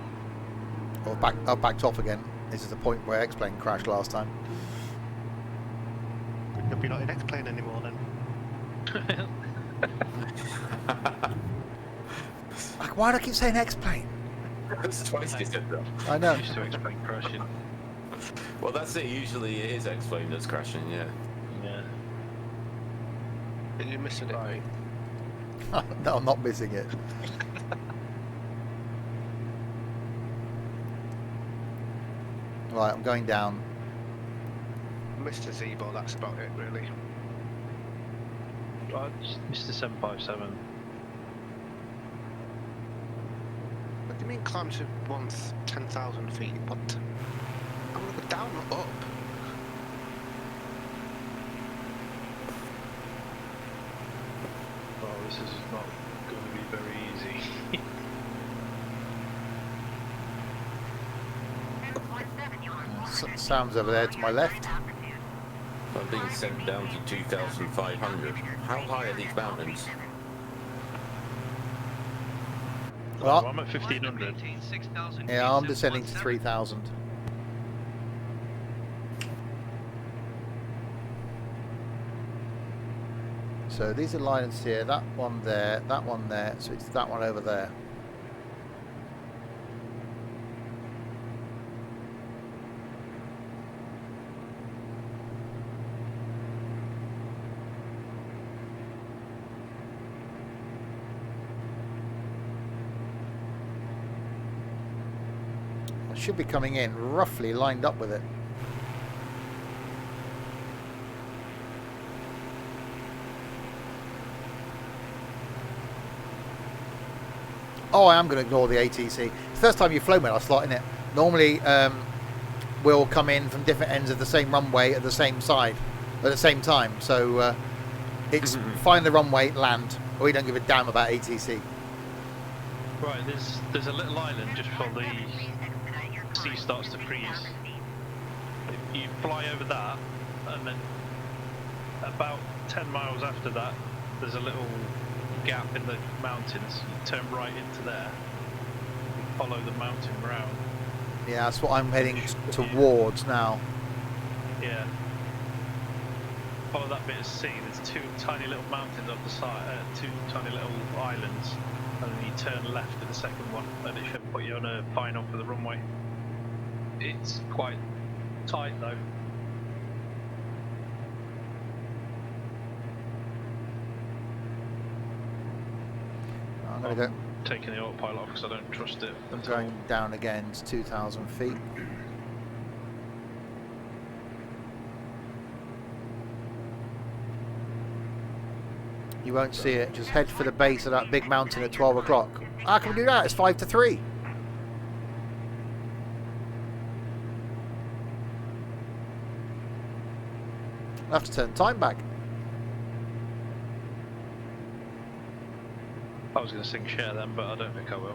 [SPEAKER 1] Well, I've backed off again. This is the point where X-Plane crashed last time.
[SPEAKER 4] You'll be not in X-Plane anymore then.
[SPEAKER 1] Like, why do I keep saying X-Plane?
[SPEAKER 2] That's twice you said that.
[SPEAKER 1] I know.
[SPEAKER 3] Used to explain crashing.
[SPEAKER 2] Well, that's it. Usually it is X-Plane that's crashing, yeah.
[SPEAKER 3] Yeah.
[SPEAKER 4] Are you missing it, mate?
[SPEAKER 1] No, I'm not missing it. Right, I'm going down.
[SPEAKER 4] Mr. Zebo, that's about it, really.
[SPEAKER 3] Mr. 757.
[SPEAKER 4] What do you mean climb to 10,000 feet? What? I'm gonna go down, not up.
[SPEAKER 3] Oh, this is not going to be very easy.
[SPEAKER 1] Sounds over there to my left.
[SPEAKER 2] I'm being sent down to 2,500. How high are these mountains?
[SPEAKER 1] Well,
[SPEAKER 3] I'm at 1,500.
[SPEAKER 9] Maintain 6,000
[SPEAKER 1] yeah,
[SPEAKER 9] feet,
[SPEAKER 1] I'm descending to
[SPEAKER 9] 717.
[SPEAKER 1] 3,000. So these are lines here, that one there, so it's that one over there. I should be coming in roughly lined up with it. Oh, I am going to ignore the ATC. First time you've flown with our slot, isn't it? Normally, we'll come in from different ends of the same runway at the same side at the same time. So it's find the runway, land. We don't give a damn about ATC.
[SPEAKER 3] Right, there's a little island just before the sea starts to freeze. If you fly over that, and then about 10 miles after that, there's a little gap in the mountains. You turn right into there, you follow the mountain round.
[SPEAKER 1] Yeah, that's what I'm heading towards now.
[SPEAKER 3] Yeah. Follow that bit of sea. There's two tiny little mountains up the side, two tiny little islands, and then you turn left at the second one, and it should put you on a final for the runway. It's quite tight though.
[SPEAKER 1] I'm going to go.
[SPEAKER 3] Taking the autopilot off because I don't trust it.
[SPEAKER 1] I'm going down again to 2,000 feet. You won't see it. Just head for the base of that big mountain at 12 o'clock. How can we do that? It's 5 to 3. I'll have to turn time back.
[SPEAKER 3] I was going to sing Share Them, but I don't think I will.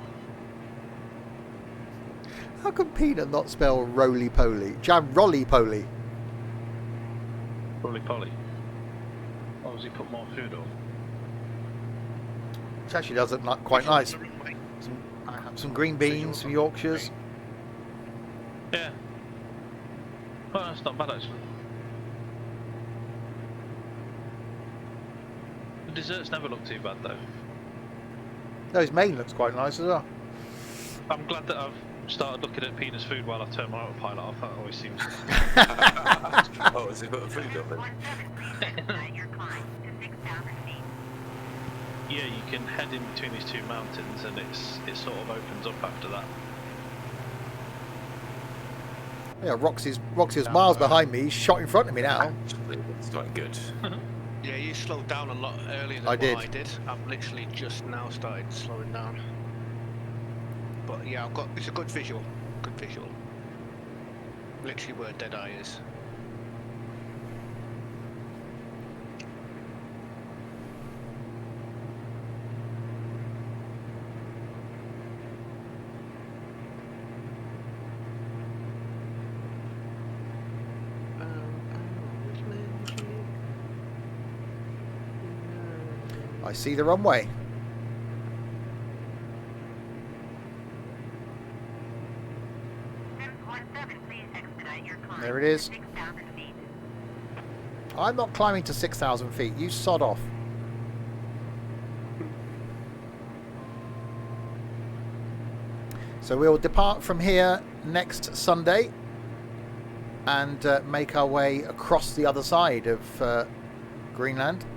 [SPEAKER 1] How can Peanut not spell roly-poly? Jam rolly-poly.
[SPEAKER 3] Roly Poly. Why does he put more food on?
[SPEAKER 1] Which actually does look quite nice. Some green beans, some Yorkshires.
[SPEAKER 3] Yeah. Well, that's not bad actually. The desserts never look too bad though.
[SPEAKER 1] No, his main looks quite nice as well.
[SPEAKER 3] I'm glad that I've started looking at Peter's food while I turn my autopilot off. That always seems...
[SPEAKER 2] Oh, has he put the food up then?
[SPEAKER 3] Yeah, you can head in between these two mountains and it sort of opens up after that.
[SPEAKER 1] Yeah, Roxy's miles behind me. He's shot in front of me now.
[SPEAKER 2] Actually, it's quite good.
[SPEAKER 4] Yeah, you slowed down a lot earlier than
[SPEAKER 1] I did.
[SPEAKER 4] what I did. I've literally just now started slowing down. But yeah, it's a good visual. Good visual. Literally where Deadeye is.
[SPEAKER 1] I see the runway. There it is. I'm not climbing to 6,000 feet. You sod off. So we'll depart from here next Sunday and make our way across the other side of Greenland.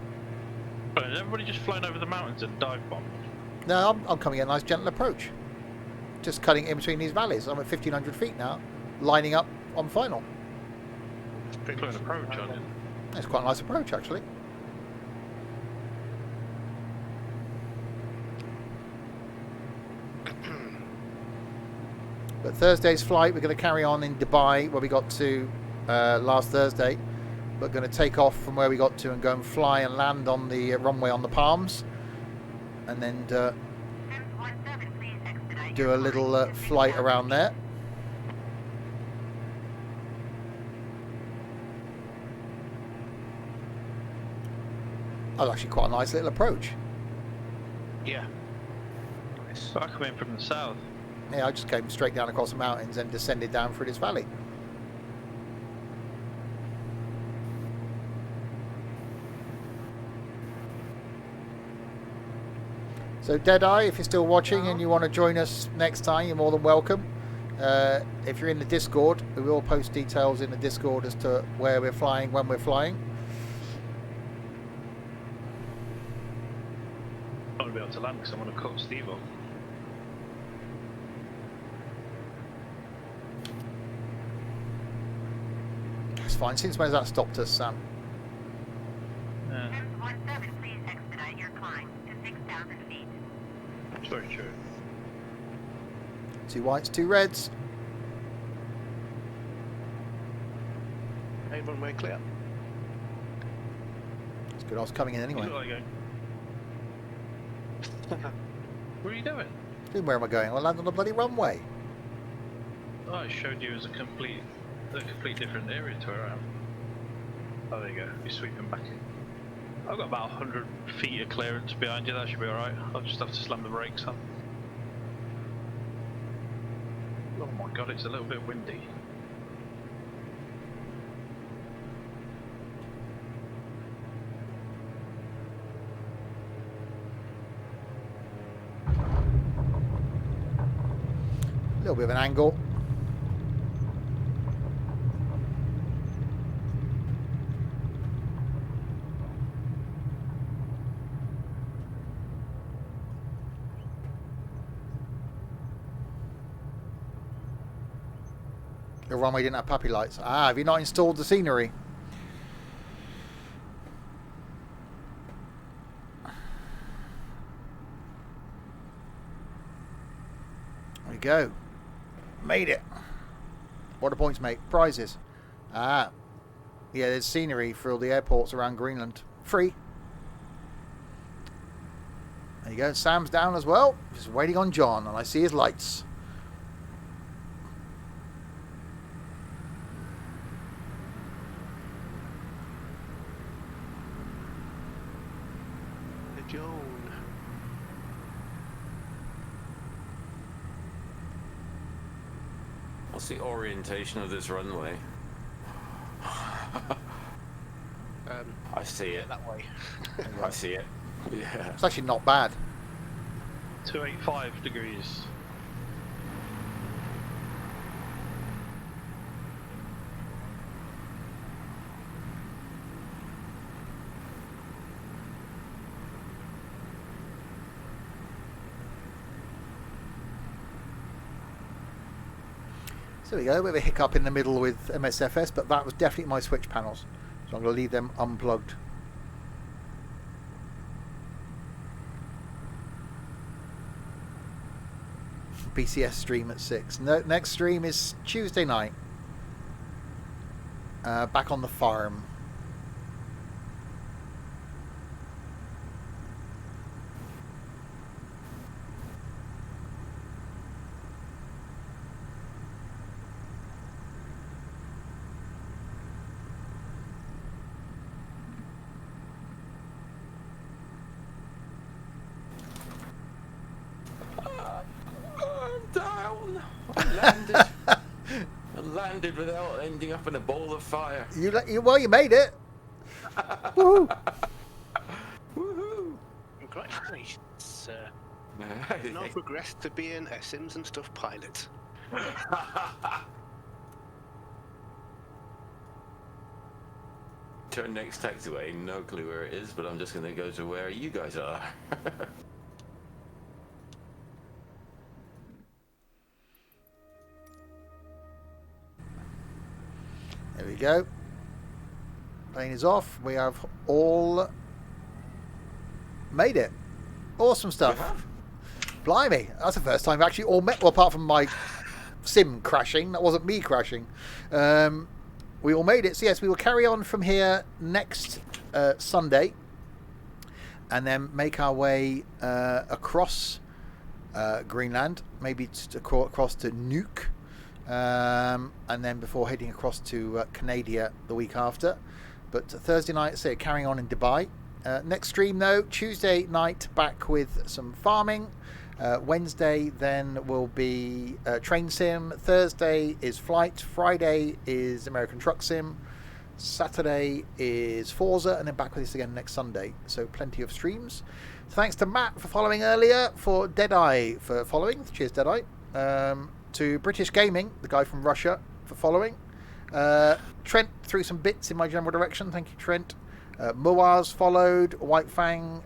[SPEAKER 3] But has everybody just flown over the mountains and dive bombed?
[SPEAKER 1] No, I'm coming at a nice gentle approach. Just cutting in between these valleys. I'm at 1,500 feet now, lining up on final.
[SPEAKER 3] Pretty close approach, aren't you?
[SPEAKER 1] It's quite a nice approach, actually. But Thursday's flight, we're going to carry on in Dubai, where we got to last Thursday. But going to take off from where we got to and go and fly and land on the runway on the Palms. And then do a little flight around there. That was actually quite a nice little approach.
[SPEAKER 4] Yeah. Nice.
[SPEAKER 3] So I come in from the south.
[SPEAKER 1] Yeah, I just came straight down across the mountains and descended down through this valley. So Deadeye, if you're still watching and you want to join us next time, you're more than welcome. If you're in the Discord, we will post details in the Discord as to where we're flying, when we're flying.
[SPEAKER 3] I'm not going to be able to land because I want to cut Steve off.
[SPEAKER 1] It's fine. Since when has that stopped us, Sam?
[SPEAKER 3] Yeah,
[SPEAKER 6] 10.7, please expedite your climb to 6,000 feet.
[SPEAKER 3] it's very true.
[SPEAKER 1] 2 whites, 2 reds.
[SPEAKER 4] Main runway clear.
[SPEAKER 1] It's good I was coming in
[SPEAKER 3] You
[SPEAKER 1] anyway.
[SPEAKER 3] look like What are you doing?
[SPEAKER 1] Where am I going? I land on the bloody runway.
[SPEAKER 3] Oh, I showed you as a complete different area to where I am. Oh, there you go. You're sweeping back in. I've got about 100 feet of clearance behind you. That should be alright. I'll just have to slam the brakes on. Oh my god, it's a little bit windy.
[SPEAKER 1] A little bit of an angle. The runway didn't have puppy lights. Ah, have you not installed the scenery? There we go. Made it. What are points, mate? Prizes. Ah. Yeah, there's scenery for all the airports around Greenland. Free. There you go. Sam's down as well. Just waiting on John, and I see his lights.
[SPEAKER 4] Joan.
[SPEAKER 2] What's the orientation of this runway? I see it.
[SPEAKER 4] That way.
[SPEAKER 2] I see it. Yeah.
[SPEAKER 1] It's actually not bad.
[SPEAKER 3] 285 degrees.
[SPEAKER 1] So there we go, a bit of a hiccup in the middle with MSFS, but that was definitely my switch panels. So I'm going to leave them unplugged. BCS stream at 6. No, next stream is Tuesday night. Back on the farm.
[SPEAKER 2] I landed without ending up in a ball of fire.
[SPEAKER 1] Well, you made it. Woohoo!
[SPEAKER 2] Woohoo!
[SPEAKER 4] Congratulations, sir. Now progressed to being a Sims and Stuff pilot.
[SPEAKER 2] Turn next taxiway, no clue where it is, but I'm just going to go to where you guys are.
[SPEAKER 1] There we go. Plane is off. We have all made it. Awesome stuff. Blimey, that's the first time we've actually all met. Well, apart from my sim crashing, that wasn't me crashing. We all made it. So yes, we will carry on from here next Sunday, and then make our way across Greenland, maybe across to Nuuk, and then before heading across to Canada the week after. But Thursday night, so carrying on in Dubai. Next stream though, Tuesday night back with some farming. Wednesday then will be train sim. Thursday is flight. Friday is American Truck Sim. Saturday is Forza, and then back with us again next Sunday. So plenty of streams. Thanks to Matt for following earlier, for Deadeye for following. Cheers, Deadeye. To British Gaming, the guy from Russia, for following. Trent threw some bits in my general direction. Thank you, Trent. Muaz followed. White Fang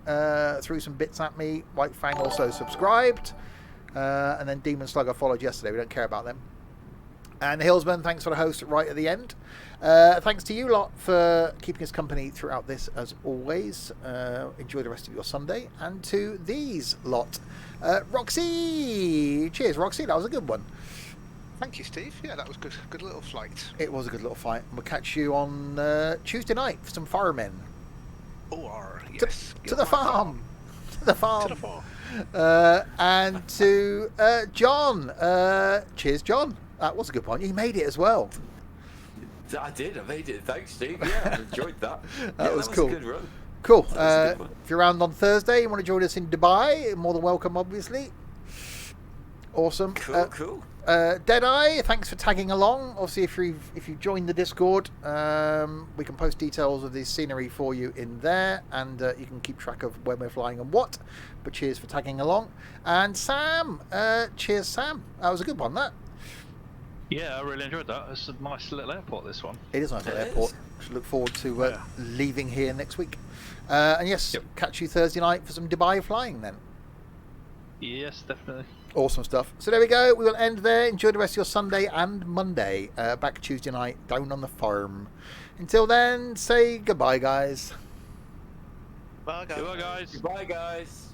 [SPEAKER 1] threw some bits at me. White Fang also subscribed. And then Demon Slugger followed yesterday. We don't care about them. And Hillsman, thanks for the host right at the end. Thanks to you lot for keeping us company throughout this, as always. Enjoy the rest of your Sunday. And to these lot. Roxy! Cheers, Roxy. That was a good one.
[SPEAKER 4] Thank you, Steve. Yeah, that was good. Good little flight.
[SPEAKER 1] It was a good little fight. We'll catch you on Tuesday night for some firemen.
[SPEAKER 4] Or, yes.
[SPEAKER 1] To the farm. To the farm.
[SPEAKER 4] To the farm.
[SPEAKER 1] And to John. Cheers, John. That was a good one. You made it as well.
[SPEAKER 2] I did. I made it. Thanks, Steve. Yeah, I enjoyed that.
[SPEAKER 1] That was cool.
[SPEAKER 2] A good run.
[SPEAKER 1] Cool.
[SPEAKER 2] That was a good one.
[SPEAKER 1] If you're around on Thursday, you want to join us in Dubai, you're more than welcome, obviously. Awesome.
[SPEAKER 2] Cool.
[SPEAKER 1] Deadeye, thanks for tagging along. Obviously, if you join the Discord, we can post details of the scenery for you in there, and you can keep track of when we're flying and what. But cheers for tagging along. And Sam, cheers, Sam. That was a good one, that.
[SPEAKER 3] Yeah, I really enjoyed that. It's a nice little airport, this one.
[SPEAKER 1] It is a nice little airport. Should look forward to leaving here next week. And yes, catch you Thursday night for some Dubai flying then.
[SPEAKER 3] Yes, definitely.
[SPEAKER 1] Awesome stuff. So there we go. We will end there. Enjoy the rest of your Sunday and Monday. Back Tuesday night down on the farm. Until then, say goodbye, guys.
[SPEAKER 4] Bye, guys.
[SPEAKER 3] Goodbye, guys.
[SPEAKER 2] Goodbye, guys.